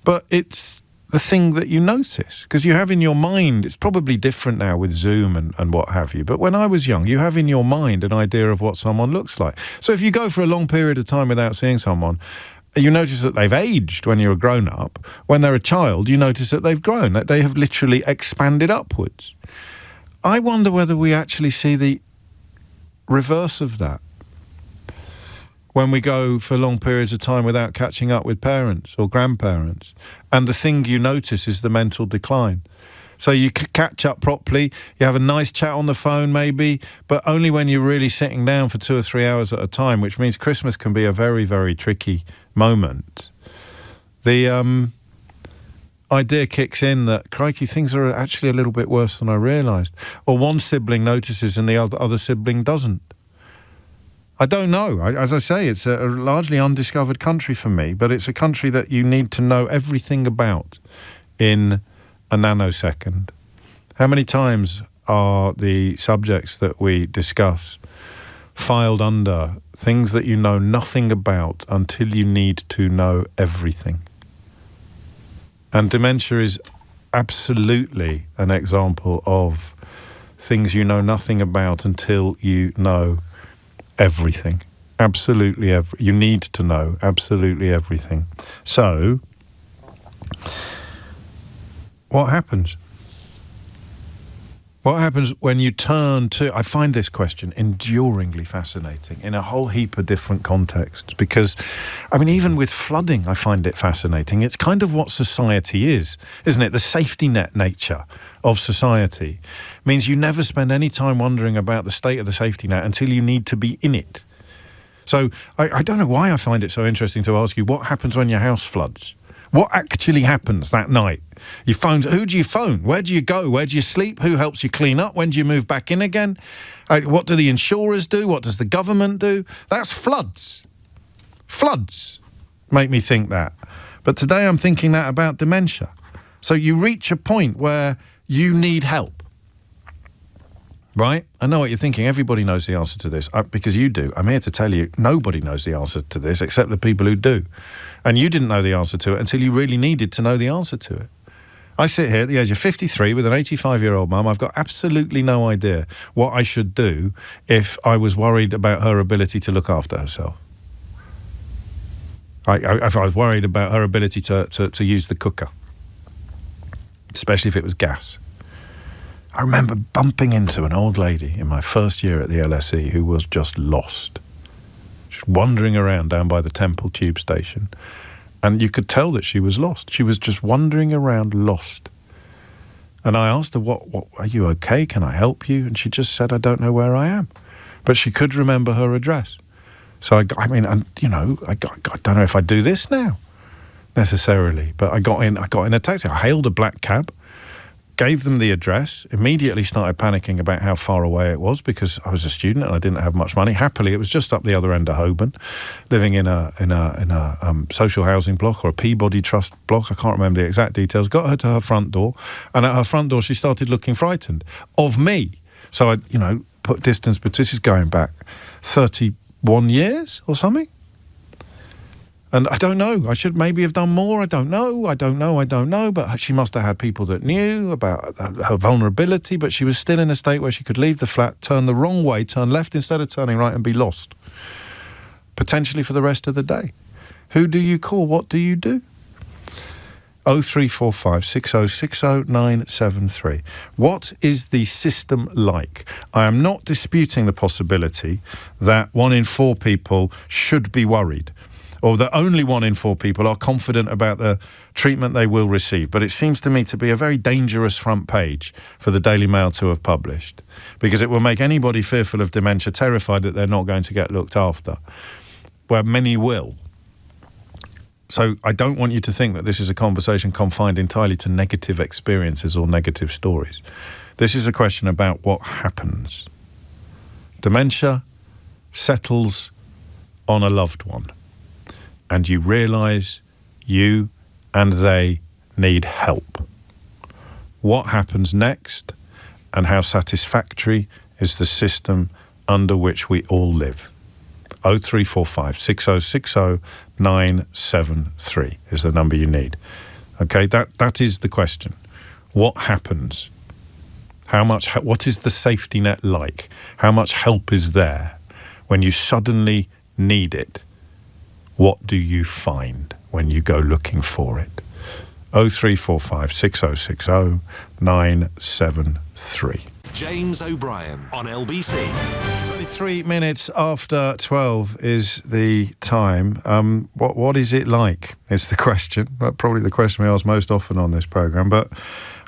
S3: But it's the thing that you notice, because you have in your mind, it's probably different now with Zoom and what have you, but when I was young, you have in your mind an idea of what someone looks like. So if you go for a long period of time without seeing someone, you notice that they've aged when you're a grown-up. When they're a child, you notice that they've grown, that they have literally expanded upwards. I wonder whether we actually see the reverse of that when we go for long periods of time without catching up with parents or grandparents, and the thing you notice is the mental decline. So you catch up properly, you have a nice chat on the phone maybe, but only when you're really sitting down for 2 or 3 hours at a time, which means Christmas can be a very, very tricky moment. The idea kicks in that, crikey, things are actually a little bit worse than I realised. Or one sibling notices and the other sibling doesn't. I don't know. As I say, it's a largely undiscovered country for me, but it's a country that you need to know everything about in a nanosecond. How many times are the subjects that we discuss filed under things that you know nothing about until you need to know everything? And dementia is absolutely an example of things you know nothing about until you know everything. Absolutely you need to know absolutely everything. So, what happens? What happens when you turn to... I find this question enduringly fascinating in a whole heap of different contexts because, I mean, even with flooding, I find it fascinating. It's kind of what society is, isn't it? The safety net nature of society means you never spend any time wondering about the state of the safety net until you need to be in it. So I don't know why I find it so interesting to ask you, what happens when your house floods? What actually happens that night? You phone, who do you phone? Where do you go? Where do you sleep? Who helps you clean up? When do you move back in again? What do the insurers do? What does the government do? That's floods. Floods make me think that. But today I'm thinking that about dementia. So you reach a point where you need help. Right? I know what you're thinking. Everybody knows the answer to this because you do. I'm here to tell you nobody knows the answer to this except the people who do. And you didn't know the answer to it until you really needed to know the answer to it. I sit here at the age of 53 with an 85-year-old mum. I've got absolutely no idea what I should do if I was worried about her ability to look after herself. If I was worried about her ability to use the cooker, especially if it was gas. I remember bumping into an old lady in my first year at the LSE who was just lost. Just wandering around down by the Temple tube station. And you could tell that she was lost. She was just wandering around lost. And I asked her, what are you okay? Can I help you? And she just said, I don't know where I am. But she could remember her address. So, I don't know if I do this now, necessarily. But I got in a taxi. I hailed a black cab, gave them the address, immediately started panicking about how far away it was because I was a student and I didn't have much money. Happily, it was just up the other end of Holborn, living in a social housing block or a Peabody Trust block. I can't remember the exact details. Got her to her front door, and at her front door, she started looking frightened of me. So I, put distance, but this is going back 31 years or something. And I don't know, I should maybe have done more, I don't know, but she must have had people that knew about her vulnerability, but she was still in a state where she could leave the flat, turn the wrong way, turn left instead of turning right and be lost. Potentially for the rest of the day. Who do you call? What do you do? 0345 6060 973. What is the system like? I am not disputing the possibility that 1 in 4 people should be worried, or that only 1 in 4 people are confident about the treatment they will receive. But it seems to me to be a very dangerous front page for the Daily Mail to have published, because it will make anybody fearful of dementia terrified that they're not going to get looked after, where many will. So I don't want you to think that this is a conversation confined entirely to negative experiences or negative stories. This is a question about what happens. Dementia settles on a loved one, and you realise you and they need help. What happens next, and how satisfactory is the system under which we all live? 0345 6060 973 is the number you need. Okay, that is the question. What happens? What is the safety net like? How much help is there when you suddenly need it? what do you find when you go looking for it? 0345 6060 973.
S1: James O'Brien on LBC.
S3: 23 minutes after 12 is the time. What is it like is the question. Probably the question we ask most often on this programme. But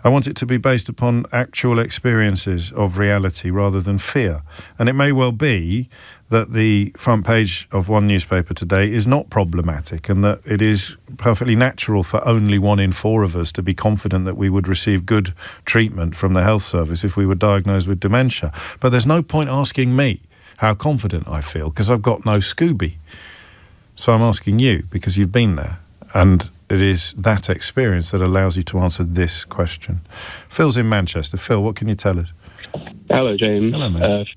S3: I want it to be based upon actual experiences of reality rather than fear. And it may well be that the front page of one newspaper today is not problematic and that it is perfectly natural for only 1 in 4 of us to be confident that we would receive good treatment from the health service if we were diagnosed with dementia. But there's no point asking me how confident I feel because I've got no Scooby. So I'm asking you because you've been there, and it is that experience that allows you to answer this question. Phil's in Manchester. Phil, what can you tell us?
S14: Hello, James.
S3: Hello, mate.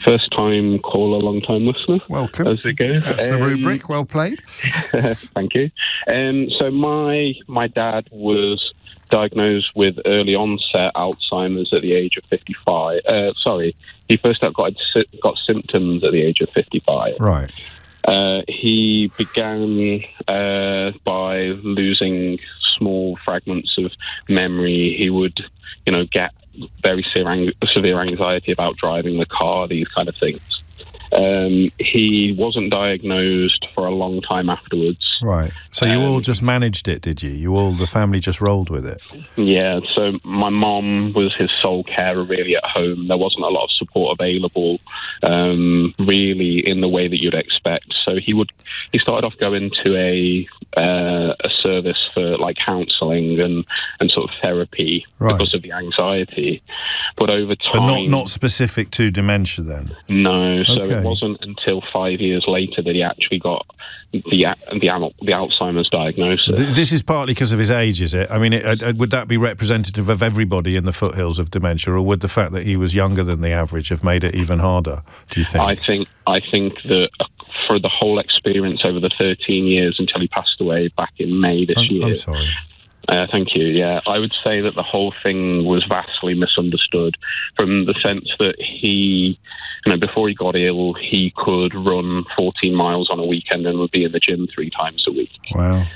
S14: First time caller, long time listener.
S3: Welcome.
S14: How's it going?
S3: That's the rubric. Well played.
S14: Thank you. So my dad was diagnosed with early onset Alzheimer's at the age of 55. He first got symptoms at the age of 55.
S3: Right.
S14: He began by losing small fragments of memory. He would, get very severe anxiety about driving the car, these kind of things. He wasn't diagnosed for a long time afterwards.
S3: Right. So you all just managed it, did you? The family just rolled with it?
S14: Yeah. So my mom was his sole carer really at home. There wasn't a lot of support available, really, in the way that you'd expect. So he started off going to a service for like counselling and sort of therapy because of the anxiety. But over time,
S3: but not specific to dementia then.
S14: No. So it wasn't until 5 years later that he actually got the Alzheimer's diagnosis.
S3: This is partly because of his age, is it? I mean, would that be representative of everybody in the foothills of dementia, or would the fact that he was younger than the average have made it even harder, do you think?
S14: I think that for the whole experience over the 13 years until he passed away back in May this year.
S3: I'm sorry.
S14: Thank you. Yeah, I would say that the whole thing was vastly misunderstood from the sense that he, before he got ill, he could run 14 miles on a weekend and would be in the gym 3 times a week.
S3: Wow.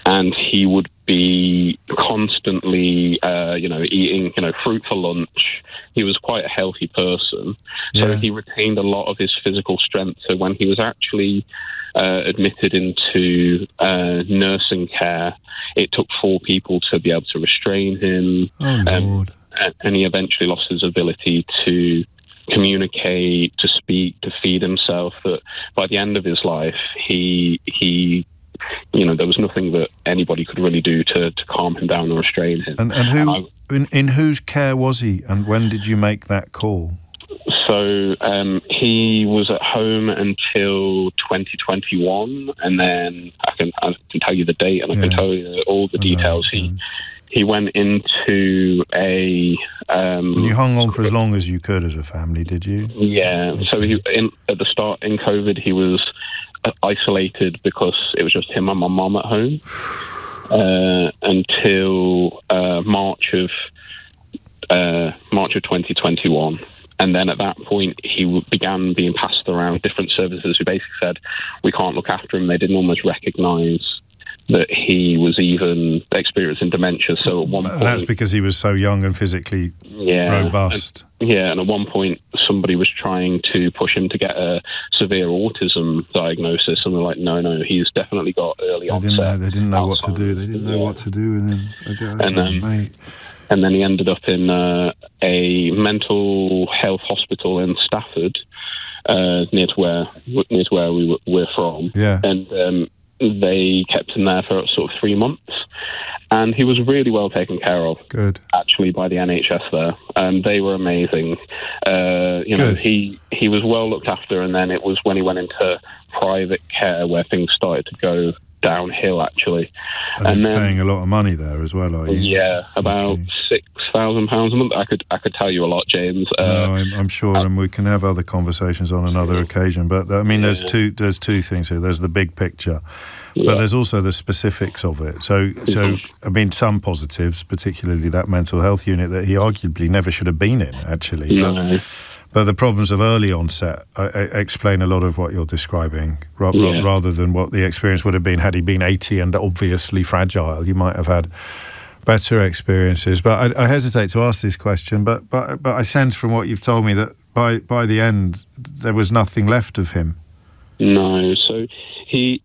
S14: And he would be constantly, eating, fruit for lunch. He was quite a healthy person. So he retained a lot of his physical strength. So when he was actually admitted into nursing care, it took 4 people to be able to restrain him.
S3: Oh, Lord.
S14: And he eventually lost his ability to communicate, to speak, to feed himself. That by the end of his life, he there was nothing that anybody could really do to calm him down or restrain him.
S3: And in whose care was he, and when did you make that call?
S14: So he was at home until 2021, and then I can tell you the date, and I can tell you all the details. He went into a...
S3: you hung on for as long as you could as a family, did you?
S14: Yeah. Okay. So at the start, in COVID, he was isolated because it was just him and my mum at home until March of 2021. And then at that point, he began being passed around different services who basically said, we can't look after him. They didn't almost recognise that he was even experiencing dementia. So at one point...
S3: That's because he was so young and physically robust.
S14: And at one point, somebody was trying to push him to get a severe autism diagnosis, and they're like, no, he's definitely got early onset.
S3: They didn't know what to do. They didn't know what to do with him.
S14: And then he ended up in a mental health hospital in Stafford, near to where we're from.
S3: Yeah.
S14: And they kept him there for sort of 3 months. And he was really well taken care of.
S3: Good.
S14: Actually, by the NHS there. They were amazing. He was well looked after, and then it was when he went into private care where things started to go downhill, actually.
S3: And then, paying a lot of money there as well, are you?
S14: Yeah, about £6,000 a month. I could tell you a lot, James.
S3: No, I'm sure, and we can have other conversations on another occasion. But I mean, there's two things here. There's the big picture, but there's also the specifics of it. So I mean, some positives, particularly that mental health unit that he arguably never should have been in, actually. But the problems of early onset explain a lot of what you're describing, rather than what the experience would have been had he been 80 and obviously fragile. You might have had better experiences. But I hesitate to ask this question, but I sense from what you've told me that by the end there was nothing left of him.
S14: No, so he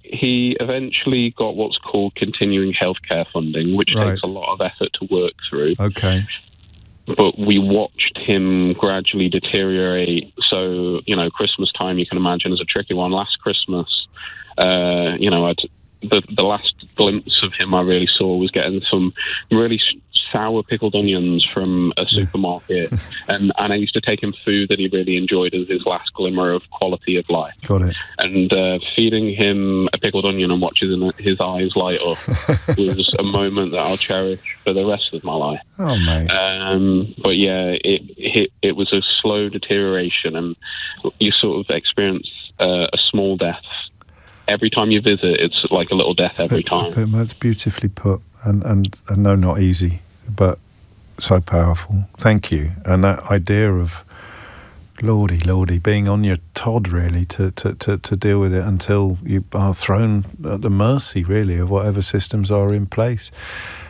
S14: eventually got what's called continuing healthcare funding, which takes a lot of effort to work through.
S3: Okay.
S14: But we watched him gradually deteriorate. So, Christmas time, you can imagine, is a tricky one. Last Christmas, the last glimpse of him I really saw was getting some really sour pickled onions from a supermarket. and I used to take him food that he really enjoyed as his last glimmer of quality of life.
S3: Got it.
S14: And feeding him a pickled onion and watching his eyes light up was a moment that I'll cherish for the rest of my life.
S3: Oh, mate.
S14: But yeah, it was a slow deterioration, and you sort of experience a small death. Every time you visit, it's like a little death every time.
S3: That's beautifully put, and no, not easy, but so powerful. Thank you. And that idea of lordy, being on your Todd, really, to deal with it until you are thrown at the mercy, really, of whatever systems are in place.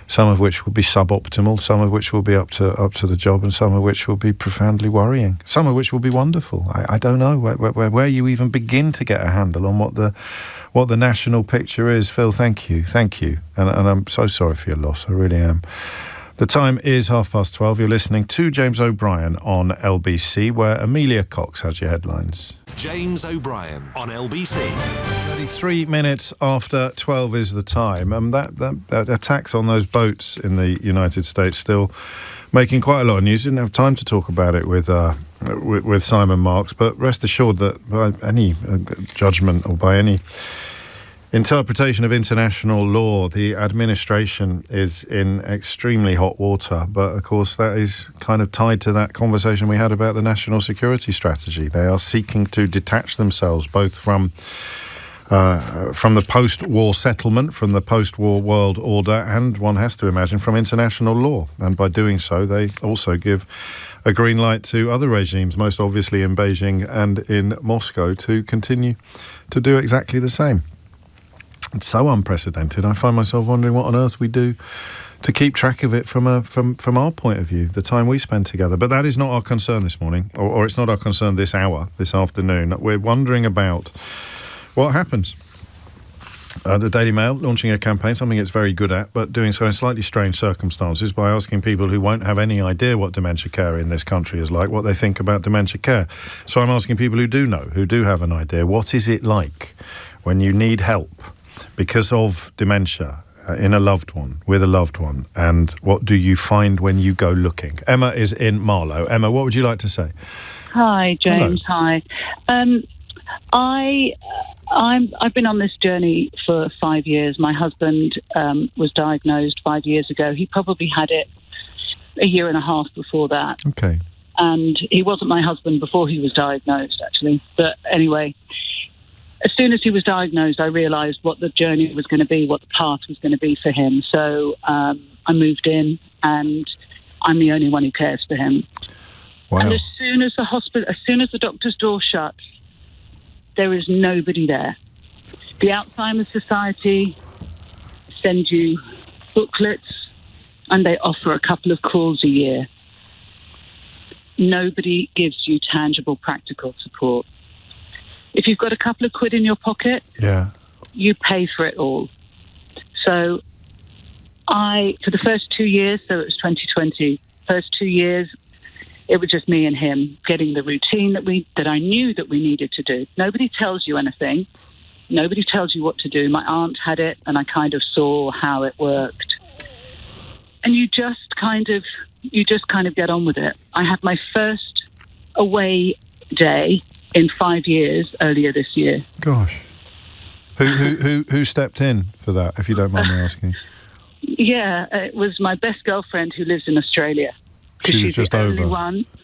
S3: Some of which will be suboptimal, some of which will be up to the job, and some of which will be profoundly worrying. Some of which will be wonderful. I don't know where you even begin to get a handle on what the national picture is. Phil, thank you, and I'm so sorry for your loss. I really am. The time is 12:30. You're listening to James O'Brien on LBC, where Amelia Cox has your headlines.
S1: James O'Brien on LBC.
S3: 33 minutes after 12 is the time. That attacks on those boats in the United States still making quite a lot of news. Didn't have time to talk about it with Simon Marks, but rest assured that by any judgment or by any interpretation of international law, the administration is in extremely hot water. But of course, that is kind of tied to that conversation we had about the national security strategy. They are seeking to detach themselves both from the post-war settlement, from the post-war world order, and one has to imagine from international law. And by doing so, they also give a green light to other regimes, most obviously in Beijing and in Moscow, to continue to do exactly the same. It's so unprecedented. I find myself wondering what on earth we do to keep track of it from our point of view, the time we spend together. But that is not our concern this morning, or it's not our concern this hour, this afternoon. We're wondering about what happens. The Daily Mail launching a campaign, something it's very good at, but doing so in slightly strange circumstances by asking people who won't have any idea what dementia care in this country is like, what they think about dementia care. So I'm asking people who do know, who do have an idea, what is it like when you need help because of dementia in a loved one, with a loved one, and what do you find when you go looking? Emma is in Marlow. Emma, what would you like to say?
S15: Hi, James.
S3: Hello.
S15: Hi. I've been on this journey for 5 years. My husband was diagnosed 5 years ago. He probably had it a year and a half before that.
S3: Okay.
S15: And he wasn't my husband before he was diagnosed, actually. But anyway, as soon as he was diagnosed, I realised what the journey was going to be, what the path was going to be for him. So I moved in, and I'm the only one who cares for him.
S3: Wow.
S15: And as soon as the doctor's door shuts, there is nobody there. The Alzheimer's Society send you booklets, and they offer a couple of calls a year. Nobody gives you tangible, practical support. If you've got a couple of quid in your pocket, you pay for it all. So for the first 2 years, so it was 2020, first 2 years, it was just me and him getting the routine that I knew that we needed to do. Nobody tells you anything. Nobody tells you what to do. My aunt had it, and I kind of saw how it worked. And you just kind of get on with it. I had my first away day in 5 years earlier this year.
S3: Gosh. Who stepped in for that, if you don't mind me asking?
S15: Yeah, it was my best girlfriend who lives in Australia.
S3: She was just over.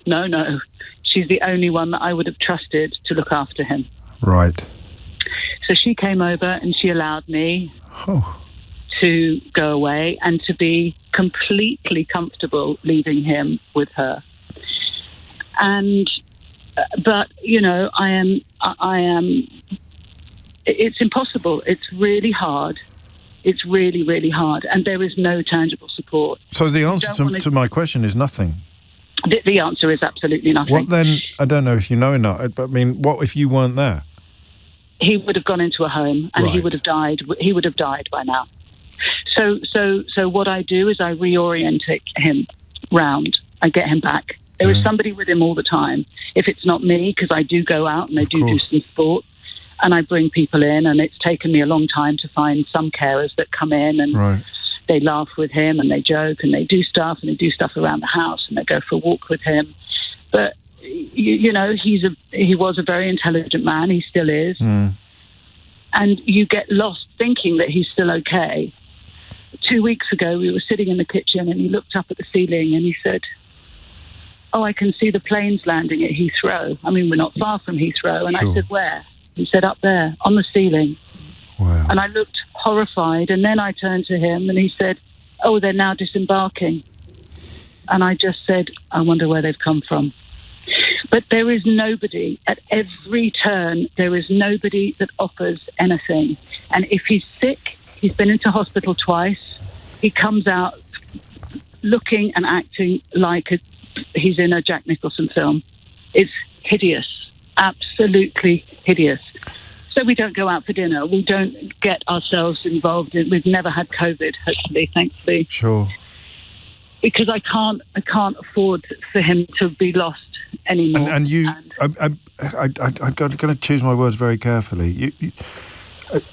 S15: No. She's the only one that I would have trusted to look after him.
S3: Right.
S15: So she came over and she allowed me to go away and to be completely comfortable leaving him with her. And But, you know, I am, it's impossible. It's really hard. It's really, really hard. And there is no tangible support.
S3: So the answer to my question is nothing.
S15: The answer is absolutely nothing.
S3: What then? I don't know if you know enough, but I mean, what if you weren't there?
S15: He would have gone into a home and he would have died. He would have died by now. So what I do is I reorientate him round. I get him back. There is somebody with him all the time. If it's not me, because I do go out and I do some sport, and I bring people in, and it's taken me a long time to find some carers that come in and they laugh with him and they joke and they do stuff around the house and they go for a walk with him. But you know, he was a very intelligent man. He still is, and you get lost thinking that he's still okay. 2 weeks ago, we were sitting in the kitchen and he looked up at the ceiling and he said, "Oh, I can see the planes landing at Heathrow. I mean, we're not far from Heathrow." And I said, "Where?" He said, "Up there, on the ceiling." Wow. And I looked horrified. And then I turned to him and he said, "Oh, they're now disembarking." And I just said, "I wonder where they've come from." But there is nobody at every turn. There is nobody that offers anything. And if he's sick, he's been into hospital twice. He comes out looking and acting like he's in a Jack Nicholson film. It's hideous, absolutely hideous. So we don't go out for dinner. We don't get ourselves involved in. We've never had COVID, hopefully, thankfully.
S3: Sure.
S15: Because I can't afford for him to be lost anymore.
S3: And you, I'm going to choose my words very carefully.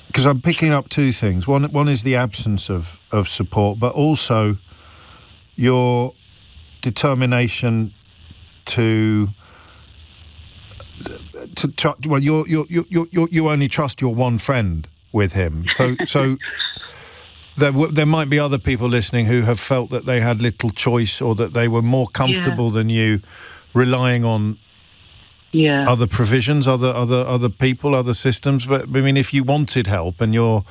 S3: Because I'm picking up two things. One is the absence of support, but also your determination to well, you only trust your one friend with him. So there might be other people listening who have felt that they had little choice or that they were more comfortable than you, relying on other provisions, other people, other systems. But I mean, if you wanted help and your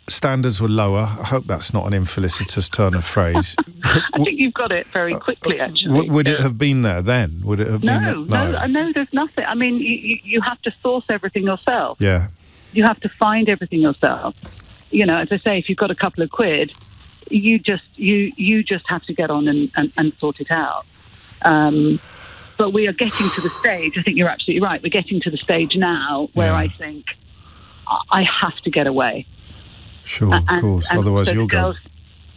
S3: standards were lower, I hope that's not an infelicitous turn of phrase.
S15: I think you've got it very quickly, actually.
S3: Would it have been there then? Would it have been there?
S15: No, there's nothing. I mean, you have to source everything yourself.
S3: Yeah.
S15: You have to find everything yourself. You know, as I say, if you've got a couple of quid, you just have to get on and sort it out. But we are getting to the stage, I think you're absolutely right, we're getting to the stage now where I think I have to get away.
S3: Sure, of course, otherwise you'll go.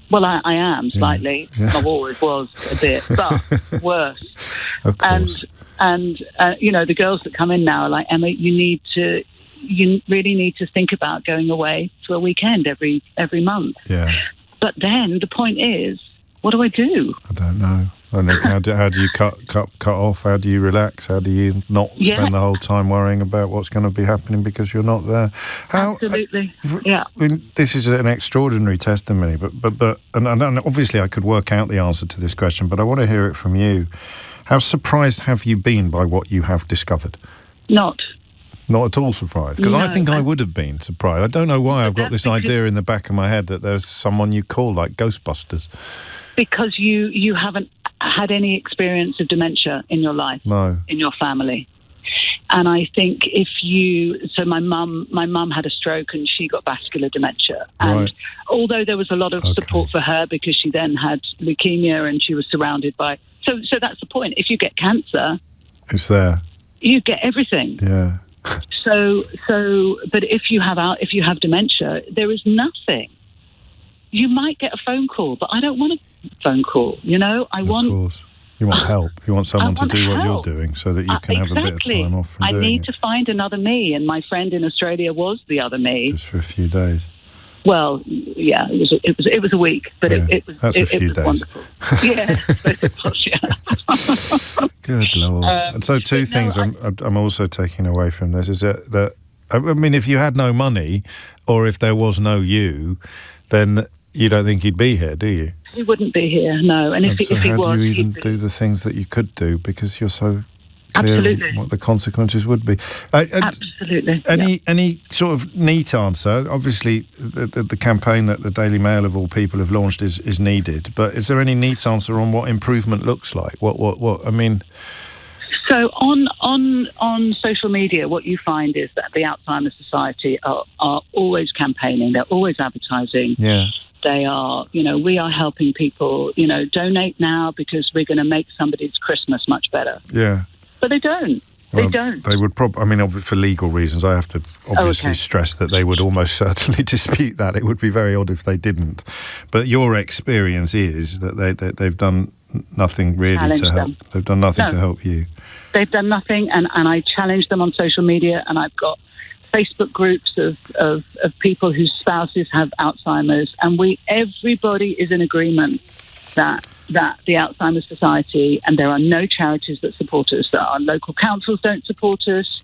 S15: Well, I am slightly.
S3: Yeah.
S15: I always was a bit, but worse.
S3: Of course.
S15: And you know, the girls that come in now are like, "Emma, you really need to think about going away for a weekend every month." Yeah. But then the point is, what do I do?
S3: I don't know. How do you cut off? How do you relax? How do you not spend the whole time worrying about what's going to be happening because you're not there?
S15: Absolutely. Yeah.
S3: I mean, this is an extraordinary testimony, but obviously I could work out the answer to this question, but I want to hear it from you. How surprised have you been by what you have discovered?
S15: Not
S3: at all surprised, because I think I would have been surprised. I don't know why I've got this idea in the back of my head that there's someone you call like Ghostbusters. Because
S15: you haven't had any experience of dementia in your life, in your family. And I think my mum had a stroke and she got vascular dementia. And although there was a lot of support for her because she then had leukemia and she was surrounded by, so that's the point. If you get cancer,
S3: it's there.
S15: You get everything.
S3: Yeah.
S15: But if you have dementia, there is nothing. You might get a phone call, but I don't want a phone call, you know? Of course.
S3: You want help. You want someone to do what you're doing so that you can have a bit of time off from doing it.
S15: I need to find another me, and my friend in Australia was the other me.
S3: Just for a few days.
S15: Well, yeah, it was a week, but it was
S3: a few days.
S15: Wonderful. Yeah, it was, yeah.
S3: Good Lord. And so two things I'm also taking away from this is that, I mean, if you had no money or if there was no you, then you don't think he'd be here, do you?
S15: He wouldn't be here, no. And if he was,
S3: how do you even do the things that you could do because you're so clear what the consequences would be?
S15: Absolutely.
S3: Any sort of neat answer? Obviously, the campaign that the Daily Mail of all people have launched is needed. But is there any neat answer on what improvement looks like? What? I mean,
S15: So on social media, what you find is that the Alzheimer's Society are always campaigning. They're always advertising.
S3: Yeah.
S15: They are, we are helping people, donate now because we're going to make somebody's Christmas much better.
S3: Yeah.
S15: But they don't. They don't.
S3: They would probably, for legal reasons, I have to obviously stress that they would almost certainly dispute that. It would be very odd if they didn't. But your experience is that they've done nothing really to help. They've done nothing to help you.
S15: They've done nothing, and I challenge them on social media, and I've got Facebook groups of people whose spouses have Alzheimer's, and everybody is in agreement that the Alzheimer's Society, and there are no charities that support us, that our local councils don't support us,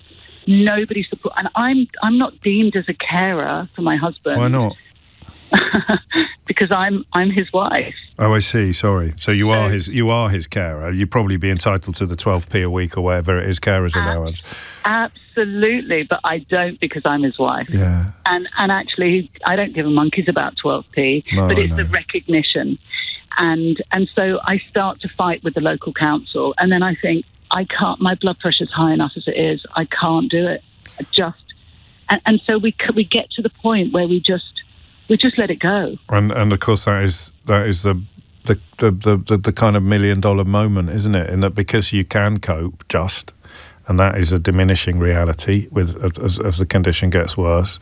S15: nobody support, and I'm not deemed as a carer for my husband.
S3: Why not?
S15: Because I'm his wife.
S3: Oh, I see. Sorry. So you are his carer. You'd probably be entitled to the 12p a week or whatever it is, carer's allowance.
S15: Absolutely, but I don't because I'm his wife.
S3: Yeah.
S15: And actually, I don't give a monkey's about 12p, but it's the recognition. And so I start to fight with the local council, and then I think, I can't, my blood pressure's high enough as it is, I can't do it. And so we get to the point where we just let it go. And
S3: of course that is the kind of $1 million moment, isn't it? In that because you can cope and that is a diminishing reality as the condition gets worse,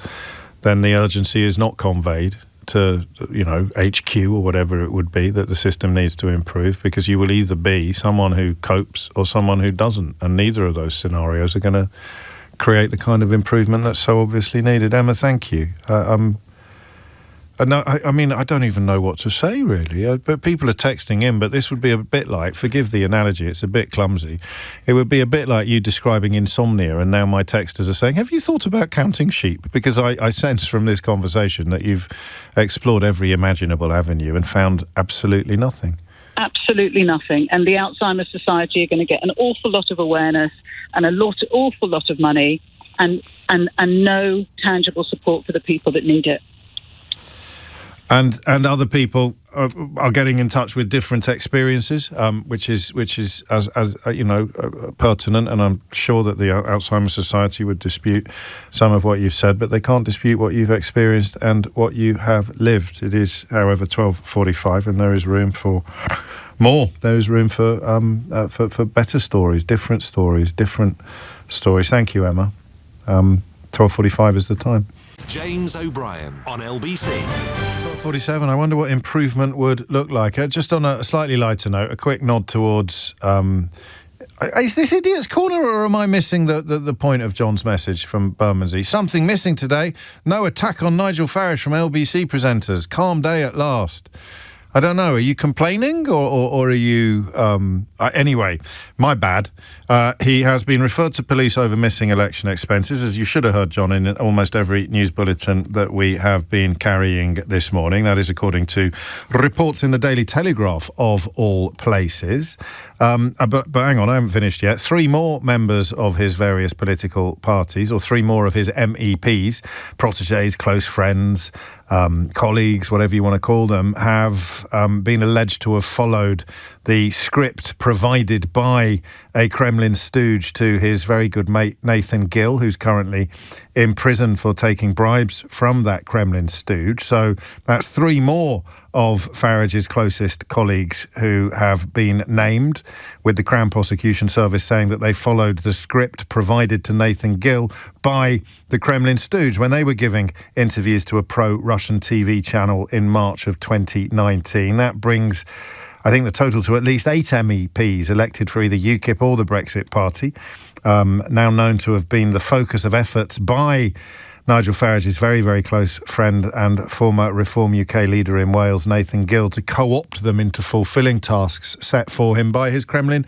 S3: then the urgency is not conveyed to HQ or whatever it would be, that the system needs to improve, because you will either be someone who copes or someone who doesn't, and neither of those scenarios are going to create the kind of improvement that's so obviously needed. Emma, thank you. No, I don't even know what to say, really. But people are texting in, but this would be a bit like, forgive the analogy, it's a bit clumsy. It would be a bit like you describing insomnia, and now my texters are saying, have you thought about counting sheep? Because I sense from this conversation that you've explored every imaginable avenue and found absolutely nothing.
S15: Absolutely nothing. And the Alzheimer's Society are going to get an awful lot of awareness and awful lot of money and no tangible support for the people that need it.
S3: And other people are getting in touch with different experiences, which is as pertinent. And I'm sure that the Alzheimer's Society would dispute some of what you've said, but they can't dispute what you've experienced and what you have lived. It is, however, 12:45, and there is room for more. There is room for better stories, different stories. Thank you, Emma. 12:45 is the time.
S1: James O'Brien on LBC.
S3: 12:47. I wonder what improvement would look like. Just on a slightly lighter note, a quick nod towards... is this Idiot's Corner, or am I missing the point of John's message from Bermondsey? Something missing today. No attack on Nigel Farage from LBC presenters. Calm day at last. I don't know. Are you complaining or are you... anyway, my bad. He has been referred to police over missing election expenses, as you should have heard, John, in almost every news bulletin that we have been carrying this morning. That is according to reports in the Daily Telegraph, of all places. But hang on, I haven't finished yet. 3 more members of his various political parties, or 3 more of his MEPs, protégés, close friends, colleagues, whatever you want to call them, have been alleged to have followed the script provided by a Kremlin stooge to his very good mate Nathan Gill, who's currently in prison for taking bribes from that Kremlin stooge. So that's 3 more of Farage's closest colleagues who have been named, with the Crown Prosecution Service saying that they followed the script provided to Nathan Gill by the Kremlin stooge when they were giving interviews to a pro-Russian TV channel in March of 2019. That brings, I think, the total to at least 8 MEPs elected for either UKIP or the Brexit Party, now known to have been the focus of efforts by Nigel Farage's very, very close friend and former Reform UK leader in Wales, Nathan Gill, to co-opt them into fulfilling tasks set for him by his Kremlin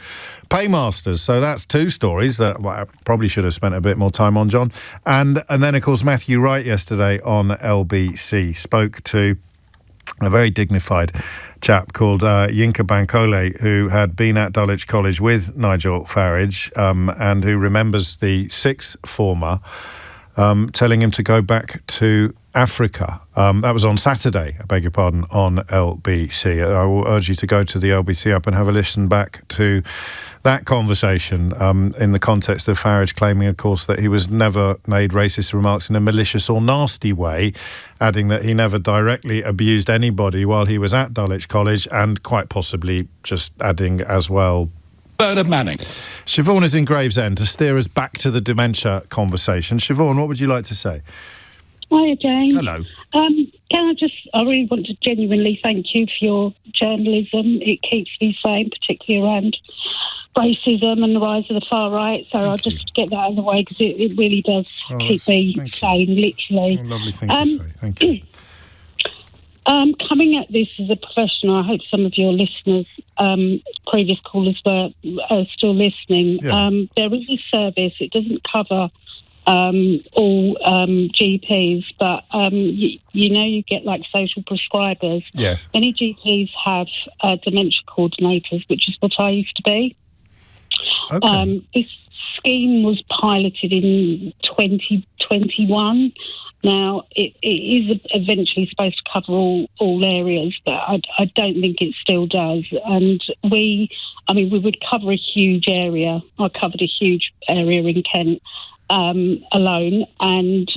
S3: paymasters. So that's 2 stories that I probably should have spent a bit more time on, John. And then, of course, Matthew Wright yesterday on LBC spoke to a very dignified chap called Yinka Bankole, who had been at Dulwich College with Nigel Farage and who remembers the 6th former telling him to go back to Africa. That was on Saturday, I beg your pardon, on LBC. I will urge you to go to the LBC app and have a listen back to that conversation in the context of Farage claiming, of course, that he was never made racist remarks in a malicious or nasty way, adding that he never directly abused anybody while he was at Dulwich College, and quite possibly just adding as well,
S8: Bernard Manning.
S3: Siobhan is in Gravesend to steer us back to the dementia conversation. Siobhan, what would you like to say?
S16: Hiya, James.
S3: Hello.
S16: I really want to genuinely thank you for your journalism. It keeps me sane, particularly around racism and the rise of the far right. So I'll just get that out of the way, because it really does keep me sane, literally.
S3: Lovely thing to say. Thank you.
S16: Coming at this as a professional, I hope some of your listeners, previous callers, are still listening.
S3: Yeah.
S16: There is a service. It doesn't cover all GPs, but you get like social prescribers.
S3: Yes.
S16: Many GPs have dementia coordinators, which is what I used to be.
S3: Okay.
S16: This scheme was piloted in 2021. Now, it is eventually supposed to cover all areas, but I don't think it still does. And we would cover a huge area. I covered a huge area in Kent alone, and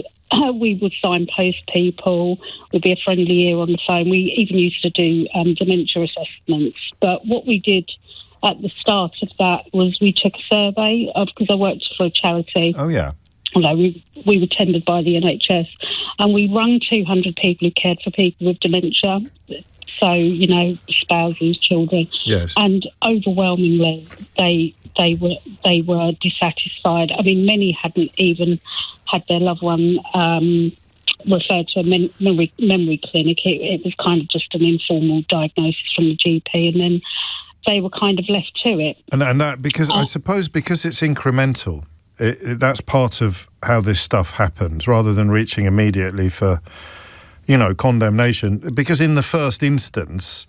S16: we would signpost people. We'd be a friendly ear on the phone. We even used to do dementia assessments. But what we did at the start of that was we took a survey, because I worked for a charity.
S3: Oh, yeah.
S16: Although we were tendered by the NHS, and we rang 200 people who cared for people with dementia. So, spouses, children.
S3: Yes.
S16: And overwhelmingly, they were dissatisfied. I mean, many hadn't even had their loved one referred to a memory clinic. It was kind of just an informal diagnosis from the GP, and then they were kind of left to it.
S3: And that, because I suppose because it's incremental, that's part of how this stuff happens, rather than reaching immediately for, condemnation. Because in the first instance,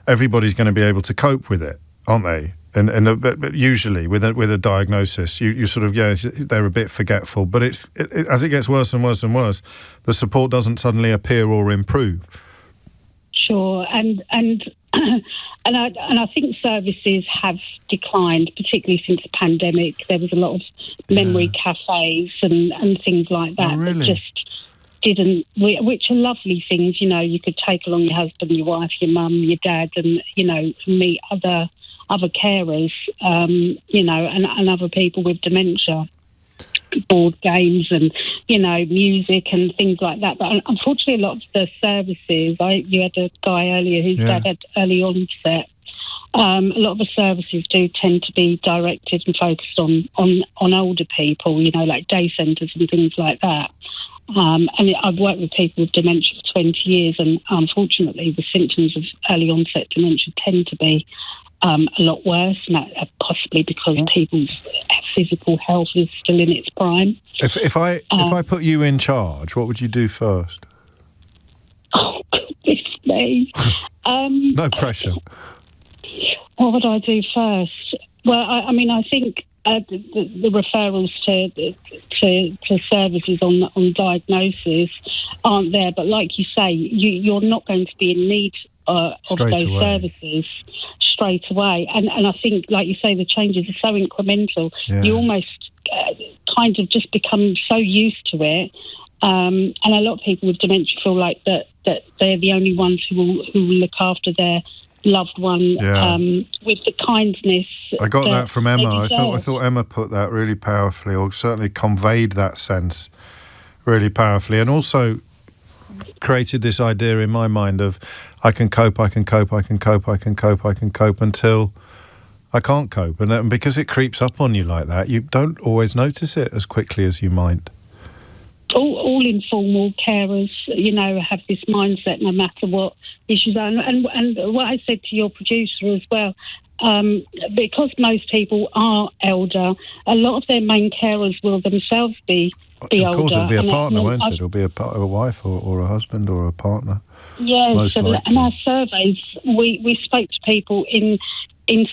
S3: everybody's going to be able to cope with it, aren't they? But usually with a diagnosis, you sort of, they're a bit forgetful. But as it gets worse and worse and worse, the support doesn't suddenly appear or improve.
S16: Sure, and I think services have declined, particularly since the pandemic. There was a lot of memory cafes and things like that that just didn't, which are lovely things. You could take along your husband, your wife, your mum, your dad, and meet other carers, and other people with dementia. Board games and music and things like that, but unfortunately a lot of the services, you had a guy earlier whose dad had early onset. A lot of the services do tend to be directed and focused on older people, like day centres and things like that. And I've worked with people with dementia for 20 years, and unfortunately the symptoms of early onset dementia tend to be a lot worse, and that possibly because people's physical health is still in its prime.
S3: If I put you in charge, what would you do first?
S16: Oh, goodness me.
S3: No pressure.
S16: What would I do first? Well, I think the referrals to services on diagnosis aren't there, but like you say, you're not going to be in need of those services straight away. And I think, like you say, the changes are so incremental. Yeah. You almost kind of just become so used to it. And a lot of people with dementia feel like that they're the only ones who will look after their loved one with the kindness.
S3: I got that from Emma. I thought Emma put that really powerfully, or certainly conveyed that sense really powerfully, and also created this idea in my mind of I can cope until I can't cope. And because it creeps up on you like that, you don't always notice it as quickly as you might.
S16: All informal carers, have this mindset no matter what issues are. And what I said to your producer as well, because most people are elder, a lot of their main carers will themselves be older.
S3: Of course, it'll be a partner, won't it? It'll be a wife or a husband or a partner.
S16: Yes, and our surveys, we spoke to people in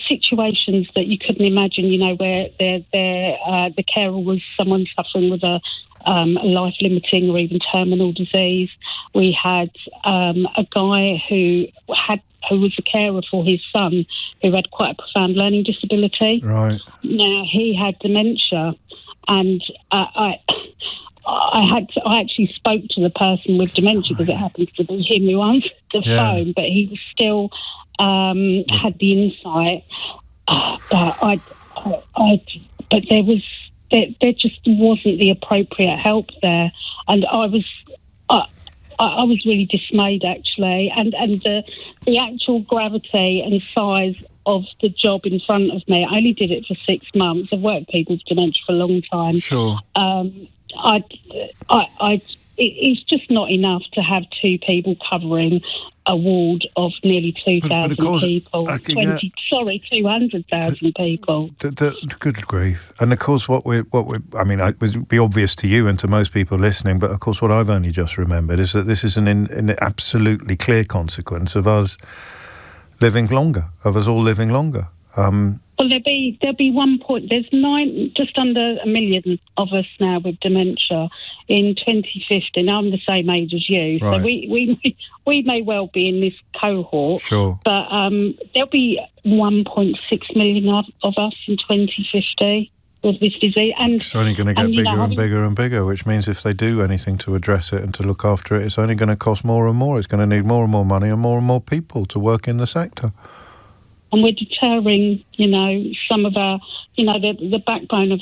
S16: situations that you couldn't imagine, where the carer was someone suffering with a life-limiting or even terminal disease. We had a guy who was a carer for his son who had quite a profound learning disability.
S3: Right.
S16: Now, he had dementia, and I actually spoke to the person with dementia because it happens to be him who answered the phone, but he was still had the insight. But there just wasn't the appropriate help there, and I was really dismayed actually, and the actual gravity and size of the job in front of me. I only did it for 6 months. I've worked with people with dementia for a long time.
S3: Sure.
S16: It's just not enough to have 2 people covering a ward of nearly 2,000 people. 200,000 people.
S3: Good grief! And of course, it would be obvious to you and to most people listening, but of course, what I've only just remembered is that this is an absolutely clear consequence of us living longer, of us all living longer.
S16: Well, there'll be 1 point. There's just under 1 million of us now with dementia. In 2050, now I'm the same age as you,
S3: right.
S16: So we may well be in this cohort.
S3: Sure.
S16: But there'll be 1.6 million of us in 2050 with this disease, and
S3: it's only going to get bigger and bigger and bigger. Which means if they do anything to address it and to look after it, it's only going to cost more and more. It's going to need more and more money and more people to work in the sector.
S16: And we're deterring, some of our, the backbone of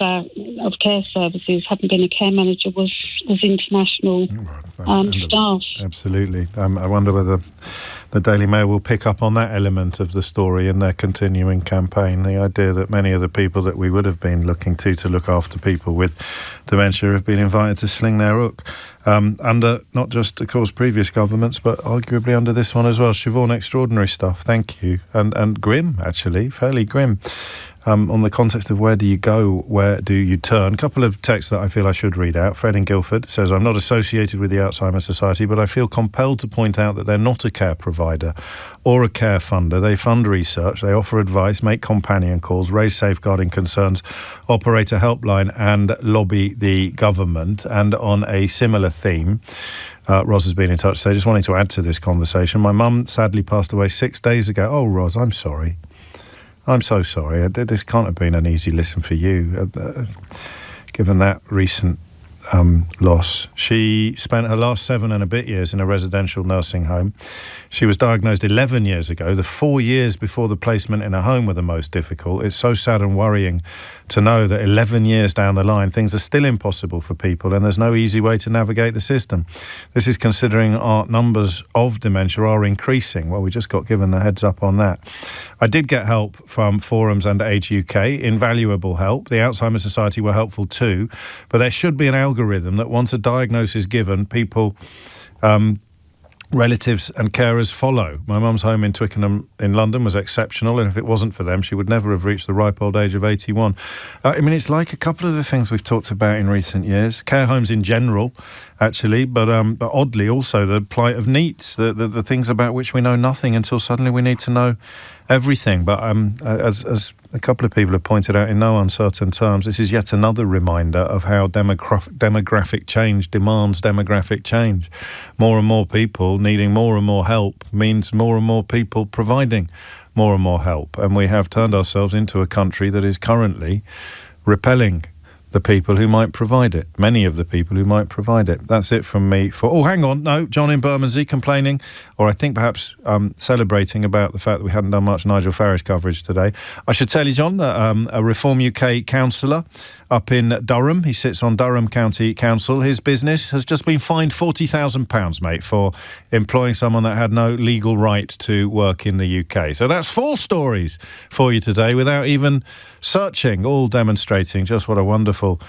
S16: care services, having been a care manager, was international staff.
S3: Absolutely. I wonder whether the Daily Mail will pick up on that element of the story in their continuing campaign. The idea that many of the people that we would have been looking to look after people with dementia have been invited to sling their hook. Under not just, of course, previous governments, but arguably under this one as well. Siobhan, extraordinary stuff. Thank you. And grim, actually, fairly grim. On the context of where do you go, where do you turn? A couple of texts that I feel I should read out. Fred in Guildford says, I'm not associated with the Alzheimer's Society, but I feel compelled to point out that they're not a care provider or a care funder. They fund research, they offer advice, make companion calls, raise safeguarding concerns, operate a helpline and lobby the government. And on a similar theme, Ros has been in touch, so just wanting to add to this conversation. My mum sadly passed away 6 days ago. Oh, Ros, I'm sorry. I'm so sorry. This can't have been an easy listen for you, given that recent loss. She spent her last 7 and a bit years in a residential nursing home. She was diagnosed 11 years ago. The 4 years before the placement in a home were the most difficult. It's so sad and worrying to know that 11 years down the line, things are still impossible for people and there's no easy way to navigate the system. This is considering our numbers of dementia are increasing. Well, we just got given the heads up on that. I did get help from forums and Age UK, invaluable help. The Alzheimer's Society were helpful too, but there should be an algorithm that once a diagnosis is given, people... relatives and carers follow. My mum's home in Twickenham in London was exceptional, and if it wasn't for them, she would never have reached the ripe old age of 81. It's like a couple of the things we've talked about in recent years. Care homes in general, actually, but oddly also the plight of NEETs, the things about which we know nothing until suddenly we need to know everything. But as a couple of people have pointed out in no uncertain terms, this is yet another reminder of how demographic change demands demographic change. More and more people needing more and more help means more and more people providing more and more help. And we have turned ourselves into a country that is currently repelling the people who might provide it. Many of the people who might provide it. That's it from me for... Oh, hang on. No, John in Bermondsey complaining, or I think perhaps celebrating about the fact that we hadn't done much Nigel Farage coverage today. I should tell you, John, that a Reform UK councillor up in Durham, he sits on Durham County Council, his business has just been fined £40,000, mate, for employing someone that had no legal right to work in the UK. So that's 4 stories for you today without even searching, all demonstrating just what a wonderful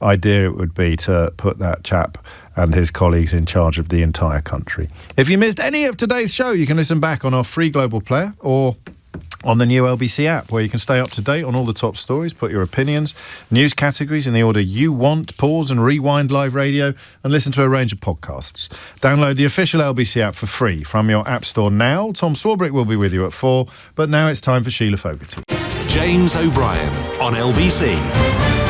S3: idea it would be to put that chap and his colleagues in charge of the entire country. If you missed any of today's show, you can listen back on our free global player or on the new LBC app, where you can stay up to date on all the top stories, put your opinions, news categories in the order you want, pause and rewind live radio, and listen to a range of podcasts. Download the official LBC app for free from your app store now. Tom Swarbrick will be with you at 4, but now it's time for Sheila Fogarty.
S1: James O'Brien on LBC.